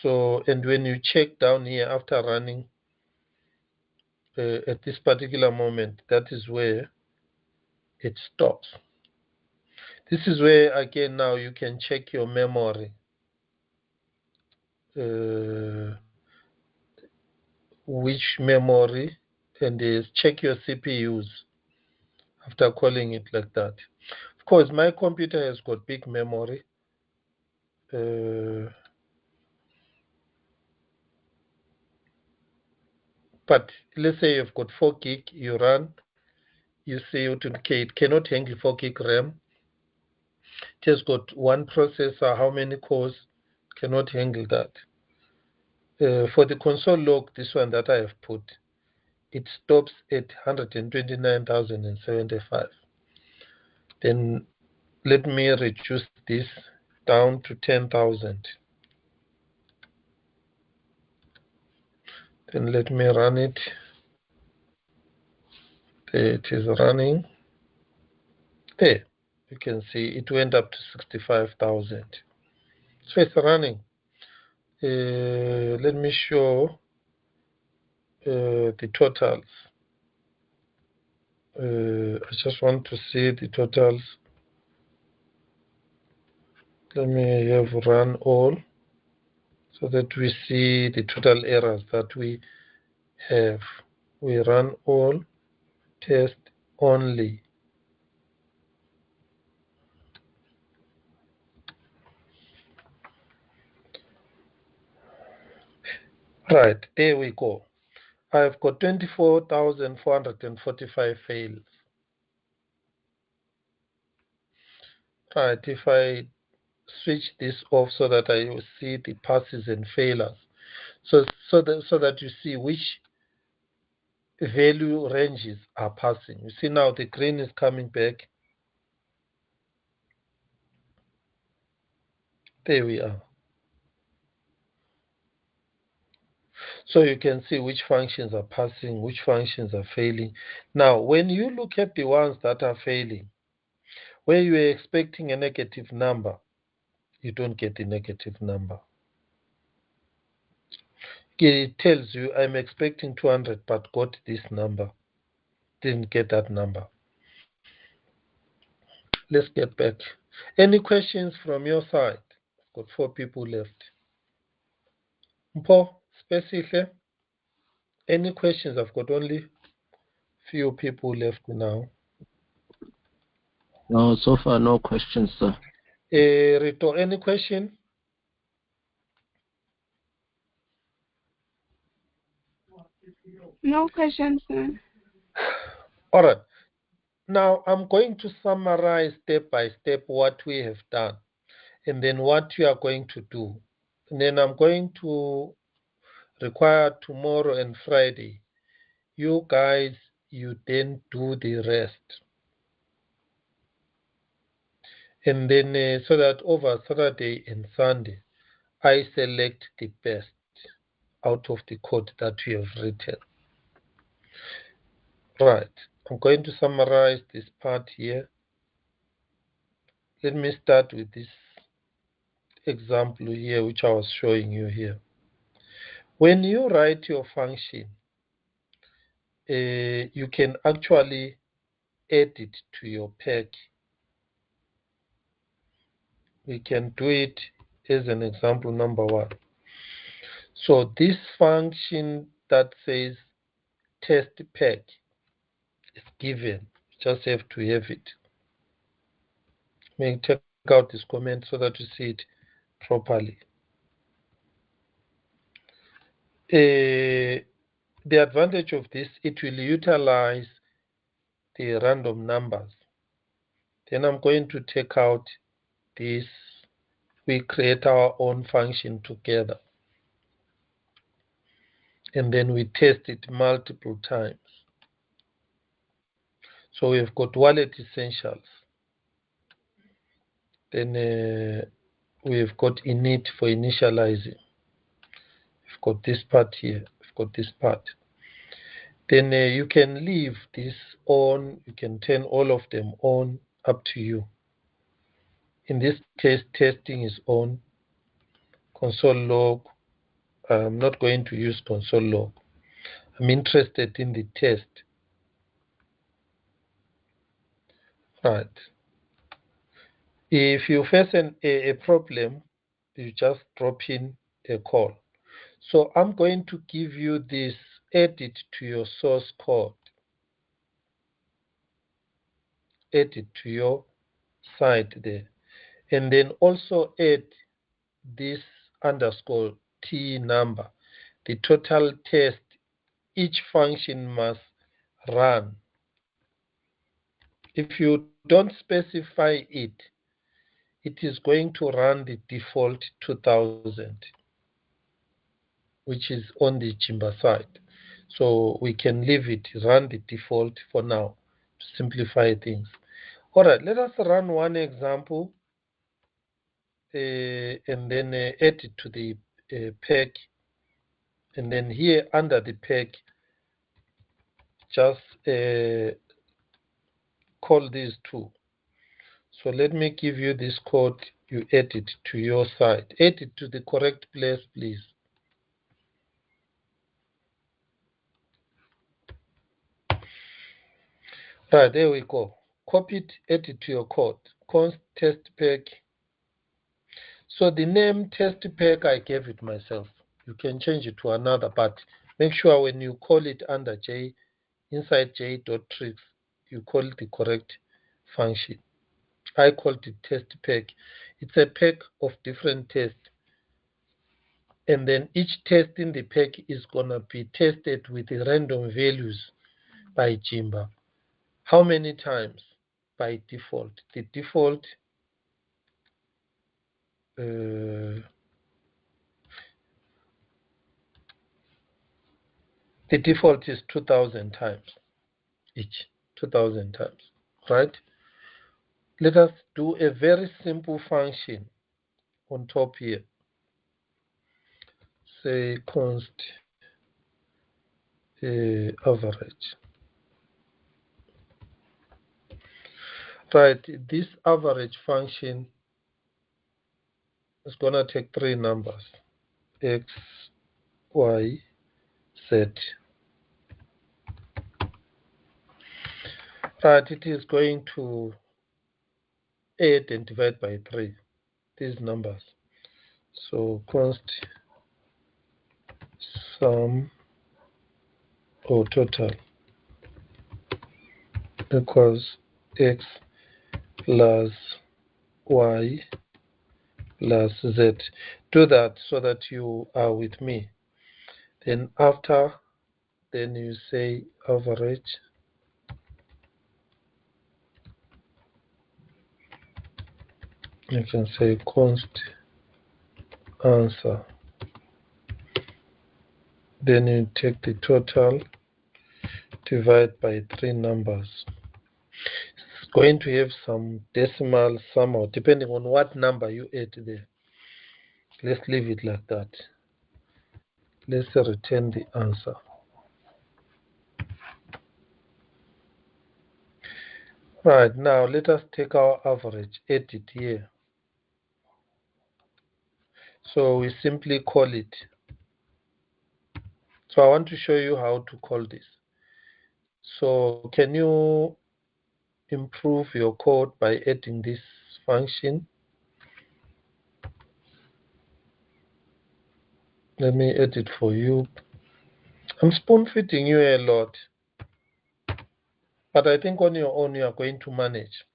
So, and when you check down here after running at this particular moment, that is where it stops. This is where again now you can check your memory. Which memory, and check your CPUs after calling it like that. Of course, my computer has got big memory. But let's say you've got 4 gig, you run, you say okay, it cannot handle 4 gig RAM. It has got one processor, how many cores, cannot handle that. For the console log, this one that I have put, it stops at 129,075. Then let me reduce this down to 10,000. Then let me run it. There it is running. There, you can see it went up to 65,000. So it's running. Let me show the totals. I just want to see the totals. Let me have run all so that we see the total errors that we have. We run all, test only. Right, there we go. I've got 24,445 fails. Right, if I switch this off so that I will see the passes and failures, so that you see which value ranges are passing. You see now the green is coming back. There we are. So you can see which functions are passing, which functions are failing. Now, when you look at the ones that are failing, where you are expecting a negative number, you don't get the negative number. It tells you I'm expecting 200 but got this number. Didn't get that number. Let's get back. Any questions from your side? I've got 4 people left. Mpo, Spesihle? Any questions? I've got only few people left now. No, so far no questions, sir. Rito, any question? No questions, sir. All right. Now I'm going to summarize step by step what we have done and then what you are going to do. And then I'm going to require tomorrow and Friday, you guys, you then do the rest. And then so that over Saturday and Sunday, I select the best out of the code that we have written. Right. I'm going to summarize this part here. Let me start with this example here, which I was showing you here. When you write your function, you can actually add it to your pack. We can do it as an example number 1. So this function that says test pack is given. You just have to have it. Let me take out this comment so that you see it properly. The advantage of this, it will utilize the random numbers. Then I'm going to take out this. We create our own function together. And then we test it multiple times. So we've got wallet essentials. Then we've got init for initializing. We've got this part here. We've got this part. Then you can leave this on, you can turn all of them on, up to you. In this case, testing is on, console log. I'm not going to use console log. I'm interested in the test. Right. If you face a problem, you just drop in a call. So I'm going to give you this, edit to your source code. Edit to your site there. And then also add this underscore T number. The total test, each function must run. If you don't specify it, it is going to run the default 2000, which is on the Jimba side. So we can leave it, run the default for now to simplify things. All right, let us run one example and then add it to the peg. And then here under the peg, just call these two. So let me give you this code. You add it to your side. Add it to the correct place, please. Right, there we go. Copy it, add it to your code. Const test peg. So the name test peg, I gave it myself. You can change it to another, but make sure when you call it under J, inside J.tricks, you call it the correct function. I called it test peg. It's a peg of different tests. And then each test in the peg is going to be tested with the random values by Jimba. How many times? By default. The default is 2000 times each. 2000 times, right? Let us do a very simple function on top here. Say const average. Right, this average function is going to take three numbers, x, y, z. Right, it is going to add and divide by 3, these numbers. So const sum or total equals x plus y plus z. Do that so that you are with me. Then after, then you say average. You can say const answer. Then you take the total, divide by 3 numbers. It's going to have some decimal somehow, depending on what number you add there. Let's leave it like that. Let's return the answer. Right, now let us take our average, add it here. So we simply call it. So I want to show you how to call this. So can you improve your code by adding this function? Let me add it for you. I'm spoon feeding you a lot, but I think on your own you are going to manage.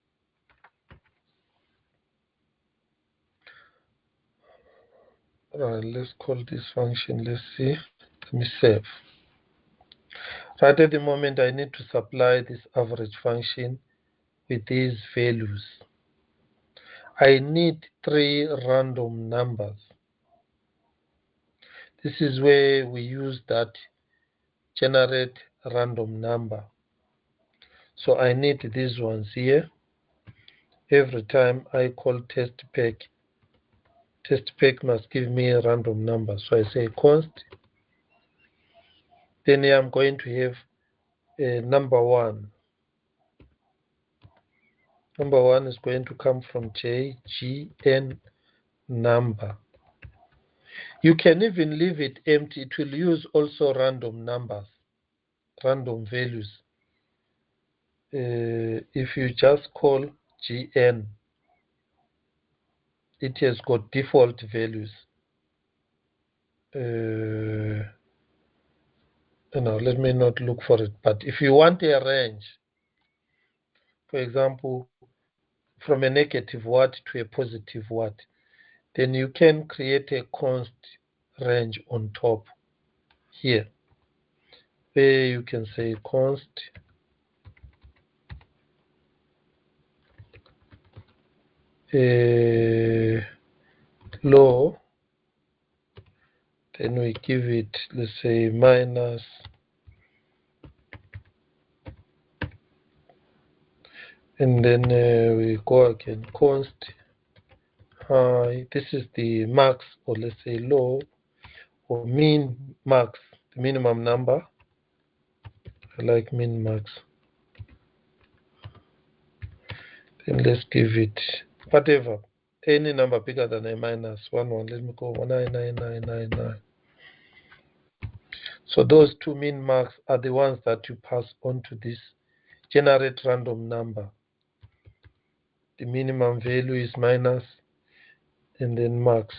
Right, let's call this function. Let's see. Let me save. Right at the moment, I need to supply this average function with these values. I need 3 random numbers. This is where we use that generate random number. So I need these ones here. Every time I call test peg must give me a random number. So I say const. Then here I'm going to have number 1. Number 1 is going to come from JGN number. You can even leave it empty. It will use also random numbers, random values. If you just call GN, it has got default values. Let me not look for it. But if you want a range, for example, from a negative word to a positive word, then you can create a const range on top here, where you can say const low, then we give it, let's say, minus, and then we go again, const high. This is the max, or let's say low, or min max, the minimum number. I like min max. Then let's give it whatever, any number bigger than a minus 1. Let me go 99999. So those two min max are the ones that you pass on to this generate random number. The minimum value is minus and then max.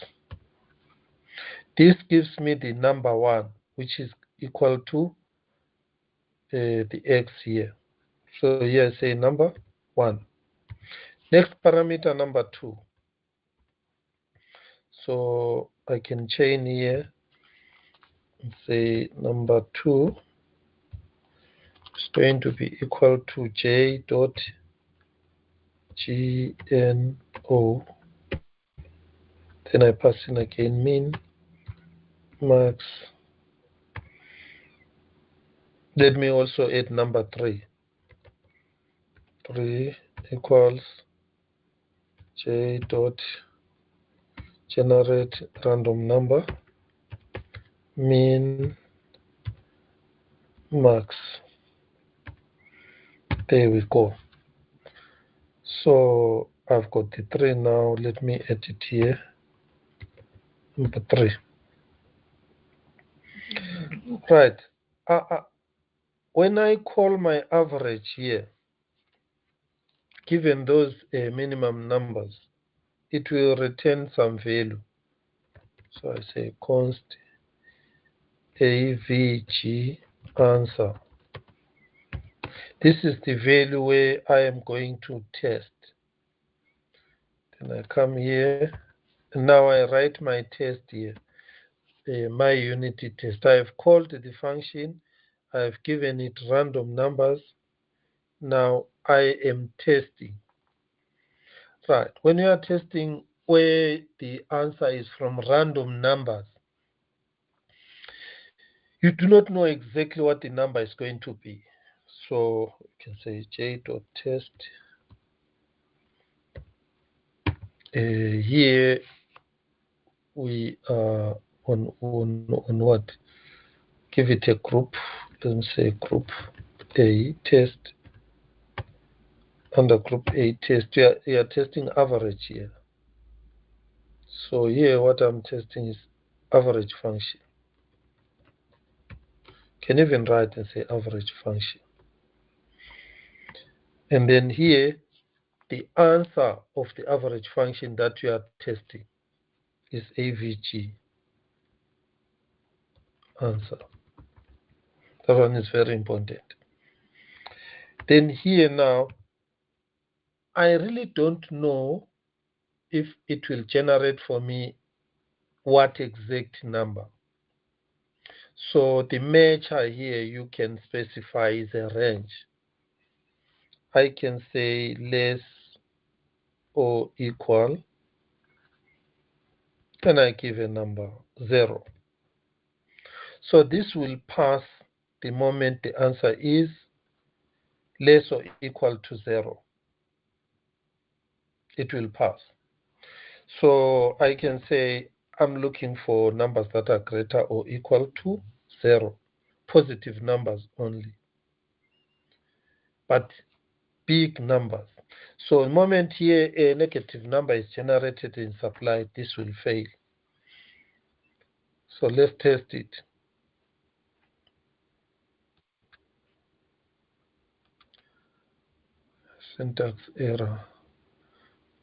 This gives me the number 1, which is equal to the x here. So here I say number 1. Next parameter, number 2. So I can chain here and say number 2 is going to be equal to j dot gno. Then I pass in again min max. Let me also add number 3. 3 equals j dot generate random number min max. There we go. So I've got the 3 now. Let me add it here. Number 3. Right. When I call my average here, given those minimum numbers, it will return some value. So I say const avg answer. This is the value where I am going to test. Then I come here. Now I write my test here, my unity test. I have called the function. I have given it random numbers. Now I am testing. Right. When you are testing where the answer is from random numbers, you do not know exactly what the number is going to be. So you can say j.test. Here we are on what? Give it a group. Let me say group A test. Under group A test, you are testing average here. So here what I'm testing is average function. Can even write and say average function. And then here, the answer of the average function that you are testing is AVG answer. That one is very important. Then here now, I really don't know if it will generate for me what exact number. So the measure here you can specify is a range. I can say less or equal, then I give a number 0. So this will pass the moment the answer is less or equal to 0. It will pass. So I can say I'm looking for numbers that are greater or equal to 0. Positive numbers only. but big numbers. So the moment here a negative number is generated in supply, this will fail. So let's test it. Syntax error,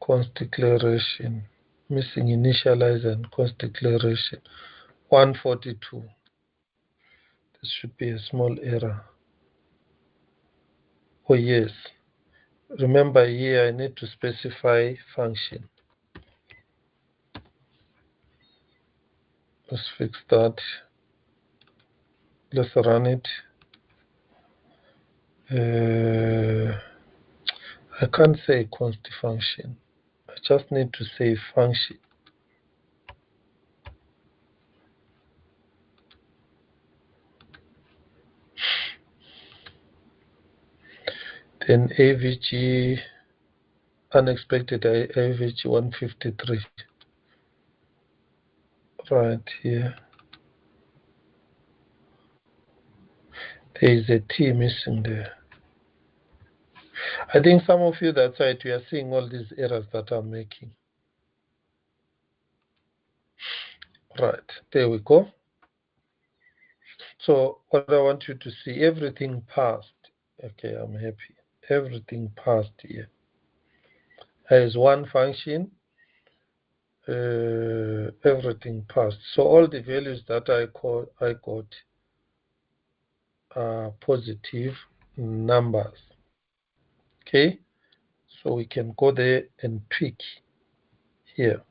const declaration, missing initializer and const declaration, 142. This should be a small error. Oh yes, remember here I need to specify function. Let's fix that. Let's run it. I can't say const function. I just need to say function. Then AVG, unexpected AVG 153. Right here. There is a T missing there. I think some of you that side, you are seeing all these errors that I'm making. Right, there we go. So what I want you to see, everything passed. Okay, I'm happy. Everything passed here. As one function, everything passed. So all the values that I got are positive numbers. Okay, so we can go there and tweak here.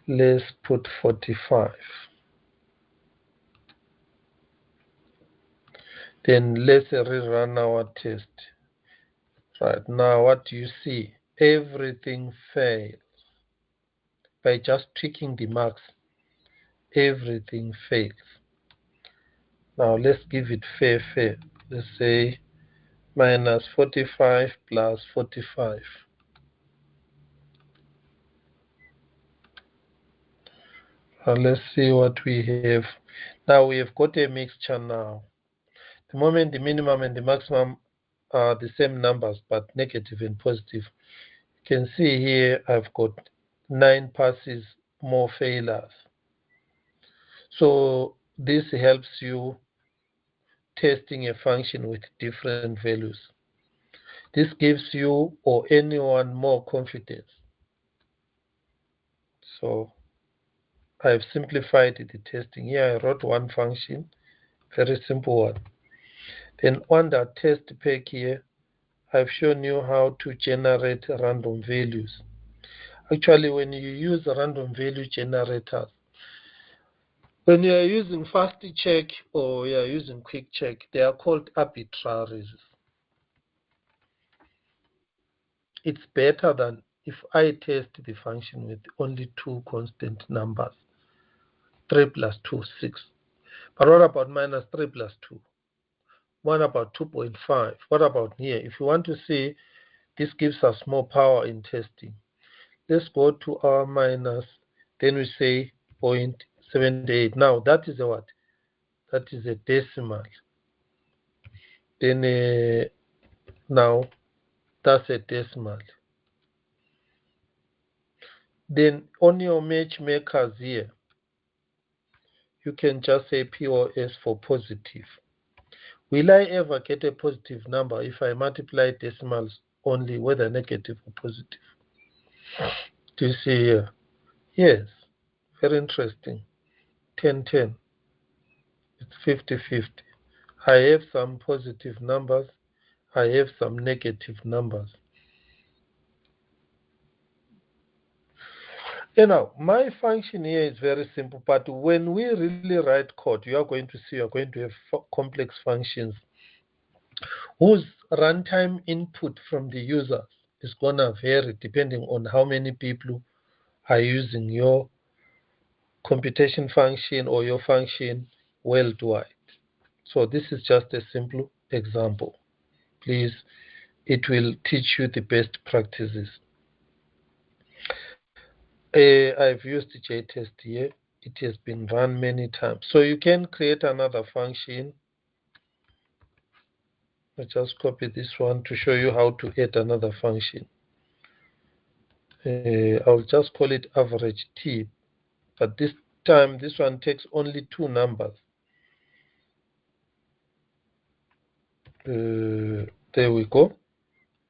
Let's put 45. Then let's rerun our test. Right now, what do you see? Everything fails. By just tweaking the marks, everything fails. Now let's give it fair. Let's say minus 45 plus 45. Let's see what we have. Now we have got a mixture now. The moment the minimum and the maximum are the same numbers but negative and positive, you can see here I've got 9 passes, more failures. So this helps you testing a function with different values. This gives you or anyone more confidence. So I've simplified the testing. Here I wrote one function, very simple one. Then on that test pack here, I've shown you how to generate random values. Actually, when you use random value generators, when you are using fast check or you are using quick check, they are called arbitraries. It's better than if I test the function with only 2 constant numbers, 3 plus 2, 6. But what about minus 3 plus 2? What about 2.5? What about here? If you want to see, this gives us more power in testing. Let's go to our minus, then we say 0.78. Now that is a what? That is a decimal. Then now that's a decimal. Then on your matchmakers here, you can just say POS for positive. Will I ever get a positive number if I multiply decimals only, whether negative or positive? Do you see here? Yes, very interesting. 10-10. It's 50-50. I have some positive numbers. I have some negative numbers. My function here is very simple, but when we really write code, you are going to see you're going to have complex functions whose runtime input from the users is going to vary depending on how many people are using your computation function or your function worldwide. So this is just a simple example. Please, it will teach you the best practices. I've used JTest here. It has been run many times. So you can create another function. I just copy this one to show you how to add another function. I'll just call it average T, but this time this one takes only two numbers. There we go.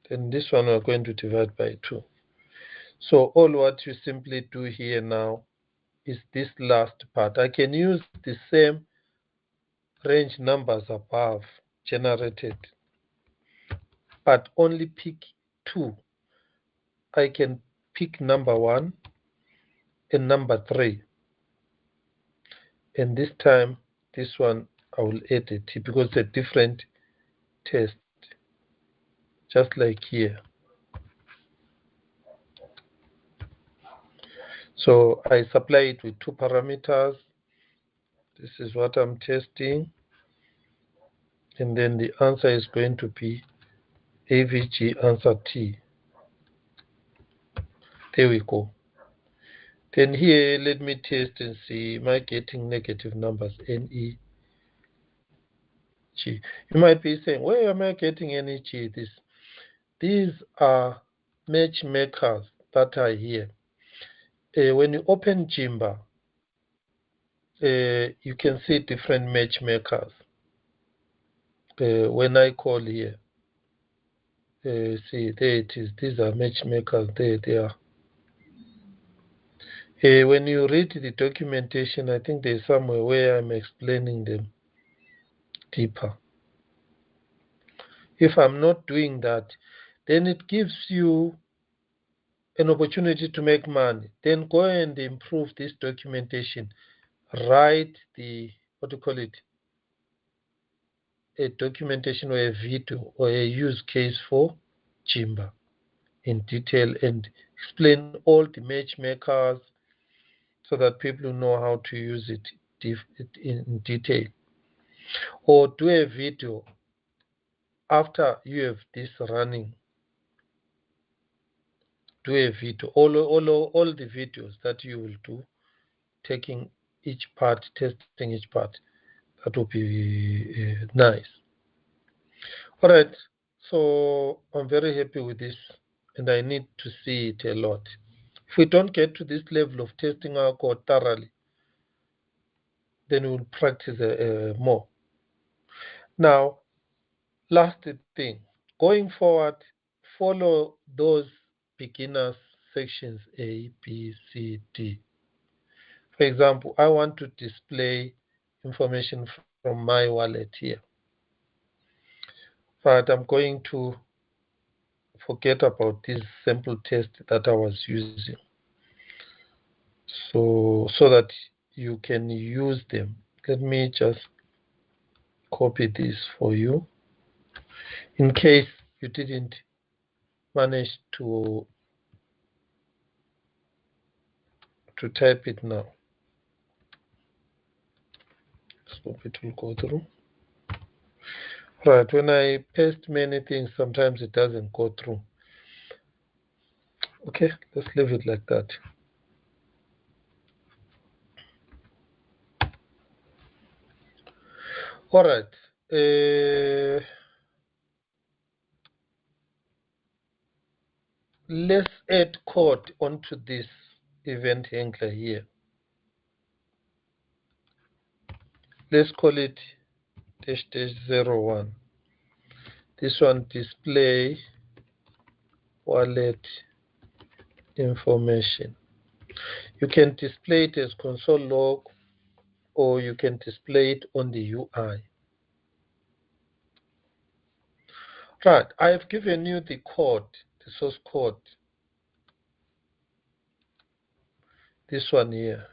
Then this one we're going to divide by 2. So all what you simply do here now is this last part. I can use the same range numbers above generated, but only pick 2. I can pick number 1 and number 3. And this time, this one, I will add a T because it's a different test, just like here. So I supply it with 2 parameters. This is what I'm testing. And then the answer is going to be AVG answer T. There we go. Then here, let me test and see, am I getting negative numbers, NEG? You might be saying, where am I getting NEG? These are matchmakers that are here. When you open Jimba, you can see different matchmakers. When I call here, see, there it is. These are matchmakers. There they are. When you read the documentation, I think there's somewhere where I'm explaining them deeper. If I'm not doing that, then it gives you an opportunity to make money. Then go and improve this documentation. Write the, what do you call it, a documentation or a video or a use case for Jimba in detail and explain all the matchmakers so that people know how to use it in detail. Or do a video after you have this running. Do a video, all the videos that you will do, taking each part, testing each part. That would be nice. All right, so I'm very happy with this, and I need to see it a lot. If we don't get to this level of testing our code thoroughly, then we'll practice more. Now, last thing, going forward, follow those beginners sections A, B, C, D. For example, I want to display information from my wallet here. But I'm going to forget about this sample test that I was using. So that you can use them. Let me just copy this for you. In case you didn't manage to type it now. So it will go through. Right, when I paste many things, sometimes it doesn't go through. Okay, let's leave it like that. All right. Let's add code onto this event handler here. Let's call it --01. This one, display wallet information. You can display it as console log, or you can display it on the UI. Right, I've given you the code, the source code. This one here.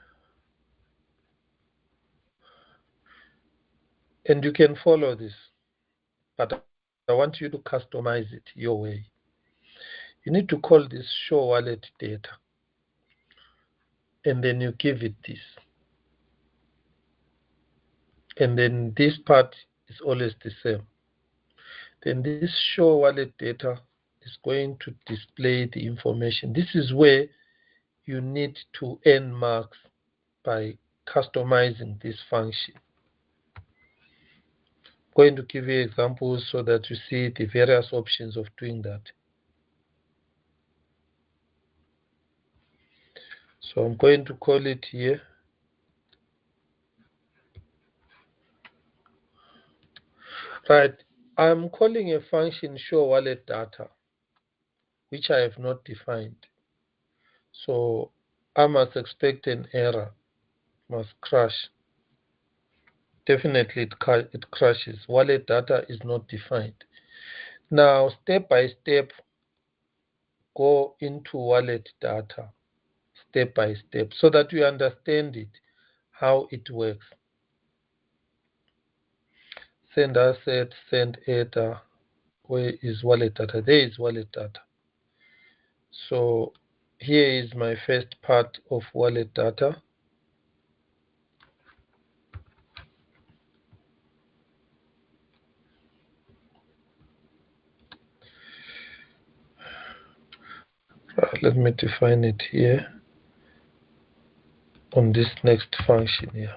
And you can follow this, but I want you to customize it your way. You need to call this show wallet data, and then you give it this. And then this part is always the same. Then this show wallet data is going to display the information. This is where you need to earn marks by customizing this function. going to give you examples so that you see the various options of doing that. So I'm going to call it here. Right, I'm calling a function show wallet data, which I have not defined. So I must expect an error, must crash. Definitely it crashes. Wallet data is not defined. Now, step by step, go into wallet data, step by step, so that you understand it, how it works. Send asset, send data. Where is wallet data? There is wallet data. So here is my first part of wallet data. Let me define it here on this next function here.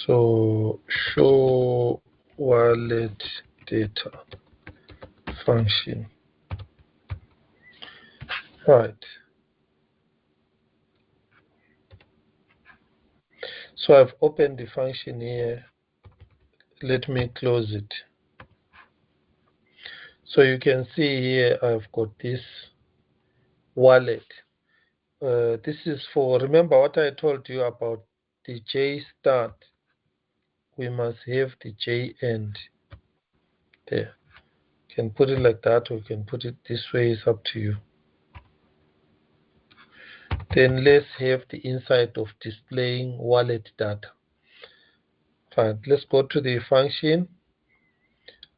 So show wallet data function. Right. So I've opened the function here. Let me close it. So you can see here I've got this wallet. This is for, remember what I told you about the J start. We must have the J end there. You can put it like that, or you can put it this way, it's up to you. Then let's have the insight of displaying wallet data. Right, let's go to the function.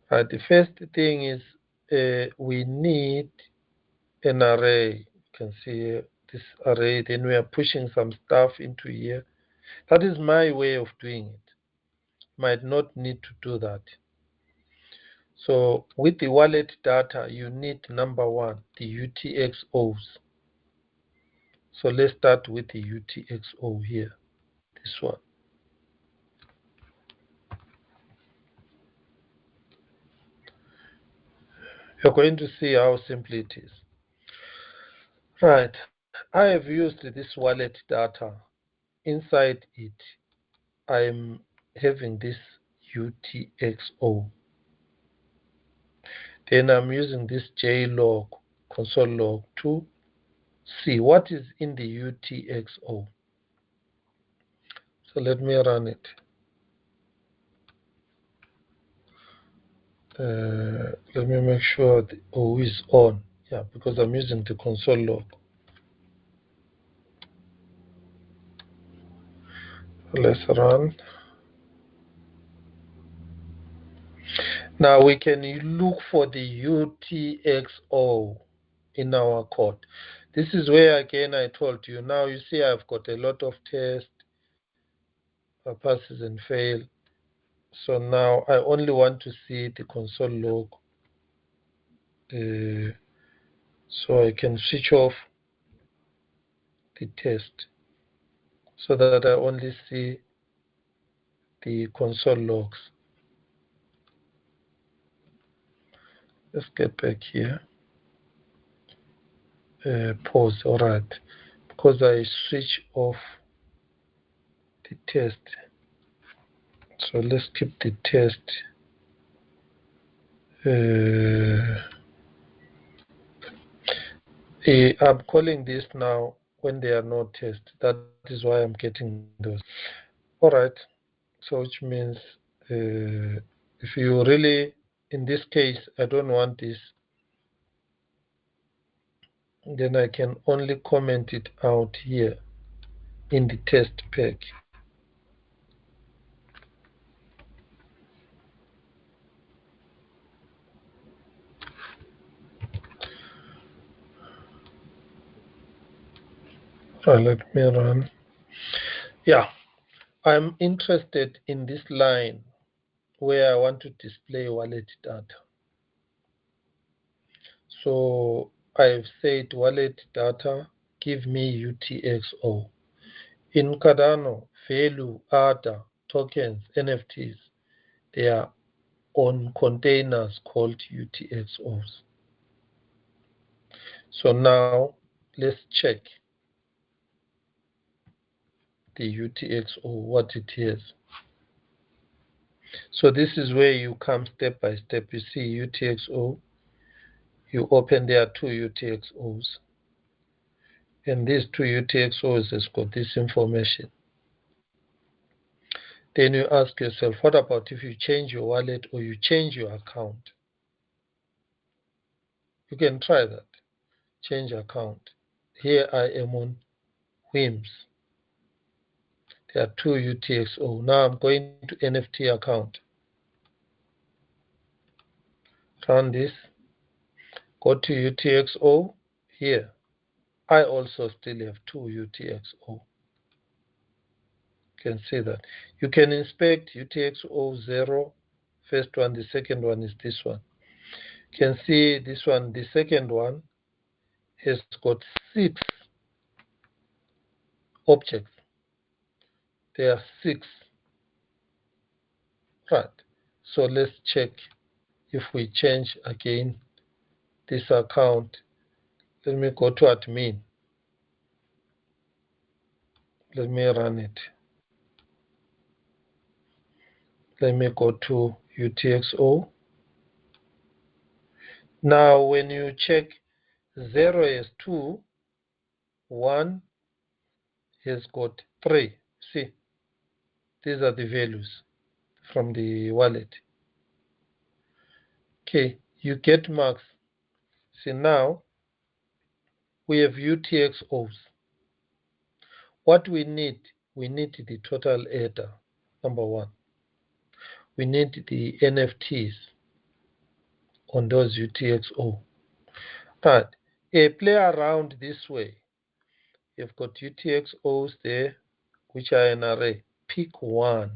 Right, the first thing is we need an array. You can see this array. Then we are pushing some stuff into here. That is my way of doing it. Might not need to do that. So with the wallet data, you need number one, the UTXOs. So let's start with the UTXO here, this one. You're going to see how simple it is. Right, I have used this wallet data. Inside it, I'm having this UTXO. Then I'm using this JLog, console log, to see what is in the UTXO. So let me run it. Let me make sure the O is on. Yeah, because I'm using the console log. Let's run. Now we can look for the UTXO in our code. This is where again I told you. Now you see I've got a lot of tests, passes and fail. So now I only want to see the console log. So I can switch off the test so that I only see the console logs. Let's get back here. Pause. All right, because I switch off the test. So let's keep the test. I'm calling this now when they are not tests. That is why I'm getting those. All right. So which means if you really, in this case, I don't want this, then I can only comment it out here in the test pack. Let me run. Yeah, I'm interested in this line where I want to display wallet data. So I've said wallet data, give me UTXO. In Cardano, value ADA, tokens, NFTs, they are on containers called UTXOs. So now let's check the UTXO, what it is. So this is where you come step by step. You see UTXO, you open, there are two UTXOs. And these two UTXOs has got this information. Then you ask yourself, what about if you change your wallet or you change your account? You can try that. Change account. Here I am on WIMS. There are two UTXO. Now I'm going to NFT account. Run this. Go to UTXO. Here, I also still have two UTXO. You can see that. You can inspect UTXO 0. First one, the second one is this one. You can see this one, the second one has got 6 objects. There are 6. Right. So let's check if we change again this account. Let me go to admin. Let me run it. Let me go to UTXO. Now when you check, 0 is 2, 1 has got 3. See, these are the values from the wallet. Okay, you get marks. See, now we have UTXOs. What we need the total ADA, number 1. We need the NFTs on those UTXO. Right, play around this way. You've got UTXOs there, which are an array. Pick one.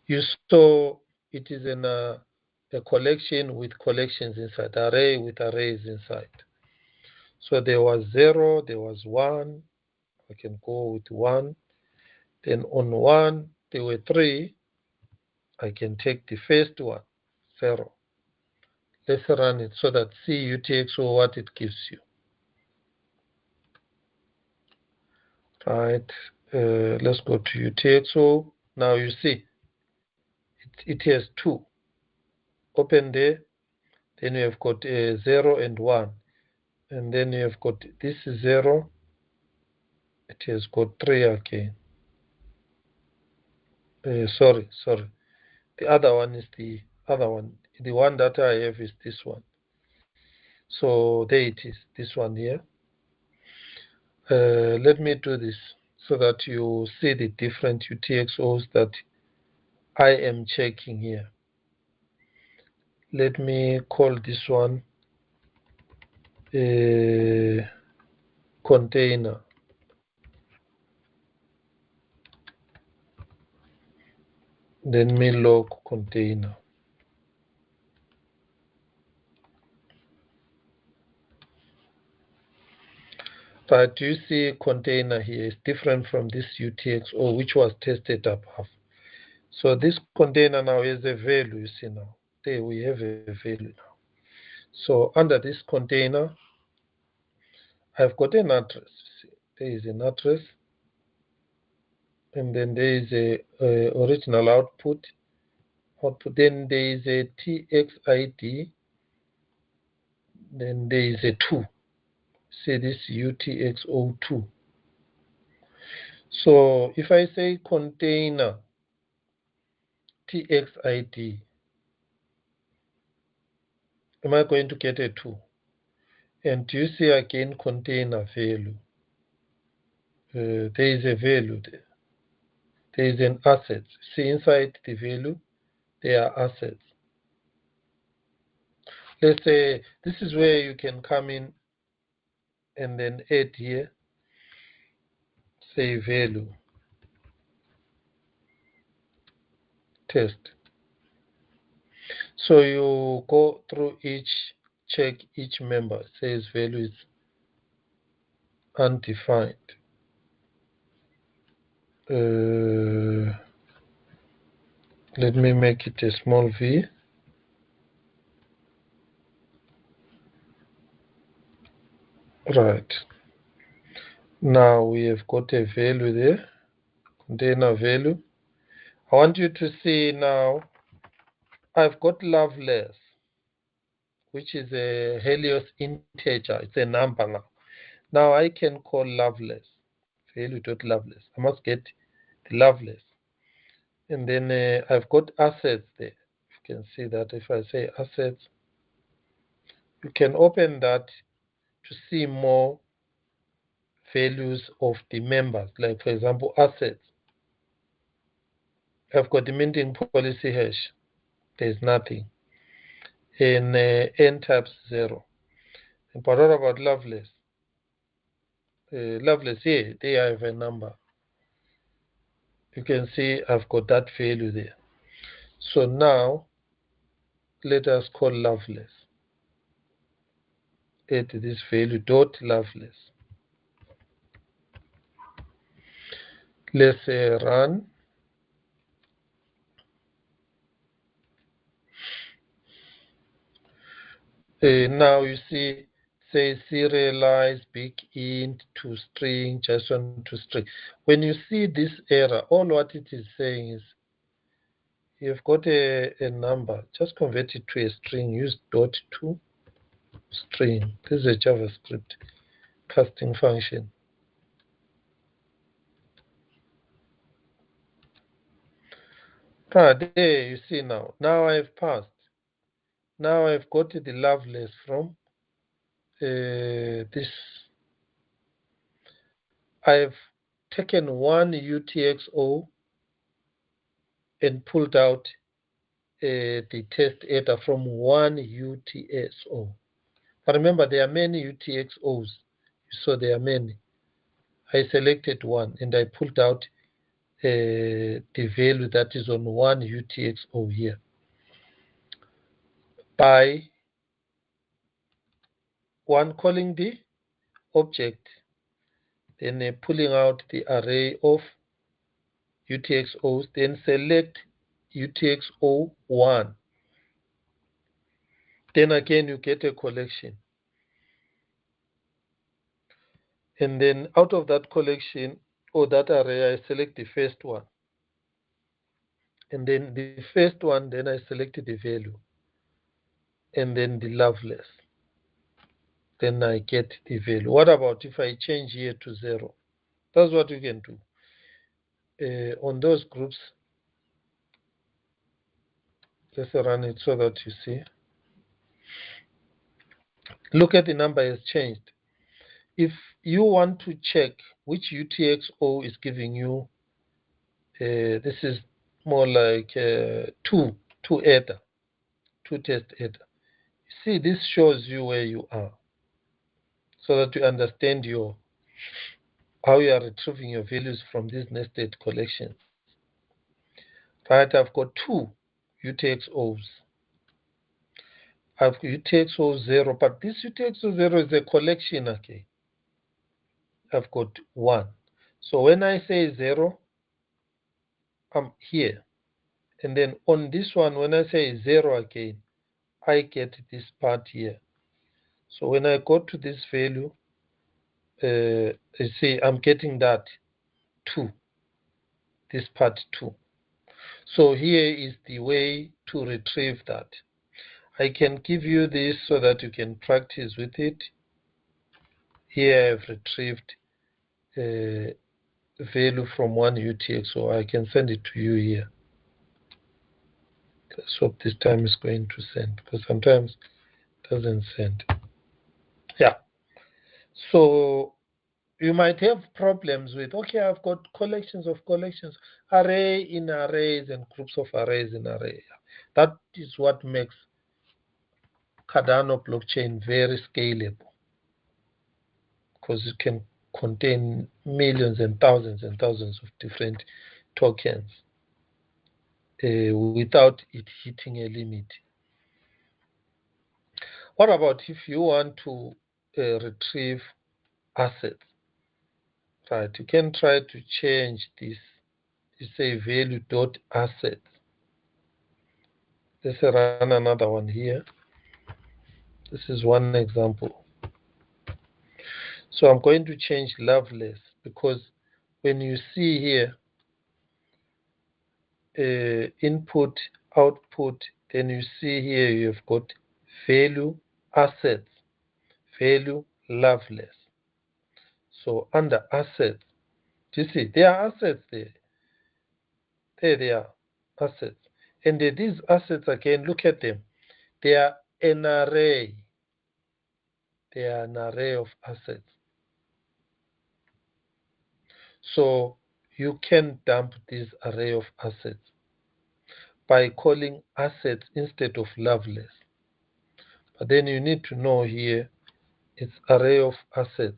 You saw it is in a collection with collections inside, array with arrays inside. So there was 0, there was 1. I can go with 1. Then on 1, there were 3. I can take the first one, 0. Let's run it so that see UTXO what it gives you. Right. Let's go to UTXO. Now you see it has 2. Open there. Then you have got 0 and 1. And then you have got this is 0. It has got 3 again. Sorry. The other one is the other one. The one that I have is this one. So there it is, this one here. Let me do this so that you see the different UTXOs that I am checking here. Let me call this one a container. Then me log container. But you see container here is different from this UTXO which was tested above. So this container now has a value, you see now. There we have a value now. So under this container, I've got an address. See, there is an address. And then there is a original output. Then there is a TXID. Then there is a 2. See this UTXO2. So if I say container TXID, am I going to get a 2? And you see again container value. There is a value there. There is an asset. See inside the value, there are assets. Let's say this is where you can come in and then add here, say value, test. So you go through each, check each member, says value is undefined. let me make it a small v. Right. Now we have got a value there, container value. I want you to see now, I've got Loveless, which is a Helios integer. It's a number now. Now I can call Loveless, value.loveless. I must get the Loveless. And then I've got assets there. You can see that if I say assets, you can open that to see more values of the members. Like for example, assets. I've got the minting policy hash. There's nothing. In n types 0. But what about Loveless? Loveless here, they have a number. You can see I've got that value there. So now let us call Loveless. Add this value dot Loveless. Let's run. Now you see, say serialize big int to string, JSON to string. When you see this error, all what it is saying is you've got a number, just convert it to a string, use dot to string. This is a JavaScript casting function. There you see now. Now I've passed. Now I've got the Loveless from this. I've taken one UTXO and pulled out the test data from one UTXO. But remember, there are many UTXOs. So there are many. I selected one and I pulled out the value that is on one UTXO here. By one calling the object, then pulling out the array of UTXOs, then select UTXO1. Then again you get a collection. And then out of that collection or that array, I select the first one. And then the first one, then I select the value. And then the Loveless. Then I get the value. What about if I change here to 0? That's what you can do. On those groups, let's run it so that you see. Look at the number has changed. If you want to check which UTXO is giving you, this is more like two test header. See, this shows you where you are, so that you understand how you are retrieving your values from these nested collections. Right, I've got two UTXOs. I've got UTXO 0, but this UTXO 0 is a collection, okay? I've got 1. So when I say 0, I'm here. And then on this one, when I say 0 again, I get this part here. So when I go to this value, you see I'm getting that 2, this part 2. So here is the way to retrieve that. I can give you this so that you can practice with it. Here I've retrieved a value from one UTXO. I can send it to you here. Let's hope this time is going to send, because sometimes it doesn't send. Yeah. So you might have problems with, okay, I've got collections of collections, array in arrays and groups of arrays in arrays. That is what makes Cardano blockchain very scalable, because it can contain millions and thousands of different tokens without it hitting a limit. What about if you want to retrieve assets? Right, you can try to change this you say value dot assets. Let's run another one here. This is one example. So I'm going to change Loveless, because when you see here input, output, then you see here you've got value, assets, value, Loveless. So under assets, do you see there are assets there? There they are, assets. And these assets again, look at them. They are an array. They are an array of assets. So you can dump this array of assets by calling assets instead of Loveless. But then you need to know here it's array of assets.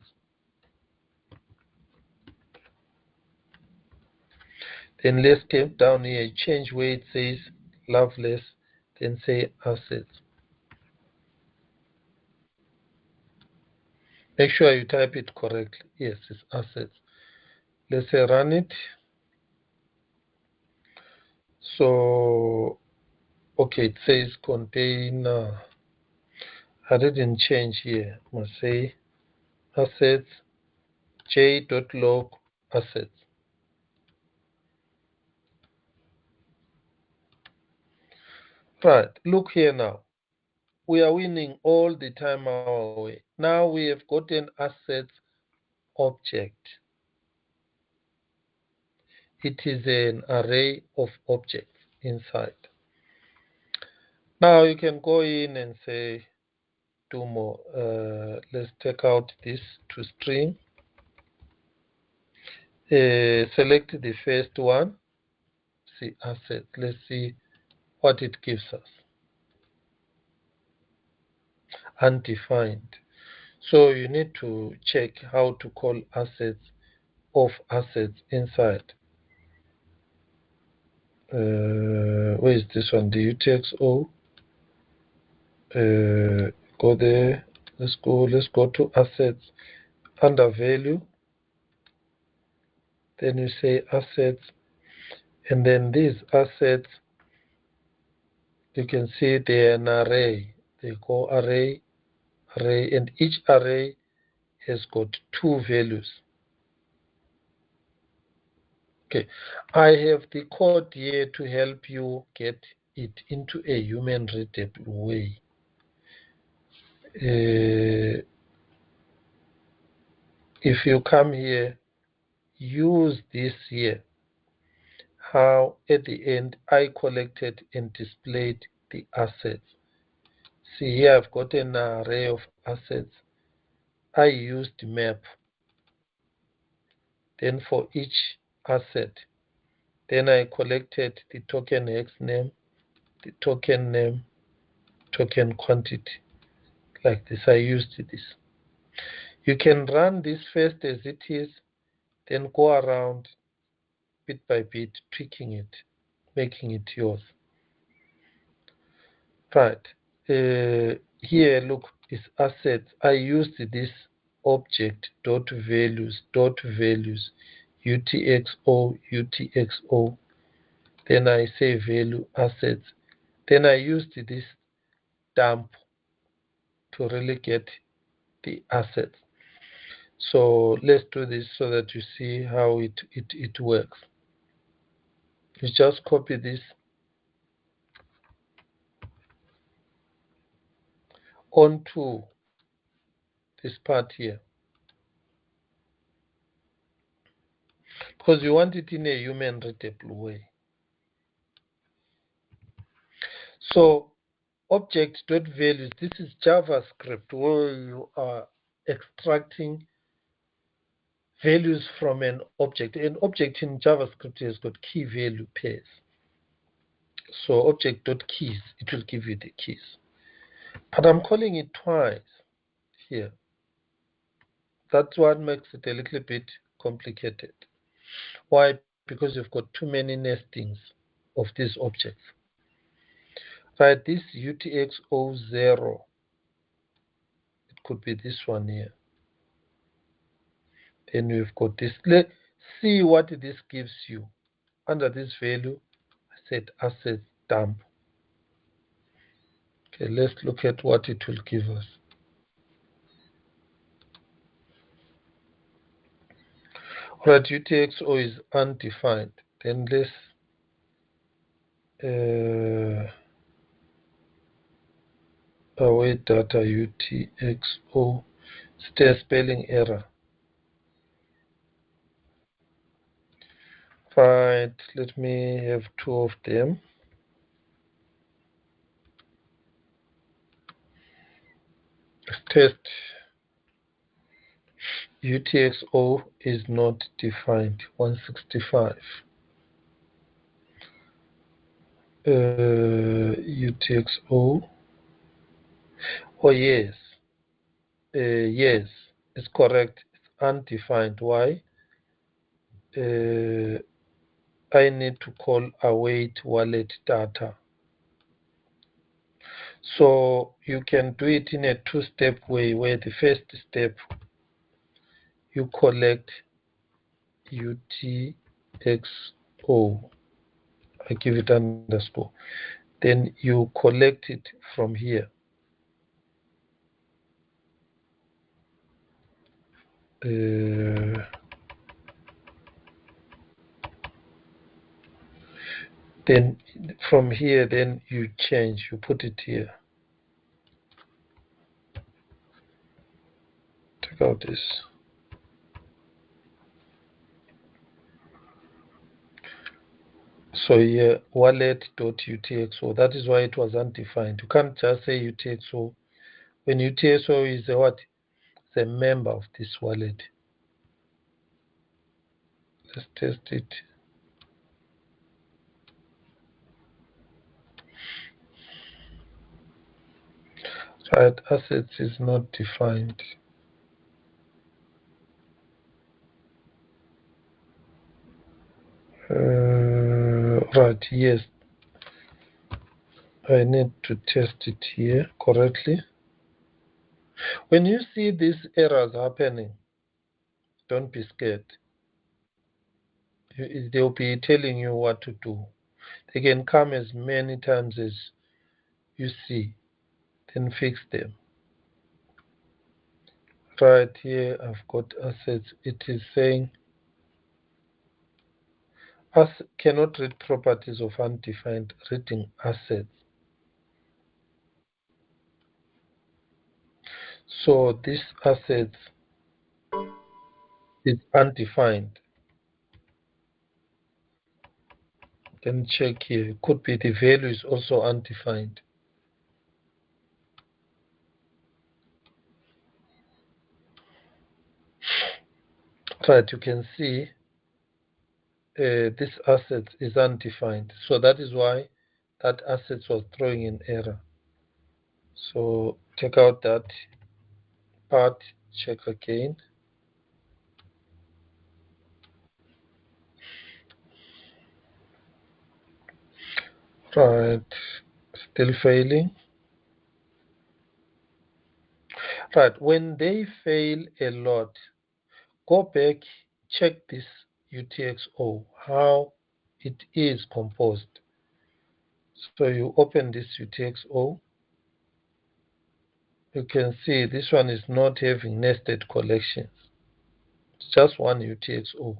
Then let's get down here, change where it says Loveless, then say assets. Make sure you type it correctly. Yes, it's assets. Let's say run it. So, okay, it says container. I didn't change here. I must say assets, j.log assets. Right, look here now. We are winning all the time our way. Now we have got an assets object. It is an array of objects inside. Now you can go in and say, do more. Let's take out this to string. Select the first one. See assets. Let's see what it gives us. Undefined. So you need to check how to call assets of assets inside. Where is this one? The UTXO. Go there. Let's go to assets under value. Then you say assets, and then these assets, you can see they're an array. They go array, and each array has got two values. Okay, I have the code here to help you get it into a human readable way. If you come here, use this here, how at the end I collected and displayed the assets. See here, I've got an array of assets. I used map. Then for each asset, then I collected the token hex name, the token name, token quantity. Like this, I used this. You can run this first as it is, then go around bit by bit, tweaking it, making it yours. Right. Here, look, is assets. I used this object dot values, UTXO. Then I say value assets. Then I used this dump to really get the assets. So let's do this so that you see how it works. You just copy this onto this part here, because you want it in a human readable way. So object.values, this is JavaScript where you are extracting values from an object. An object in JavaScript has got key value pairs. So object.keys, it will give you the keys. But I'm calling it twice here. That's what makes it a little bit complicated. Why? Because you've got too many nestings of these objects. Right, this UTXO0, it could be this one here. Then we've got this. Let's see what this gives you. under this value, I said assets dump. Okay, let's look at what it will give us. Alright, UTXO is undefined. Then let's await data UTXO. Still spelling error. Right, let me have two of them. Let's test. UTXO is not defined. 165. UTXO. Oh yes. Yes, it's correct. It's undefined. Why? I need to call await wallet data. So you can do it in a two-step way, where the first step you collect UTXO. I give it underscore. Then you collect it from here. Then from here, then you change. You put it here. Take out this. So here, wallet.utxo, that is why it was undefined. You can't just say UTXO. When UTXO is a what? It's a member of this wallet. Let's test it. Right, assets is not defined. Right, yes. I need to test it here correctly. When you see these errors happening, don't be scared. They'll be telling you what to do. They can come as many times as you see, then fix them. Right here, I've got assets. It is saying cannot read properties of undefined, reading assets. So this assets is undefined. Then check here. It could be the value is also undefined. Right, you can see this asset is undefined. So that is why that asset was throwing in error. So take out that part, check again. Right, still failing. Right, when they fail a lot, go back, check this UTXO, how it is composed. So you open this UTXO, you can see this one is not having nested collections. It's just one UTXO.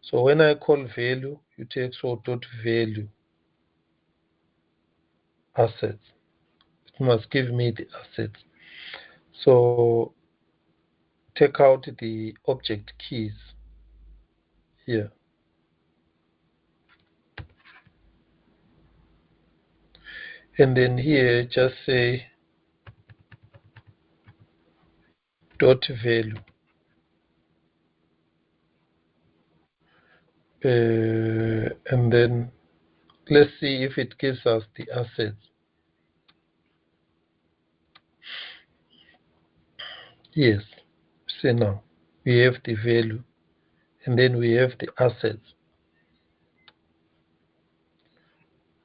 So when I call value, UTXO.value assets, it must give me the assets. So take out the object keys here. And then here, just say dot value. And then let's see if it gives us the assets. Yes, see now, we have the value, and then we have the assets.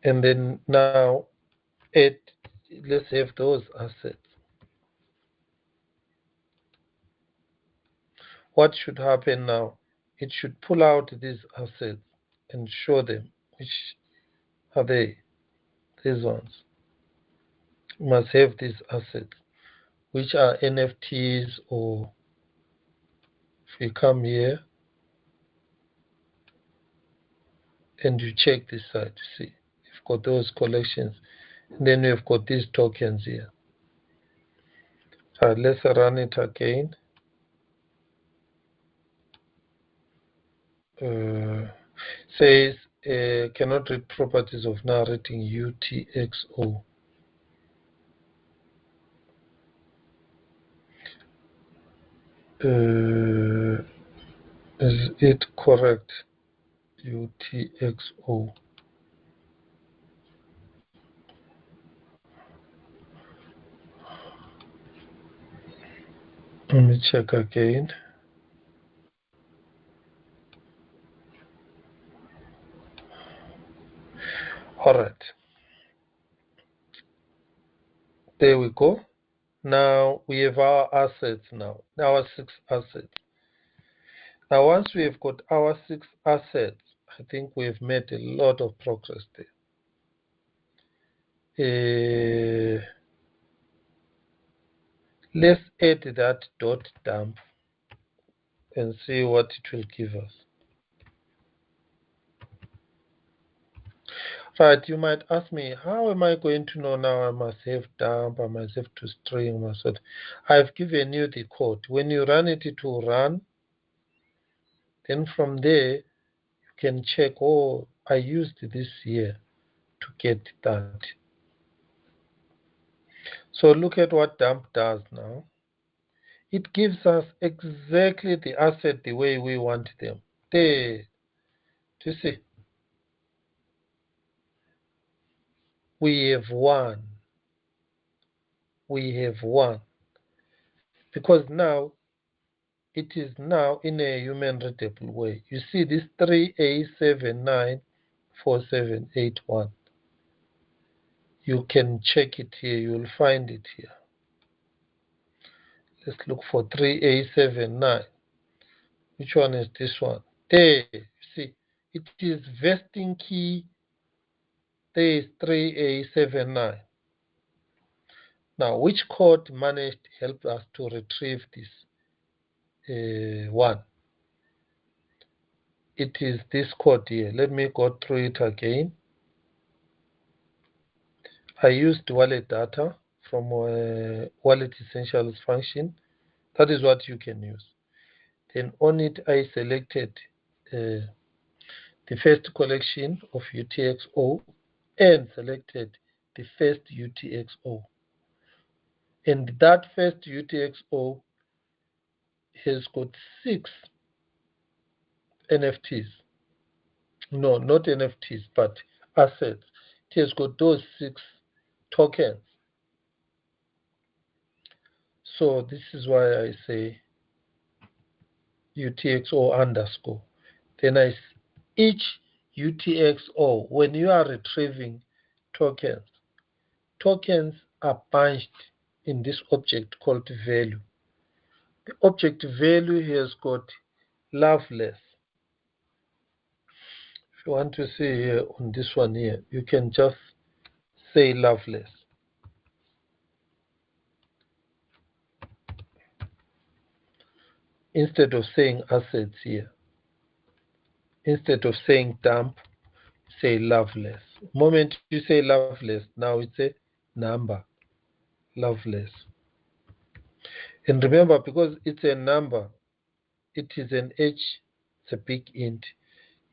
And then now, let's have those assets. What should happen now? It should pull out these assets. and show them. Which are they? These ones. You must have these assets, which are NFTs, or if you come here and you check this side, you see, you've got those collections. And then we've got these tokens here. Let's run it again. Says cannot read properties of narrating UTXO. Is it correct? UTXO. Let me check again. All right. There we go. Now we have our assets now. Our 6 assets. Now once we have got our 6 assets, I think we have made a lot of progress there. Let's add that dot dump and see what it will give us. Right, you might ask me, how am I going to know now I must have dump, I must have to string, must have... I've given you the code. When you run it, it will run. Then from there, you can check, oh, I used this here to get that. So look at what dump does now. It gives us exactly the asset the way we want them. There, do you see? We have one. We have one. Because now, it is now in a human readable way. You see this 3A794781. You can check it here. You'll find it here. Let's look for 3A79. Which one is this one? There, you see, it is vesting key. There is 3A79. Now, which code managed to help us to retrieve this one? It is this code here. Let me go through it again. I used wallet data from Wallet Essentials function. That is what you can use. Then on it, I selected the first collection of UTXO and selected the first UTXO. And that first UTXO has got 6 NFTs. No, not NFTs, but assets. It has got those 6 tokens. So this is why I say UTXO underscore. Then each UTXO, when you are retrieving tokens are bunched in this object called value. The object value has got Loveless. If you want to see here on this one here, you can just say Loveless. Instead of saying assets here, instead of saying dump, say Loveless. The moment you say Loveless, now it's a number, Loveless. And remember, because it's a number, it is an H, it's a big int,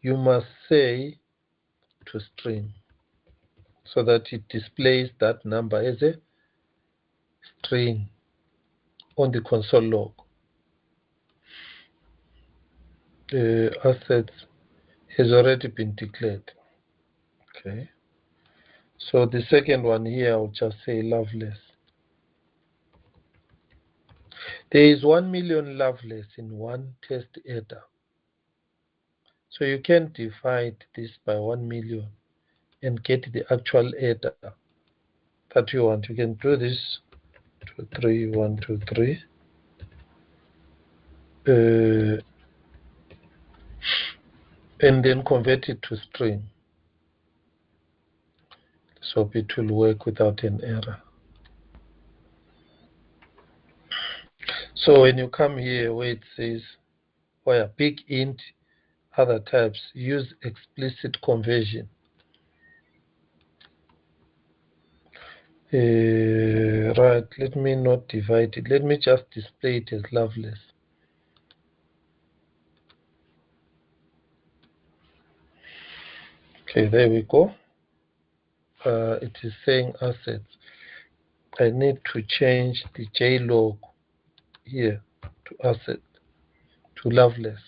you must say to string so that it displays that number as a string on the console log. The assets has already been declared. Okay. So the second one here, I'll just say Loveless. There is 1 million Loveless in one test header. So you can divide this by 1 million and get the actual header that you want. You can do this 2, 3, 1, 2, 3. and then convert it to string. So it will work without an error. So when you come here where it says where big int, other types, use explicit conversion. Right, let me not divide it. Let me just display it as Loveless. Okay, there we go. It is saying assets. I need to change the JLog here to asset, to Loveless.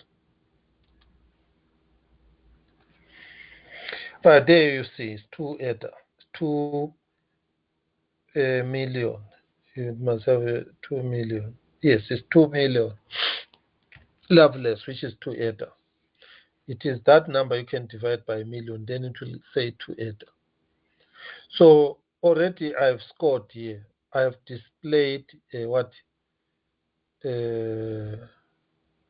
Right, there you see it's 2 million. You must have 2 million. Yes, it's 2 million. Loveless, which is 2 header. It is that number you can divide by a million, then it will say 2 header. So already I've scored here. I've displayed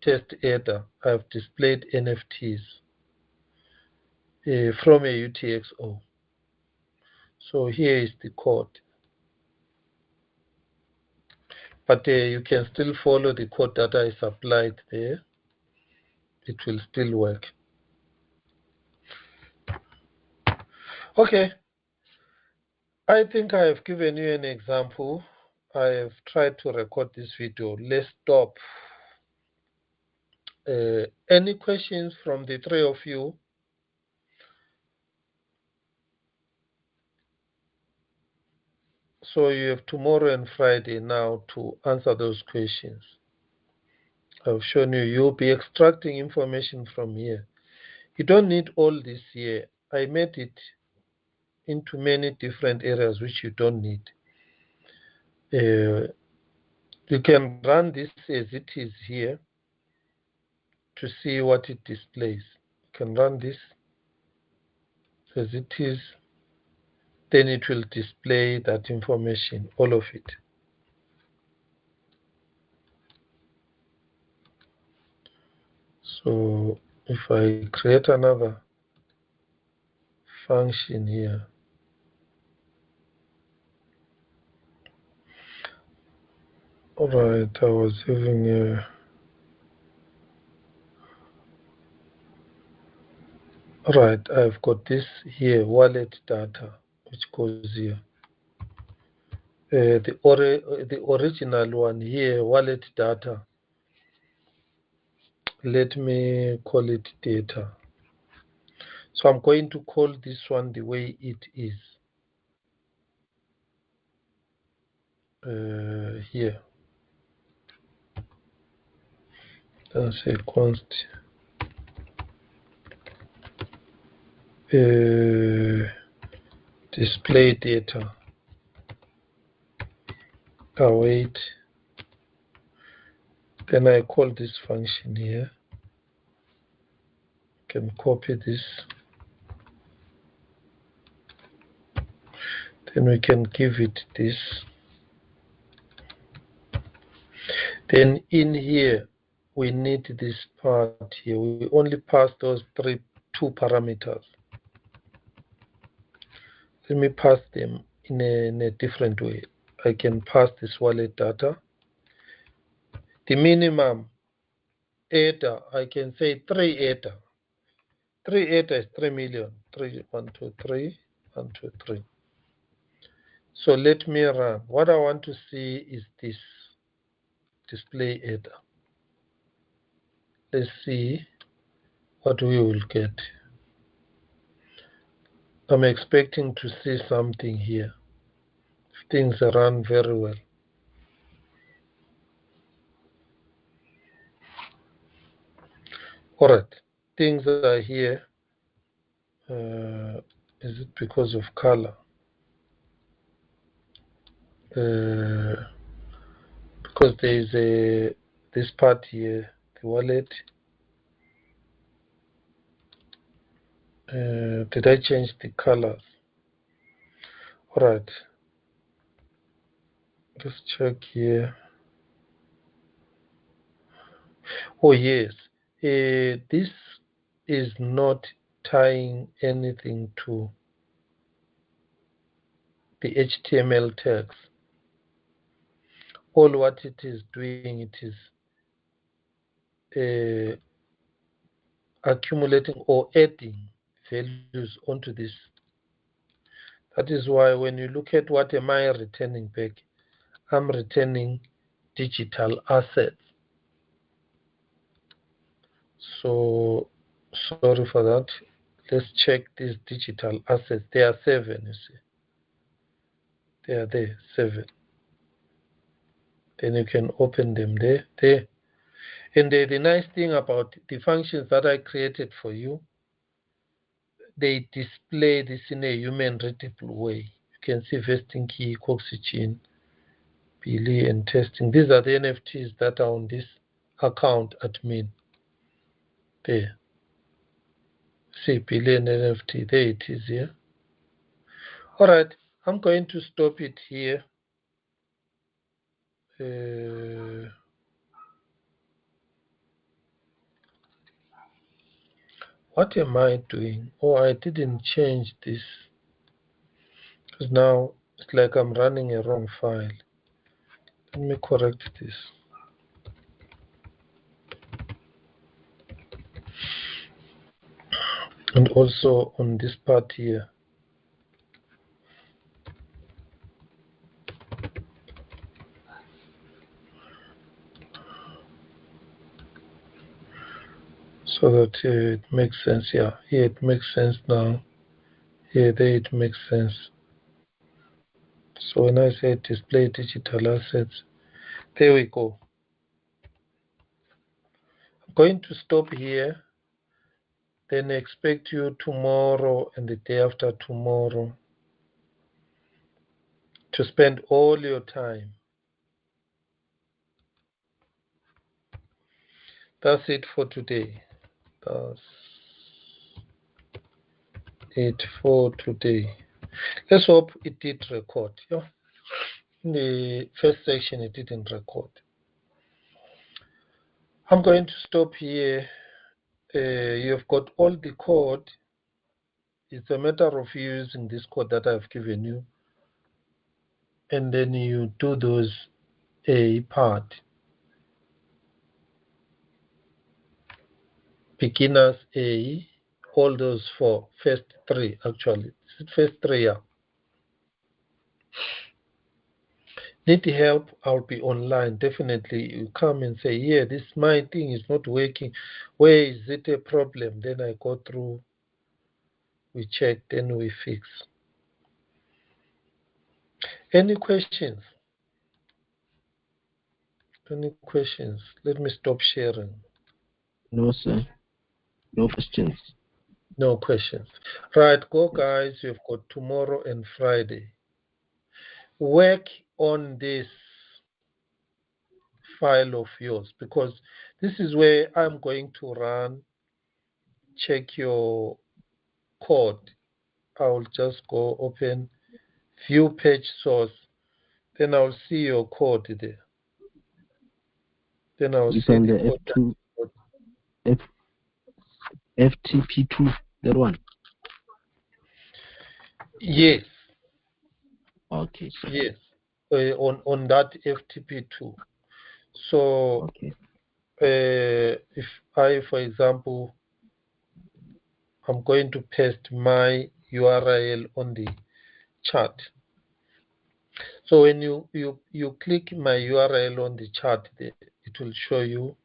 test header. I've displayed NFTs from a UTXO. So here is the code. But you can still follow the code that I supplied there. It will still work. Okay. I think I have given you an example. I have tried to record this video. Let's stop. Any questions from the three of you? So you have tomorrow and Friday now to answer those questions. I've shown you, you'll be extracting information from here. You don't need all this here. I made it into many different areas which you don't need. You can run this as it is here to see what it displays. You can run this as it is, then it will display that information, all of it. So if I create another function here, all right, I was having a right, I've got this here, wallet data, which goes here. The original one here, wallet data. Let me call it data. So I'm going to call this one the way it is. Here. I'll say const. Display data. Await. Then I call this function here. Can copy this. Then we can give it this. Then in here, we need this part here. We only pass those two parameters. Let me pass them in a different way. I can pass this wallet data. The minimum ADA, I can say 3 ADA. 3 ADA is 3 million. 3, 1, 2, 3, 1, 2, 3. So let me run. What I want to see is this display ADA. Let's see what we will get. I'm expecting to see something here. Things run very well. All right, things are here. Is it because of color? Because there is this part here, the wallet. Did I change the colors? All right. Let's check here. Oh yes, this is not tying anything to the HTML text. All what it is doing, it is accumulating or adding values onto this. That is why when you look at what am I returning back, I'm returning digital assets. So sorry for that. Let's check these digital assets. There are 7, you see. They are there, 7. Then you can open them there. And the nice thing about the functions that I created for you, they display this in a human readable way. You can see vesting key, Coxygen, Billy, and testing. These are the NFTs that are on this account admin. There. See, Billy and NFT. There it is here. All right. I'm going to stop it here. What am I doing? Oh, I didn't change this. Because now it's like I'm running a wrong file. Let me correct this. And also on this part here. So that it makes sense. Yeah, here it makes sense now. Here, there it makes sense. So when I say display digital assets, there we go. I'm going to stop here. Then expect you tomorrow and the day after tomorrow to spend all your time. That's it for today. That's it for today. Let's hope it did record. Yeah. In the first section, it didn't record. I'm going to stop here. You've got all the code. It's a matter of using this code that I've given you. And then you do those A part. Beginners A, all those 4, first 3 actually. First 3, yeah. Need help? I'll be online. Definitely, you come and say, yeah, this my thing is not working. Where is it a problem? Then I go through, we check, then we fix. Any questions? Any questions? Let me stop sharing. No, sir. No questions. No questions. Right, go guys. You've got tomorrow and Friday. Work on this file of yours, because this is where I'm going to run, check your code. I'll just go open view page source, then I'll see your code there. Then I'll It's see on the the code. FTP2, that one. Yes. Okay. Yes. On that FTP2. So Okay. if I, for example, I'm going to paste my URL on the chart. So when you click my URL on the chart, it will show you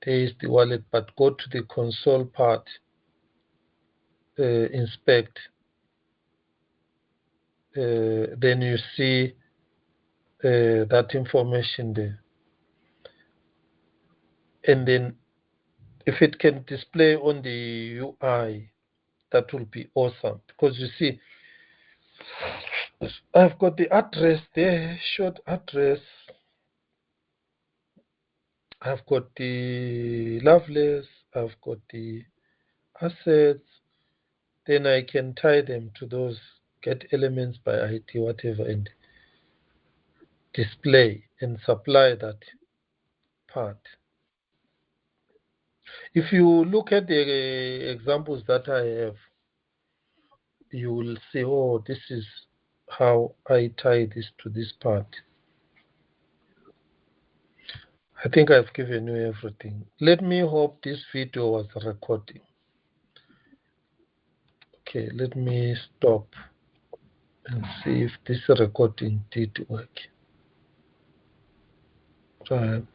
there is the wallet, but go to the console part, inspect, then you see that information there. And then if it can display on the UI, that will be awesome, because you see, I've got the address there, short address. I've got the Loveless, I've got the assets, then I can tie them to those, get elements by ID, whatever, and display and supply that part. If you look at the examples that I have, you will say, oh, this is how I tie this to this part. I think I've given you everything. Let me hope this video was recording. Okay, let me stop and see if this recording did work. Right.